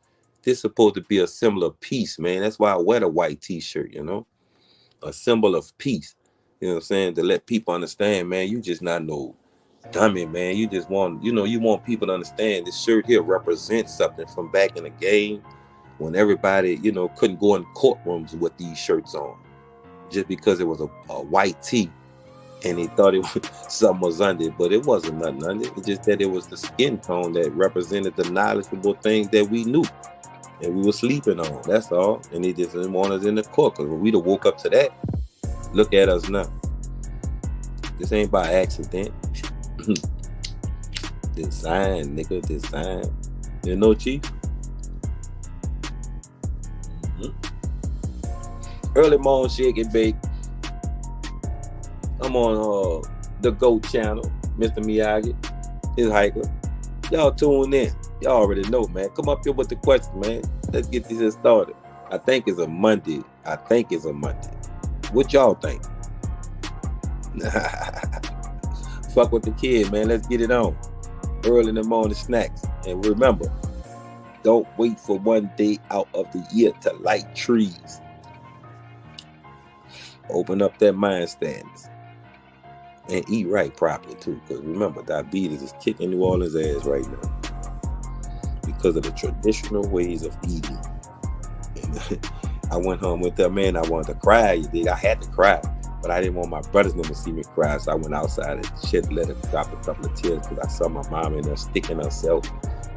This supposed to be a symbol of peace, man. That's why I wear the white t-shirt, you know? A symbol of peace. You know what I'm saying? To let people understand, man, you just not no dummy, man. You just want, you know, you want people to understand this shirt here represents something from back in the game when everybody, you know, couldn't go in courtrooms with these shirts on just because it was a white tee. And they thought it was something was under it, but it wasn't nothing under it. It's just that it was the skin tone that represented the knowledgeable things that we knew and we were sleeping on. That's all. And they just didn't want us in the court, because when we'd have woke up to that, look at us now. This ain't by accident. Design, nigga, design. You know, Chief? Early morning shake and bake. I'm on the GOAT channel, Mr. Miyagi, his Hiker. Y'all tune in. Y'all already know, man. Come up here with the question, man. Let's get this started. I think it's a Monday. What y'all think? Fuck with the kid, man. Let's get it on. Early in the morning snacks. And remember, don't wait for one day out of the year to light trees. Open up that mind stance. And eat right properly too, because remember, diabetes is kicking New Orleans' ass right now because of the traditional ways of eating. And I went home with that, man. I wanted to cry. You dig? I had to cry, but I didn't want my brothers to see me cry, so I went outside and shit, let it drop a couple of tears, because I saw my mom in there sticking herself.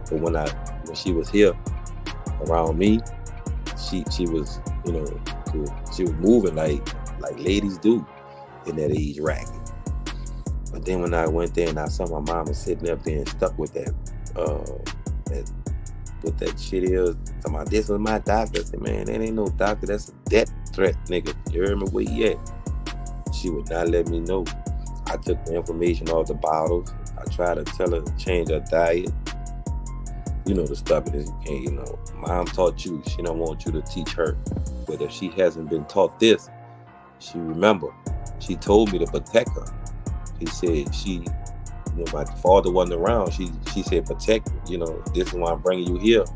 But when she was here around me, she was, you know, she was moving like ladies do in that age bracket. But then when I went there and I saw my mama sitting up there and stuck with that shit is, talking about this was my doctor. I said, man, that ain't no doctor. That's a death threat, nigga. You heard me? Where you at? She would not let me know. I took the information off the bottles. I tried to tell her to change her diet. You know the stuff is, you can't, you know, mom taught you. She don't want you to teach her. But if she hasn't been taught this, she remember. She told me to protect her. He said you know, my father wasn't around. She said, protect me. You know, this is why I'm bringing you here.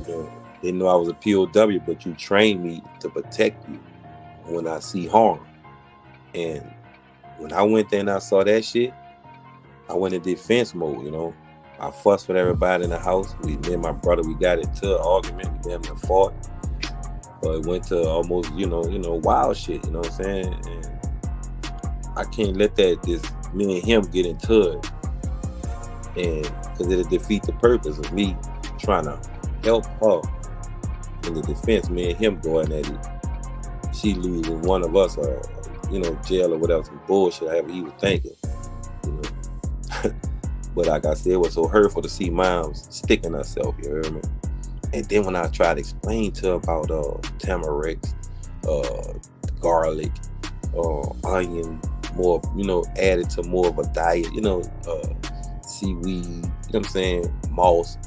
You know, didn't know I was a POW, but you trained me to protect you when I see harm. And when I went there and I saw that shit, I went in defense mode, you know. I fussed with everybody in the house. Me and my brother, we got into an argument. We damn near fought. But it went to almost, you know, wild shit, you know what I'm saying? And I can't let me and him get into it, and because it'll defeat the purpose of me trying to help her in the defense. Me and him going at it, she losing one of us, or you know, jail or whatever, some bullshit, however he was thinking. You know, But like I said, it was so hurtful to see moms sticking herself, you heard me? And then when I tried to explain to her about Tamarix, garlic, onion, more, added to more of a diet, seaweed, you know what I'm saying, moss.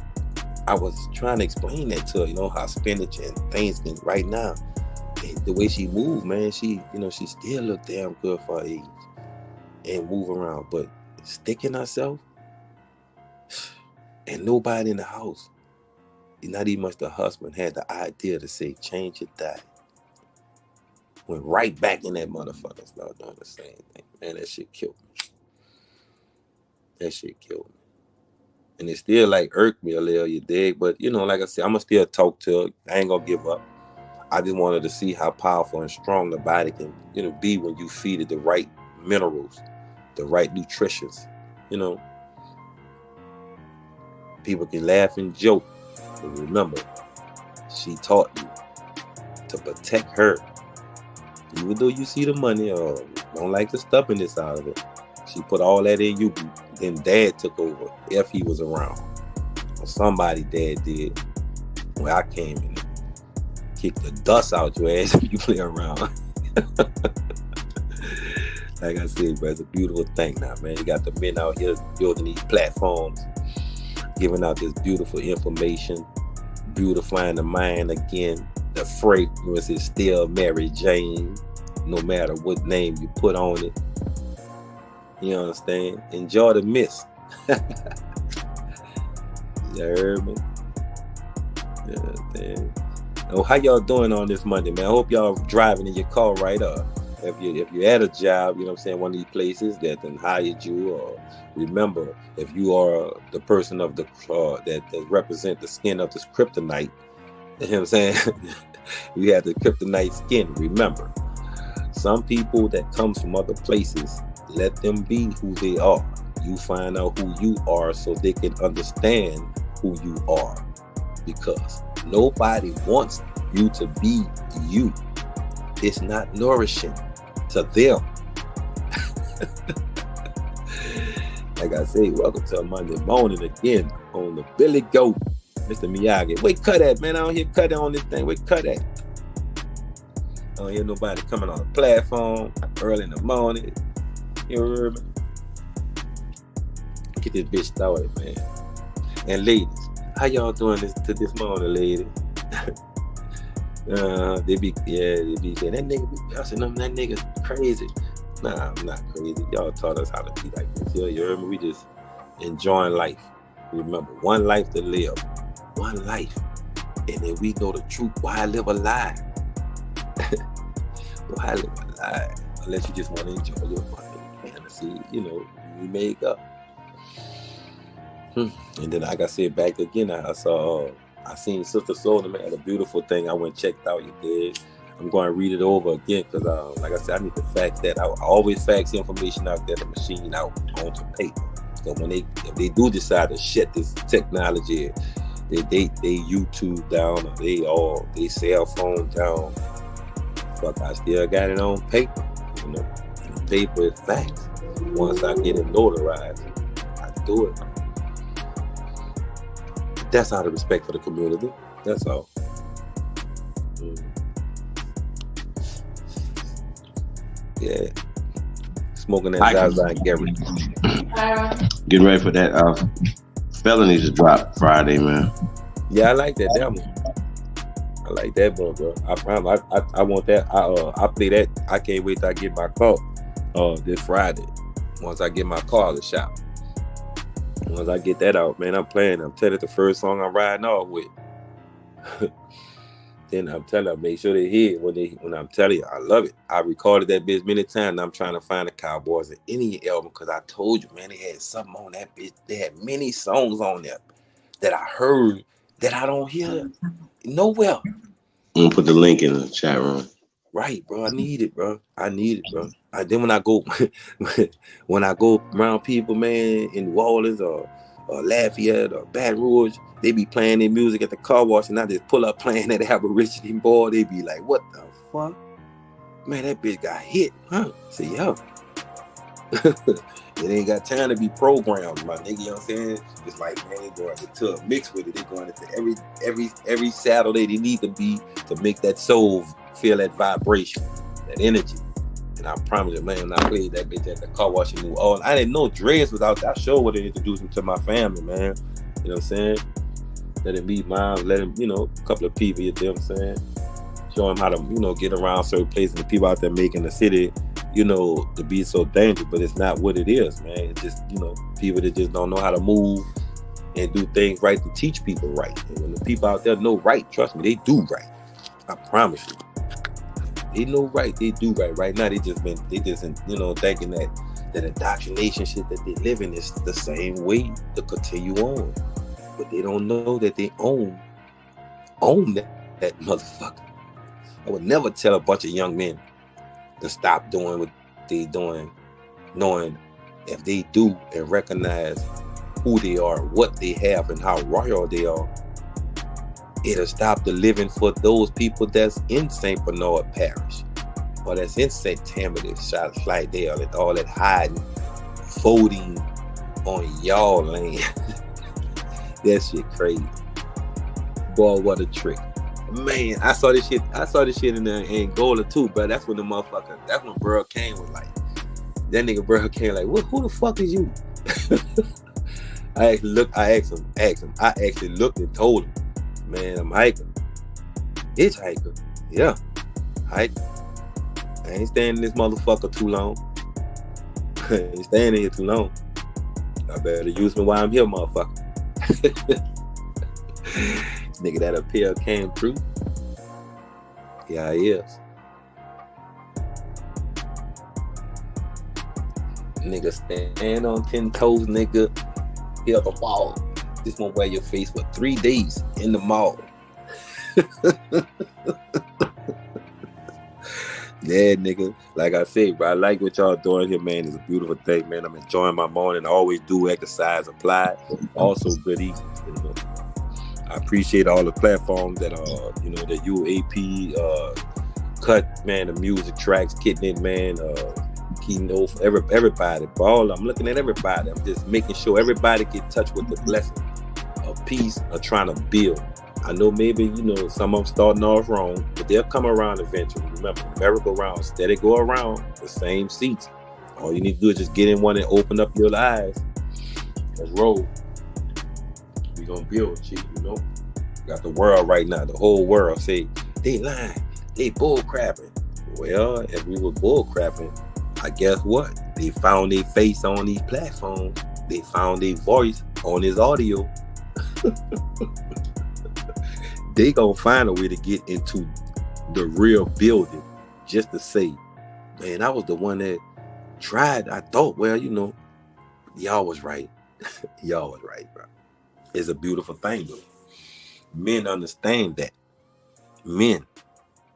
I was trying to explain that to her, how spinach and things can right now. And the way she moved, man, she still look damn good for her age and move around, but sticking herself and nobody in the house, not even much the husband, had the idea to say, change your diet. Went right back in that motherfucker, started doing the same thing. Man, that shit killed me. That shit killed me. And it still irked me a little, you dig? But like I said, I'ma still talk to her. I ain't gonna give up. I just wanted to see how powerful and strong the body can, be when you feed it the right minerals, the right nutritions. People can laugh and joke, but remember, she taught you to protect her. Even though you see the money or don't like the stubbornness out of it, she put all that in you. Then dad took over if he was around. Or somebody dad did. When I came in, kicked the dust out your ass if you play around. Like I said, bro, it's a beautiful thing now, man. You got the men out here building these platforms, giving out this beautiful information, beautifying the mind again. The fragrance is still Mary Jane, no matter what name you put on it. You understand? Enjoy the mist. You heard me? Yeah, oh, how y'all doing on this Monday, man? I hope y'all driving in your car right up. If you're at a job, one of these places that then hired you, or remember, if you are the person of the that represent the skin of this kryptonite, you know what I'm saying? You have the kryptonite skin. Remember, some people that comes from other places, let them be who they are. You find out who you are so they can understand who you are. Because nobody wants you to be you. It's not nourishing to them. Like I say, welcome to a Monday morning again on the Billy Goat. Mr. Miyagi. Wait, cut that, man. I don't hear cut on this thing. Wait, cut that. I don't hear nobody coming on the platform early in the morning. You heard me? Get this bitch started, man. And ladies, how y'all doing this morning, ladies? They be saying, that nigga be cussing them, that nigga's crazy. Nah, I'm not crazy. Y'all taught us how to be like this. You heard me? We just enjoying life. Remember, one life to live. One life. And then we know the truth. Why live a lie? Why live a lie? Unless you just want to enjoy your fantasy, you make up. And then, like I said, back again, I seen Sister Soul, man, had a beautiful thing. I went and checked out. You did. I'm going to read it over again because, like I said, I need to fax that out. I always fax information out there, the machine out onto paper. So if they do decide to shut this technology, they YouTube down, or they cell phone down. Fuck, I still got it on paper. And the paper is facts. Once I get it notarized, I do it. That's out of respect for the community. That's all. Yeah. Smoking that Zaza and Gary. Getting ready for that felonies to drop Friday, man. Yeah, I like that demo. I like that one, bro. I want that. I play that. I can't wait till I get my car this Friday. Once I get my car out of the shop. Once I get that out, man, I'm playing. I'm telling the first song I'm riding off with. Then I'm telling them, make sure they hear it when I'm telling you, I love it. I recorded that bitch many times. And I'm trying to find the Cowboys in any album because I told you, man, they had something on that bitch. They had many songs on there that I heard that I don't hear nowhere. I'm gonna put the link in the chat room. Right, bro. I need it, bro. Then when I go around people, man, in New Orleans or Lafayette or Baton Rouge, they be playing their music at the car wash, and I just pull up playing that Aborigine boy. They be like, "What the fuck, man? That bitch got hit, huh?" I say, "Yo, It ain't got time to be programmed, my nigga. You know what I'm saying? It's like, man, they going to a mix with it. They going into every Saturday they need to be to make that soul feel that vibration, that energy. And I promise you, man, when I played that bitch at the car wash in New Orleans, I didn't know Dre's was out there. I sure would have introduced him to my family, man. You know what I'm saying? Let him meet mom, let him, you know, a couple of people, you know what I'm saying? Show him how to, you know, get around certain places. The people out there making the city, you know, to be so dangerous, but it's not what it is, man. It's just, you know, people that just don't know how to move and do things right to teach people right. And when the people out there know right, trust me, they do right. I promise you. They know right, they do right. Right now, they just, you know, thinking that indoctrination shit that they live in is the same way to continue on. But they don't know that they own that motherfucker. I would never tell a bunch of young men to stop doing what they doing, knowing if they do and recognize who they are, what they have, and how royal they are, it'll stop the living for those people that's in St. Bernard Parish or that's in St. Tammany, like they are, all that hiding, voting on y'all land. That shit crazy. Boy, what a trick. Man, I saw this shit in Angola too, bro. That's when Burl Kane was like, that nigga Burl Kane like, who the fuck is you? I actually looked and told him, man, I'm hiking. Hitchhiker. Yeah. Hiking. I ain't staying in this motherfucker too long. I ain't staying in here too long. I better use me while I'm here, motherfucker. Nigga, that appeal came true. Yeah, he is. Nigga, stand on 10 toes, nigga. Hit up a wall. This won't wear your face for 3 days in the mall. Yeah, nigga. Like I said, bro, I like what y'all doing here, man. It's a beautiful thing, man. I'm enjoying my morning. I always do exercise, apply. Also, good eating. You know? I appreciate all the platforms that you know, the UAP cut, man, the music tracks, Kitten, man, Keynote, everybody. Ball, I'm looking at everybody. I'm just making sure everybody get in touch with the blessing of peace of trying to build. I know maybe, you know, some of them starting off wrong, but they'll come around eventually. Remember, merry-go-round, steady go around the same seats. All you need to do is just get in one and open up your eyes. Let's roll. We gonna build, chief, you know. Got the world right now, the whole world say, they lying, they bull crapping. Well, if we were bull crapping, I guess what? They found their face on these platforms. They found their voice on this audio. They gonna find a way to get into the real building just to say, man, I was the one that tried. I thought, well, you know, y'all was right. Y'all was right, bro. It's a beautiful thing, though. Men understand that. Men.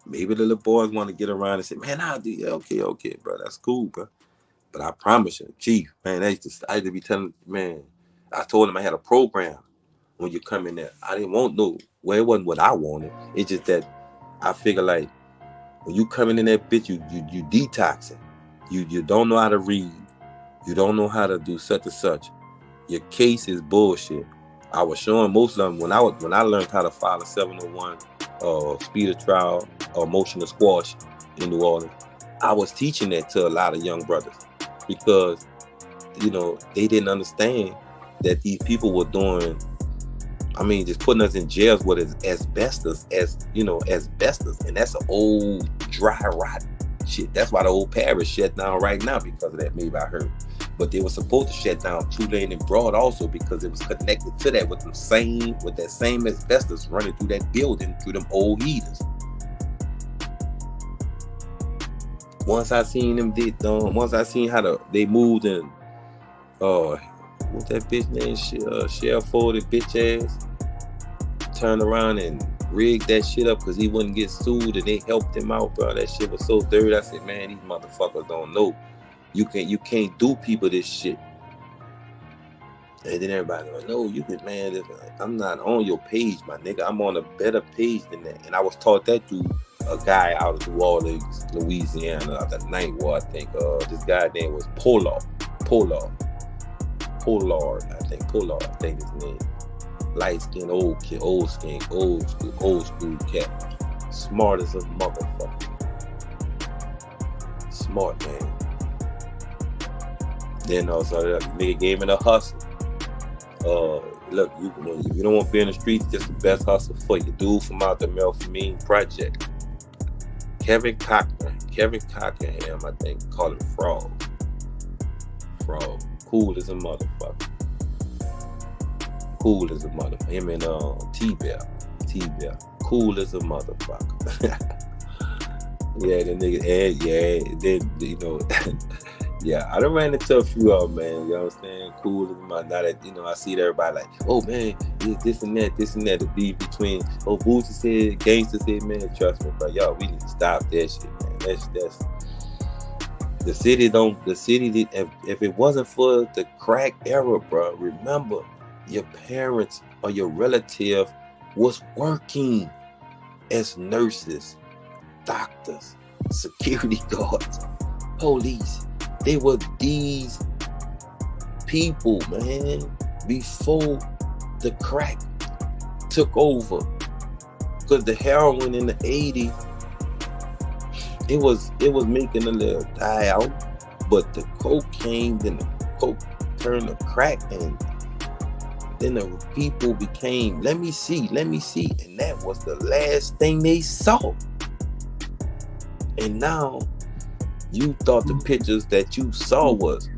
Maybe the little boys want to get around and say, man, I'll do okay, bro. That's cool, bro. But I promise you, chief, man, I used to be telling, man, I told him I had a program when you come in there. I didn't want no, well, it wasn't what I wanted. It's just that I figure like when you coming in that bitch, you detoxing. You don't know how to read. You don't know how to do such and such. Your case is bullshit. I was showing most of them when I learned how to file a 701 speed of trial or motion of squash in New Orleans. I was teaching that to a lot of young brothers because, you know, they didn't understand that these people were doing, I mean, just putting us in jails with asbestos, and that's an old, dry, rotten shit. That's why the old parish shut down right now because of that, maybe I heard. But they were supposed to shut down Tulane and Broad also because it was connected to that with that same asbestos running through that building through them old heaters. Once I seen how they moved and what's that bitch name? Shell folded bitch ass turned around and rigged that shit up because he wouldn't get sued and they helped him out, bro. That shit was so dirty. I said, man, these motherfuckers don't know. You can't do people this shit. And then everybody like, no, you can, man. I'm not on your page, my nigga. I'm on a better page than that. And I was taught that through a guy out of New Orleans, Louisiana, the Ninth Ward, I think. This guy name was Pollard, I think his name. Light skinned old kid, old school cat. Smart as a motherfucker. Smart, man. Then also that nigga gave me the hustle. Look, if you don't want to be in the streets, just the best hustle for you. Dude from out the Melphamine Project. Kevin Cochrane, I think, call him Frog. Cool as a motherfucker. Him and T-Bell. Cool as a motherfucker. Yeah, the nigga, then, you know, yeah, I done ran into a few of them, man, you know what I'm saying? Cool as a motherfucker. Now that, you know, I see that everybody like, oh, man, this and that, the beef between, Boosie said, Gangsta said, man, trust me, bro, y'all, we need to stop that shit, man. That's, the city, if it wasn't for the crack era, bro, remember, your parents or your relative was working as nurses, doctors, security guards, police. They were these people, man, before the crack took over. Because the heroin in the 80s, it was making a little die out, but the cocaine, then the coke turned to crack, and then the people became, let me see, and that was the last thing they saw. And now you thought the pictures that you saw was,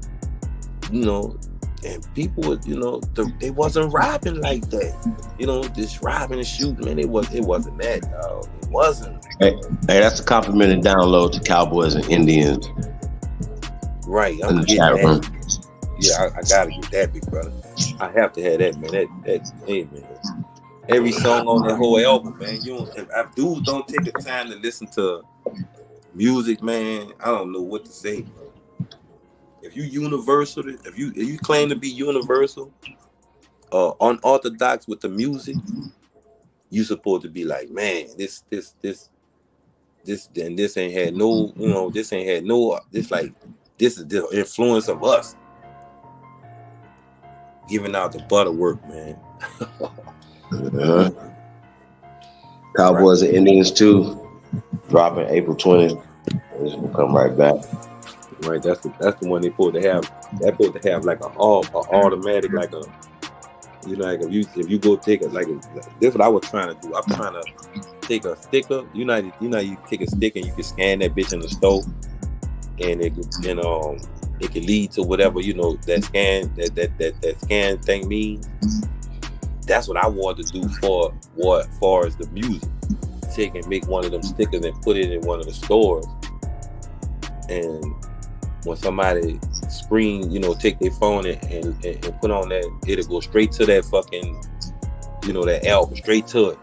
you know, and people was, you know, they wasn't robbing like that, you know, just robbing and shooting, man. It wasn't that, dog. It wasn't. Hey, that's a complimented download to Cowboys and Indians. Right, I'm getting that. Yeah, I gotta get that, big brother. I have to have that, man. That, hey, man. Every song on that whole album, man. If dudes don't take the time to listen to music, man, I don't know what to say. If you universal, if you claim to be universal, unorthodox with the music, you supposed to be like, man, this ain't had no, you know, this is the influence of us. Giving out the butterwork, man. Cowboys and Indians 2, dropping April 20th. We'll come right back. Right, that's the one they supposed to have. That's supposed to have like a automatic, like a, you know, like if you go take it, like this, what I was trying to do. I'm trying to take a sticker. You know, you take a sticker and you can scan that bitch in the store, and it can lead to whatever, you know, that scan thing means. That's what I wanted to do for as far as the music. Take and make one of them stickers and put it in one of the stores. And when somebody screen, you know, take their phone and put on that, it'll go straight to that fucking, you know, that album, straight to it.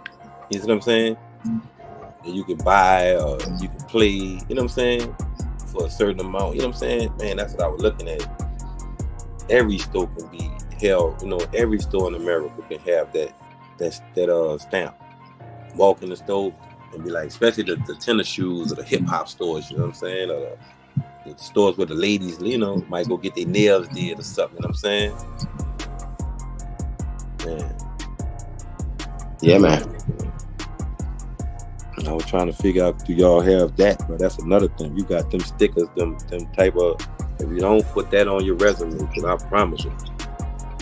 You see what I'm saying? And you can buy or you can play, you know what I'm saying, for a certain amount. You know what I'm saying? Man, that's what I was looking at. Every store can be held, you know, every store in America can have that stamp. Walk in the store and be like, especially the tennis shoes or the hip hop stores, you know what I'm saying? Or the stores where the ladies, you know, might go get their nails did or something, you know what I'm saying? Man. Yeah, man. I was trying to figure out, do y'all have that? But that's another thing. You got them stickers, them type of, if you don't put that on your resume, because I promise you,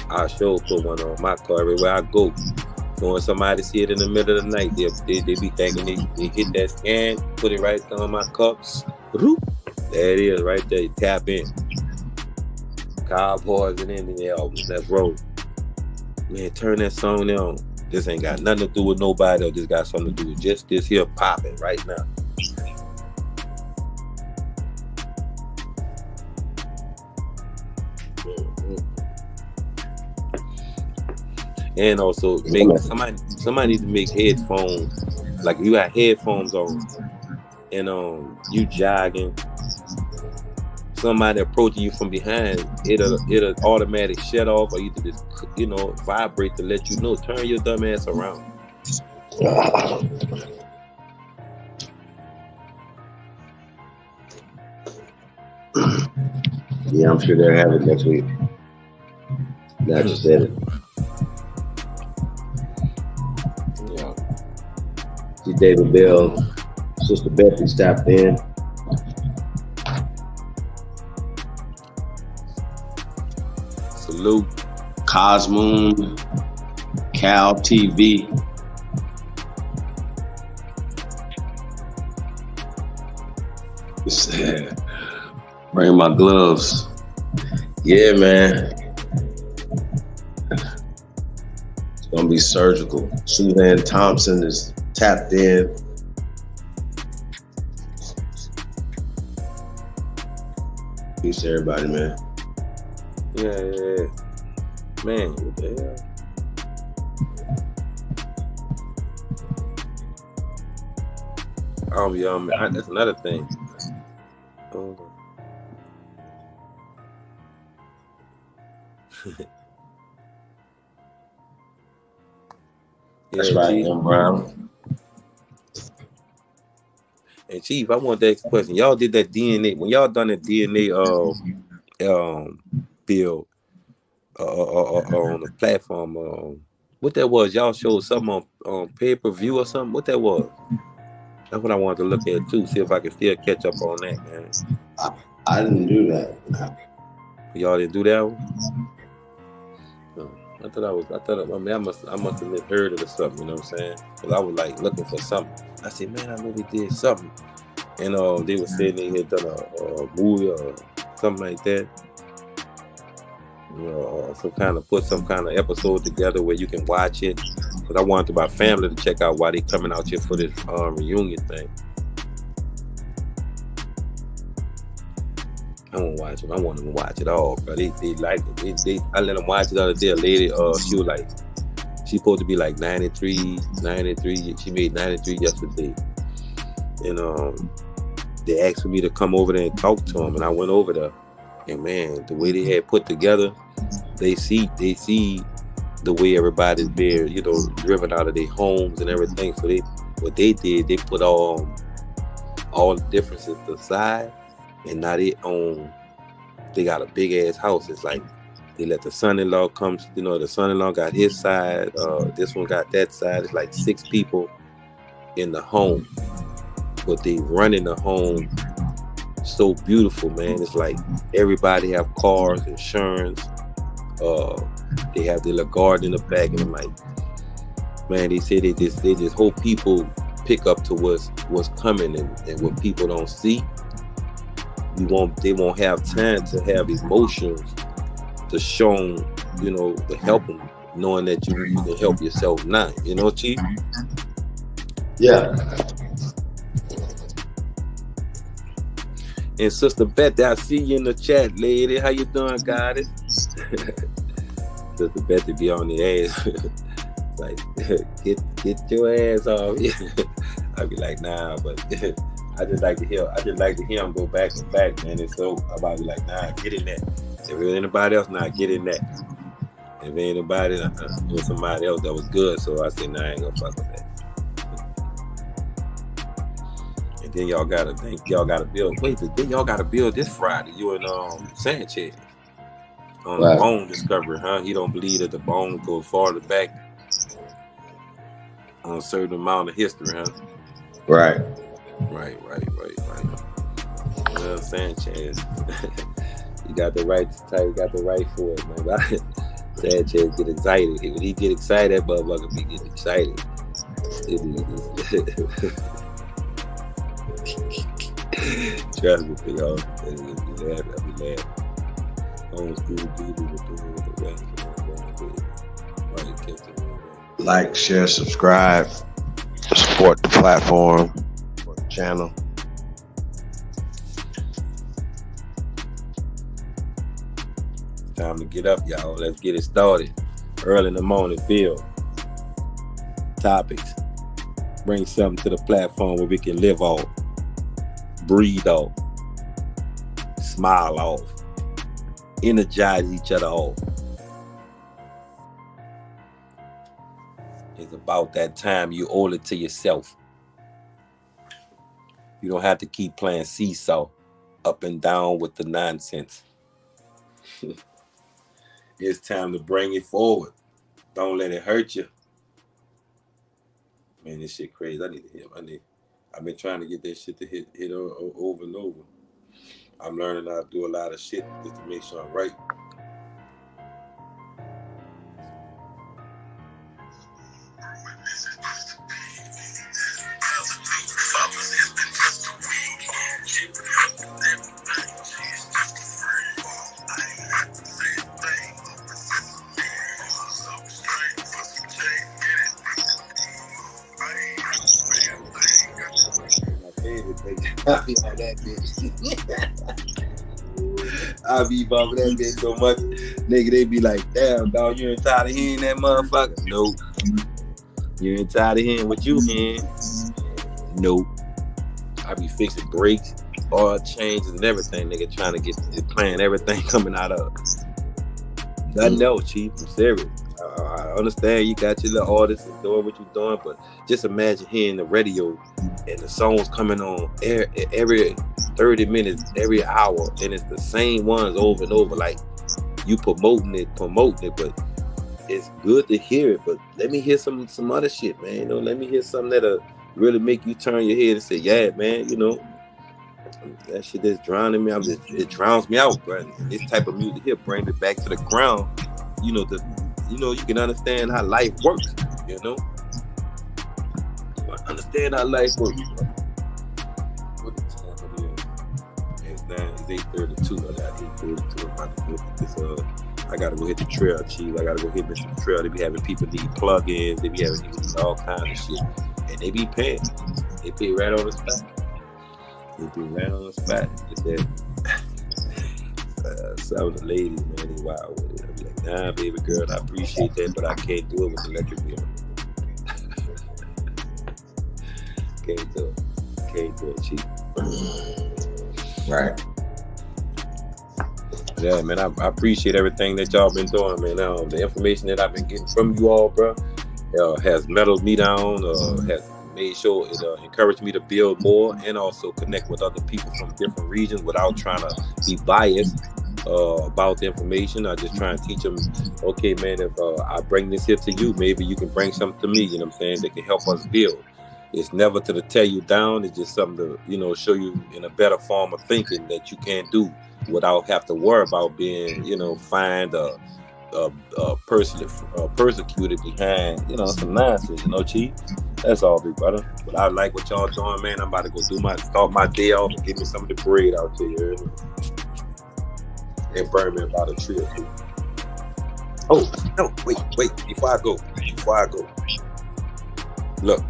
I sure put one on my car everywhere I go. So when somebody see it in the middle of the night, they be thinking they hit that scan, put it right on my cups. There it is, right there. You tap in. Cowboys and Indian albums. Let's roll. Man, turn that song on. This ain't got nothing to do with nobody else. This got something to do with just this here popping right now. And also, somebody needs to make headphones. Like you got headphones on, and you jogging. Somebody approaching you from behind, it'll automatic shut off, or either just, you know, vibrate to let you know. Turn your dumb ass around. Yeah, I'm sure they'll have it next week. Now you said it. Yeah. See David Bell, Sister Betty stopped in. Salute. Cosmoon, Cal TV. Bring my gloves. Yeah, man. It's gonna be surgical. Suzanne Thompson is tapped in. Peace to everybody, man. Yeah. Man, what the hell? That's another thing. Hold on. That's right, M. Brown. And Chief, I want to ask a question. Y'all did that DNA when y'all done that DNA bill on the platform. What that was? Y'all showed something on pay-per-view or something. What that was? That's what I wanted to look at too. See if I can still catch up on that, man. I didn't do that. Y'all didn't do that one? I must have misheard it or something, you know what I'm saying? Because I was like looking for something. I said, man, I know they did something. And they were saying they had done a movie or something like that. You know, put some kind of episode together where you can watch it. Because I wanted my family to check out why they coming out here for this reunion thing. I won't watch it. I want them to watch it all, bro. They like it. I let them watch it the other day. A lady, she was like, she's supposed to be like 93. She made 93 yesterday. And they asked for me to come over there and talk to them, and I went over there. And man, the way they had put together, they see the way everybody's being, you know, driven out of their homes and everything. So what they did, they put all the differences aside. And now they got a big ass house. It's like they let the son-in-law come, you know, the son-in-law got his side, this one got that side. It's like 6 people in the home, but they running the home so beautiful, man. It's like everybody have cars, insurance, they have their little garden in the back, and I'm like, man, they say they just hope people pick up to what's coming and what people don't see. They won't have time to have emotions to show them, you know, to help them, knowing that you can help yourself now. You know, Chief? Yeah. And Sister Betty, I see you in the chat, lady. How you doing, got it? Sister Betty be on the ass. Like, get your ass off. I be like, nah, but I just like to hear him go back and back, man. And so I'll be like, nah, get in there. If there's anybody else, nah, get in there. If anybody, it was somebody else that was good, so I said, nah, I ain't gonna fuck with that. And then y'all gotta build. Wait, then y'all gotta build this Friday. You and Sanchez on the bone discovery, huh? He don't believe that the bone goes farther back on a certain amount of history, huh? Right. Right. Well, Sanchez, you got the right to tell. You got the right for it, man. Sanchez get excited. When he get excited, that motherfucker be getting excited. Trust me, y'all. I'll be mad. Like, share, subscribe, support the platform, support the channel. Time to get up, y'all. Let's get it started. Early in the morning, build topics. Bring something to the platform where we can live off, breathe off, smile off, energize each other off. It's about that time you owe it to yourself. You don't have to keep playing seesaw up and down with the nonsense. It's time to bring it forward. Don't let it hurt you. Man, this shit crazy. I need to hear. I've been trying to get that shit to hit over and over. I'm learning how to do a lot of shit just to make sure I'm right. I be on that bitch. I be bumping that bitch so much. Nigga, they be like, damn, dog, you ain't tired of hearing that motherfucker? Nope. You ain't tired of hearing what you hearing? Nope. I be fixing brakes, oil changes, and everything, nigga, trying to get playing everything coming out of. I know, Chief. I'm serious. I understand you got your little artists and doing what you're doing, but just imagine hearing the radio and the songs coming on every 30 minutes, every hour, and it's the same ones over and over. Like you promoting it, but it's good to hear it. But let me hear some other shit, man. You know, let me hear something that'll really make you turn your head and say, yeah, man, you know, that shit is drowning me. It drowns me out, bro. And this type of music here brings it back to the ground. You know, you can understand how life works, you know? Understand how life works, bro. What the time it is? It's 8:32. I got 8:32. I'm about to go hit this, I gotta go hit the trail, Chief. I gotta go hit this trail. They be having people need plug-ins. They be having people need all kinds of shit. And they be paying. They pay right on the spot. It's that. Some of the ladies, man, they wild with it. I be like, nah, baby girl, I appreciate that, but I can't do it with the electric bill. Can't do it, Chief. Right. Yeah, man, I appreciate everything that y'all been doing, man. The information that I've been getting from you all, bro, has mellowed me down, has made sure it encouraged me to build more and also connect with other people from different regions without trying to be biased about the information. I just try and teach them, okay, man, if I bring this here to you, maybe you can bring something to me, you know what I'm saying, that can help us build. It's never to tear you down. It's just something to, you know, show you in a better form of thinking that you can do without have to worry about being, you know, fined persecuted behind, you know, some nonsense, you know, Chief. That's all, big brother. But I like what y'all doing, man. I'm about to go start my day off and give me some of the bread out here and burn me about a tree or two. Oh, no, wait, before I go. Look,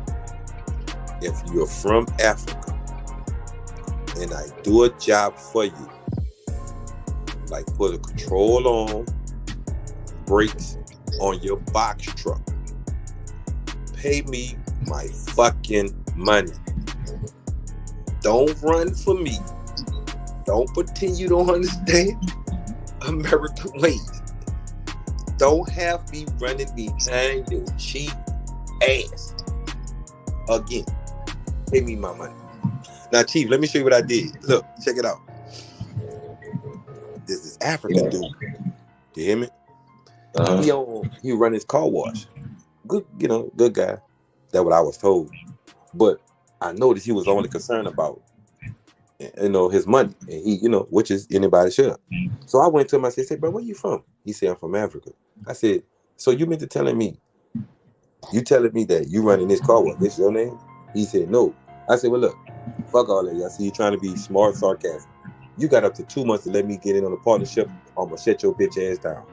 if you're from Africa and I do a job for you, like put a control on, brakes on your box truck, pay me my fucking money. Don't run for me. Don't pretend you don't understand American ways. Don't have me running behind your cheap ass. Again, pay me my money. Now, Chief, let me show you what I did. Look, check it out. This is African dude. You hear me? He run his car wash. Good, you know, good guy. That's what I was told. But I noticed he was only concerned about, you know, his money. And he, you know, which is anybody should. So I went to him, I said, bro, where you from? He said, I'm from Africa. I said, so you meant to telling me that you running this car wash, this your name? He said, no. I said, well, look, fuck all that. I see you trying to be smart, sarcastic. You got up to 2 months to let me get in on the partnership. I'm going to shut your bitch ass down.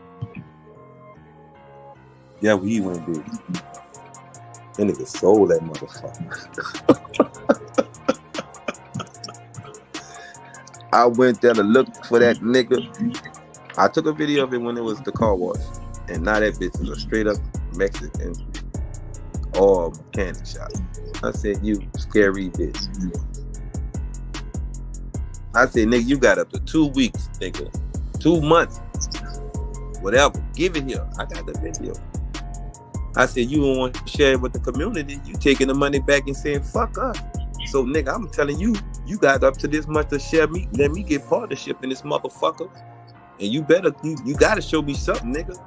Yeah, well, he went big. That nigga sold that motherfucker. I went there to look for that nigga. I took a video of it when it was the car wash. And now that bitch is a straight up Mexican or mechanic shop. I said, you scary bitch. I said, nigga, you got up to 2 weeks, nigga. 2 months. Whatever. Give it here. I got the video. I said, you don't want to share it with the community. You taking the money back and saying, fuck us. So, nigga, I'm telling you, You got up to this much to share me. Let me get partnership in this motherfucker. And you better, you gotta show me something, nigga.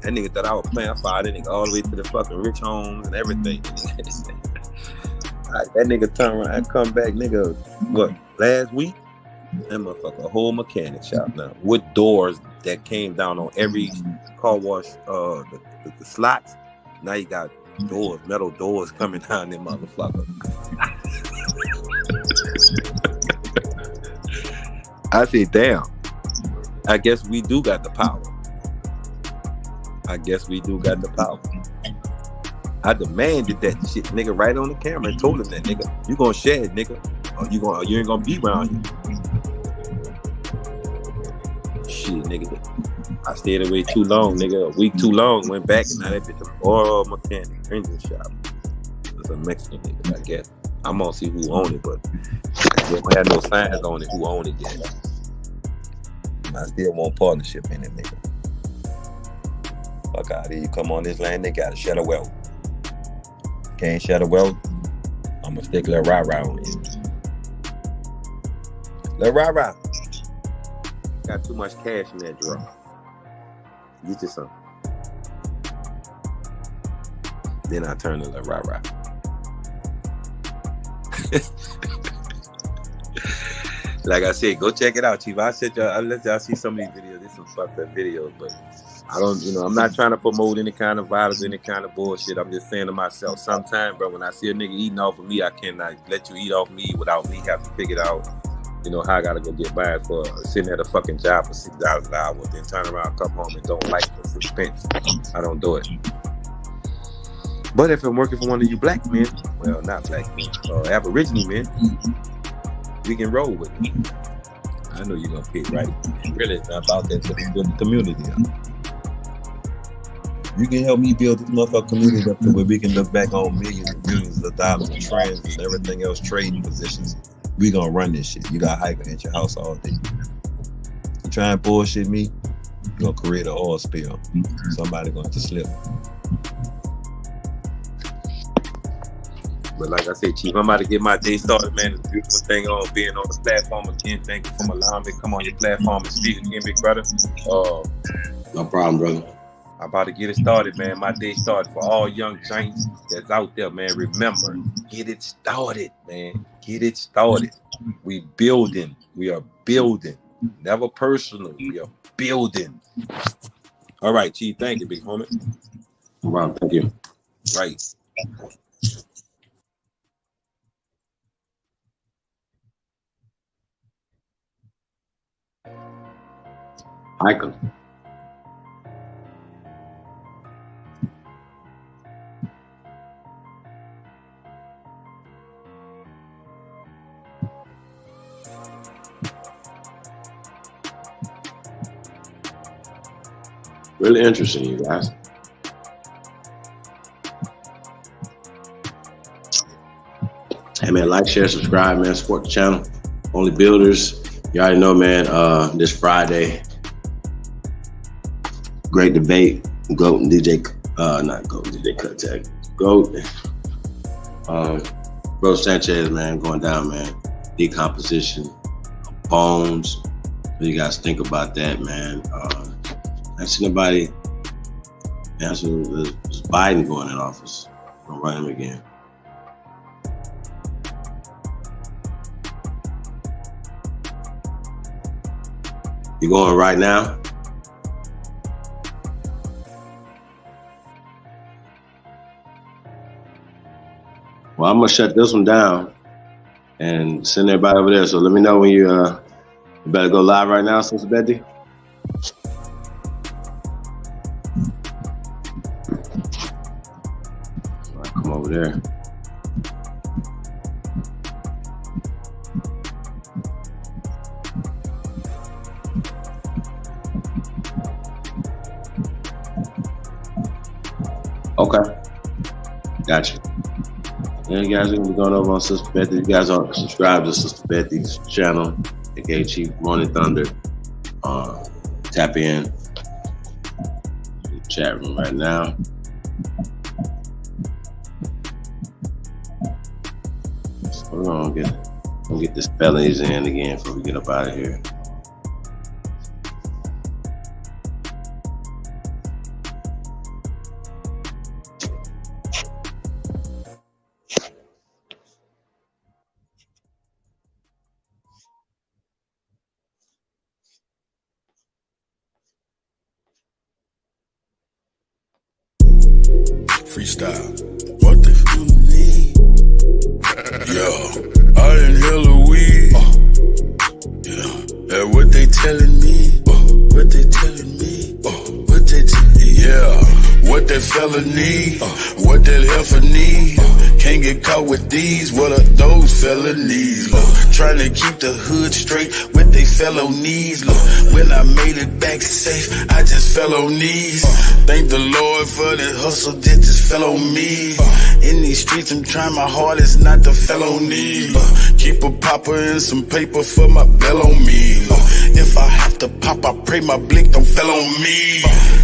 That nigga thought I was playing. I followed that nigga all the way to the fucking rich homes and everything. That nigga turn around and come back, nigga, what, last week? That motherfucker, a whole mechanic shop now. With doors that came down on every car wash, the slots. Now you got doors, metal doors coming down there, motherfucker. I said, damn. I guess we do got the power. I demanded that shit, nigga, right on the camera and told him that, nigga, you gonna share it, nigga, or you ain't gonna be around here. Shit, nigga, I stayed away too long, nigga, a week too long, went back, and now that bitch an oil mechanic engine shop. It's a Mexican nigga, I guess. I'm gonna see who own it, but I had no signs on it who own it yet. I still want partnership in it, nigga. Fuck out of here. You come on this land, they gotta shut a well. Can't shut a well, I'ma stick Lil Rah-Rah on it. Lil Rah-Rah got too much cash in that drawer. Get you some. Then I turn to Lil Rah-Rah. Like I said, go check it out, Chief. I'll let y'all see some of these videos. There's some fucked up videos, but I don't, I'm not trying to promote any kind of violence, any kind of bullshit. I'm just saying to myself, sometimes, bro, when I see a nigga eating off of me, I cannot let you eat off me without me having to figure it out. How I gotta go get by for sitting at a fucking job for $6 an hour, then turn around, come home, and don't like the suspense. I don't do it. But if I'm working for one of you black men, well, not black men, Aboriginal men, we can roll with it. I know you're gonna fit right. Really, it's not about that to build the community up. You can help me build this motherfucking community up to where we can look back on millions and millions of dollars and trends and everything else, trading positions. We gonna run this shit. You got hiker at your house all day. You try and bullshit me, you're gonna create an oil spill. Somebody gonna have to slip. But like I said, Chief, I'm about to get my day started, man. It's a beautiful thing on being on the platform again. Thank you for allowing me to come on your platform and speak again, big brother. No problem, brother. I'm about to get it started, man. My day started. For all young giants that's out there, man, remember, get it started, man. Get it started. We building. We are building. Never personal. We are building. All right, Chief. Thank you, big homie. No problem. Thank you. Right. Hiker. Really interesting, you guys. Hey man, like, share, subscribe, man. Support the channel. Only builders. You already know, man. This Friday, great debate. Goat and DJ, not Goat, DJ Cutag. Goat. Bro Sanchez, man, going down, man. Decomposition, bones. You guys think about that, man. I see nobody answering. Is Biden going in office? Gonna run him again. You going right now? Well, I'm gonna shut this one down and send everybody over there. So let me know when you better go live right now, Sister Betty. Come over there. Okay, gotcha. Yeah, you guys are gonna be going over on Sister Betty. You guys are subscribed to Sister Betty's channel, aka Chief Morning Thunder. Tap in the chat room right now. So we're gonna get We'll get the spellings in again before we get up out of here. Freestyle. What the fuck you need? Yeah, I inhale a weed. Yeah, and what they telling me? What they telling me? What they yeah, what that fella need? What that heifer need? Can't get caught with these. What are those felonies? Trying to keep the hood straight with they fellow knees. Look, when I made it back safe, I just fell on knees. Thank the Lord for the hustle that just fell on me. In these streets, I'm trying my hardest not to fell on knees. Keep a popper and some paper for my bell on me. If I have to pop, I pray my blick don't fell on me.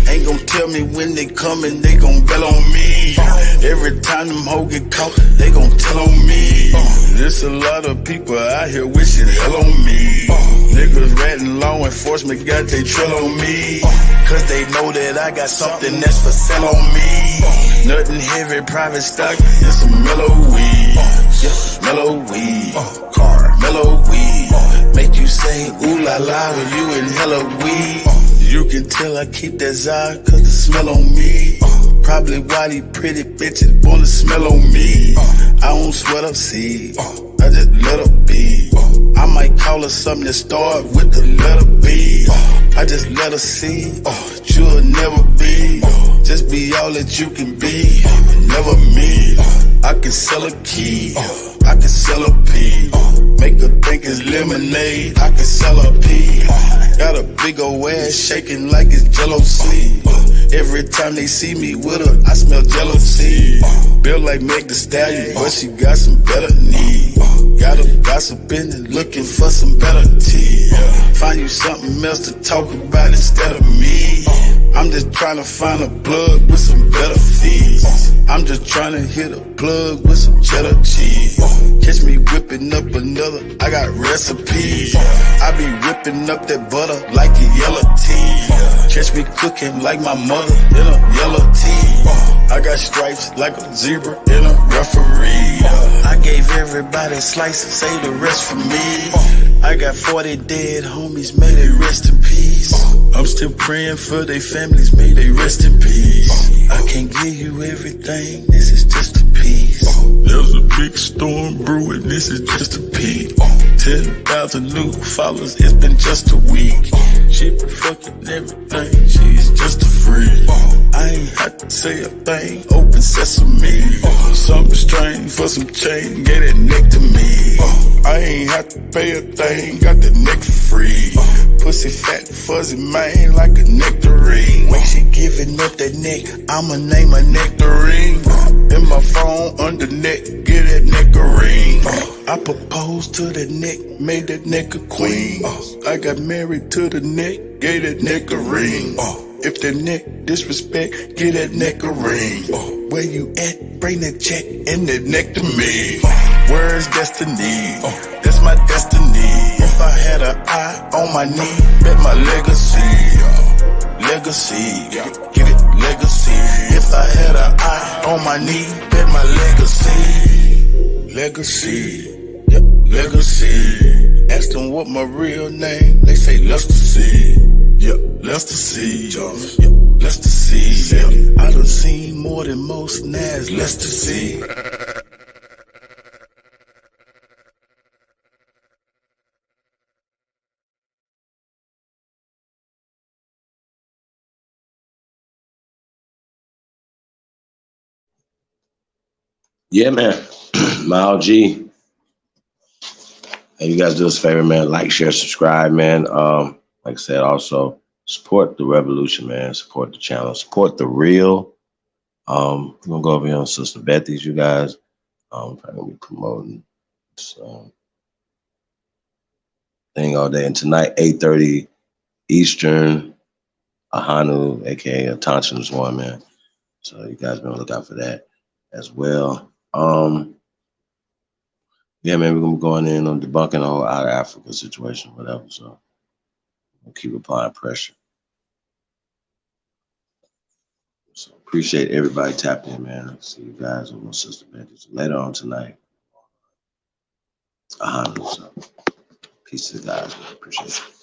Ain't gon' tell me when they coming, they gon' bell on me. Every time them hoes get caught, they gon' tell on me. There's a lot of people out here wishing hell on me. Niggas ratting law enforcement got they trail on me. Cause they know that I got something that's for sale on me. Nothing heavy, private stock, and some mellow weed. Yeah, mellow weed. Car, mellow weed. Make you say ooh la la when you inhale a weed. You can tell I keep that Zod cause the smell on me. Probably why these pretty bitches wanna smell on me. I don't sweat up seeds, I just let her be. I might call her something that start with the letter B. I just let her see, you'll never be. Just be all that you can be, never me. I can sell a key, I can sell a pea. Make her think it's lemonade, I can sell a pea. Got a big ol' ass shaking like it's Jello sleeve. Every time they see me with her, I smell jealousy. Built like Meg Thee Stallion, but she got some better knees. Got her gossiping and looking for some better tea. Find you something else to talk about instead of me. I'm just trying to find a plug with some better fees. I'm just trying to hit a plug with some cheddar cheese. Catch me whipping up another, I got recipes. I be whipping up that butter like a yellow tea. Catch me cooking like my mother in a yellow tea. I got stripes like a zebra and a referee. I gave everybody a slice and say the rest for me. I got 40 dead homies, may they rest in peace. I'm still praying for their families, may they rest in peace. I can't give you everything, this is just a piece. There's a big storm brewing, this is just a peek. 10,000 new followers, it's been just a week. She been fucking everything, she's just a freak. I ain't had to say a thing, open sesame. Something strange for some change, get that neck to me. I ain't had to pay a thing, got the neck for free. Pussy fat, fuzzy man, like a nectarine. When she giving up that neck, I'ma name her nectarine. In my phone, under neck, get that nectarine. I proposed to the neck, made that neck a queen. I got married to the neck, gave that neck a ring. If the neck disrespect, get that neck a ring. Where you at? Bring that check and that neck to me. Where's destiny? That's my destiny. If I had an eye on my knee, bet my legacy. Legacy, get it, legacy. If I had an eye on my knee, bet my legacy. Legacy, yep, legacy. Ask them what my real name, they say Lester C. Yep, Lester C. Yep, Lester C. Yep. I done seen more than most Nas, Lester C. Yeah, man. My OG. Hey, you guys do us a favor, man. Like, share, subscribe, man. Like I said, also support the revolution, man. Support the channel. Support the real. We're gonna go over here on Sister Bethy's, you guys. Probably gonna be promoting this thing all day. And tonight, 8:30 Eastern, Ahanu, aka Thompson's one, man. So you guys be on the lookout for that as well. Yeah, man, we're gonna be going in on debunking the whole out of Africa situation, whatever. So we'll keep applying pressure. So appreciate everybody tapping in, man. See you guys on my sister bandits later on tonight. So peace to the guys, man. Appreciate it.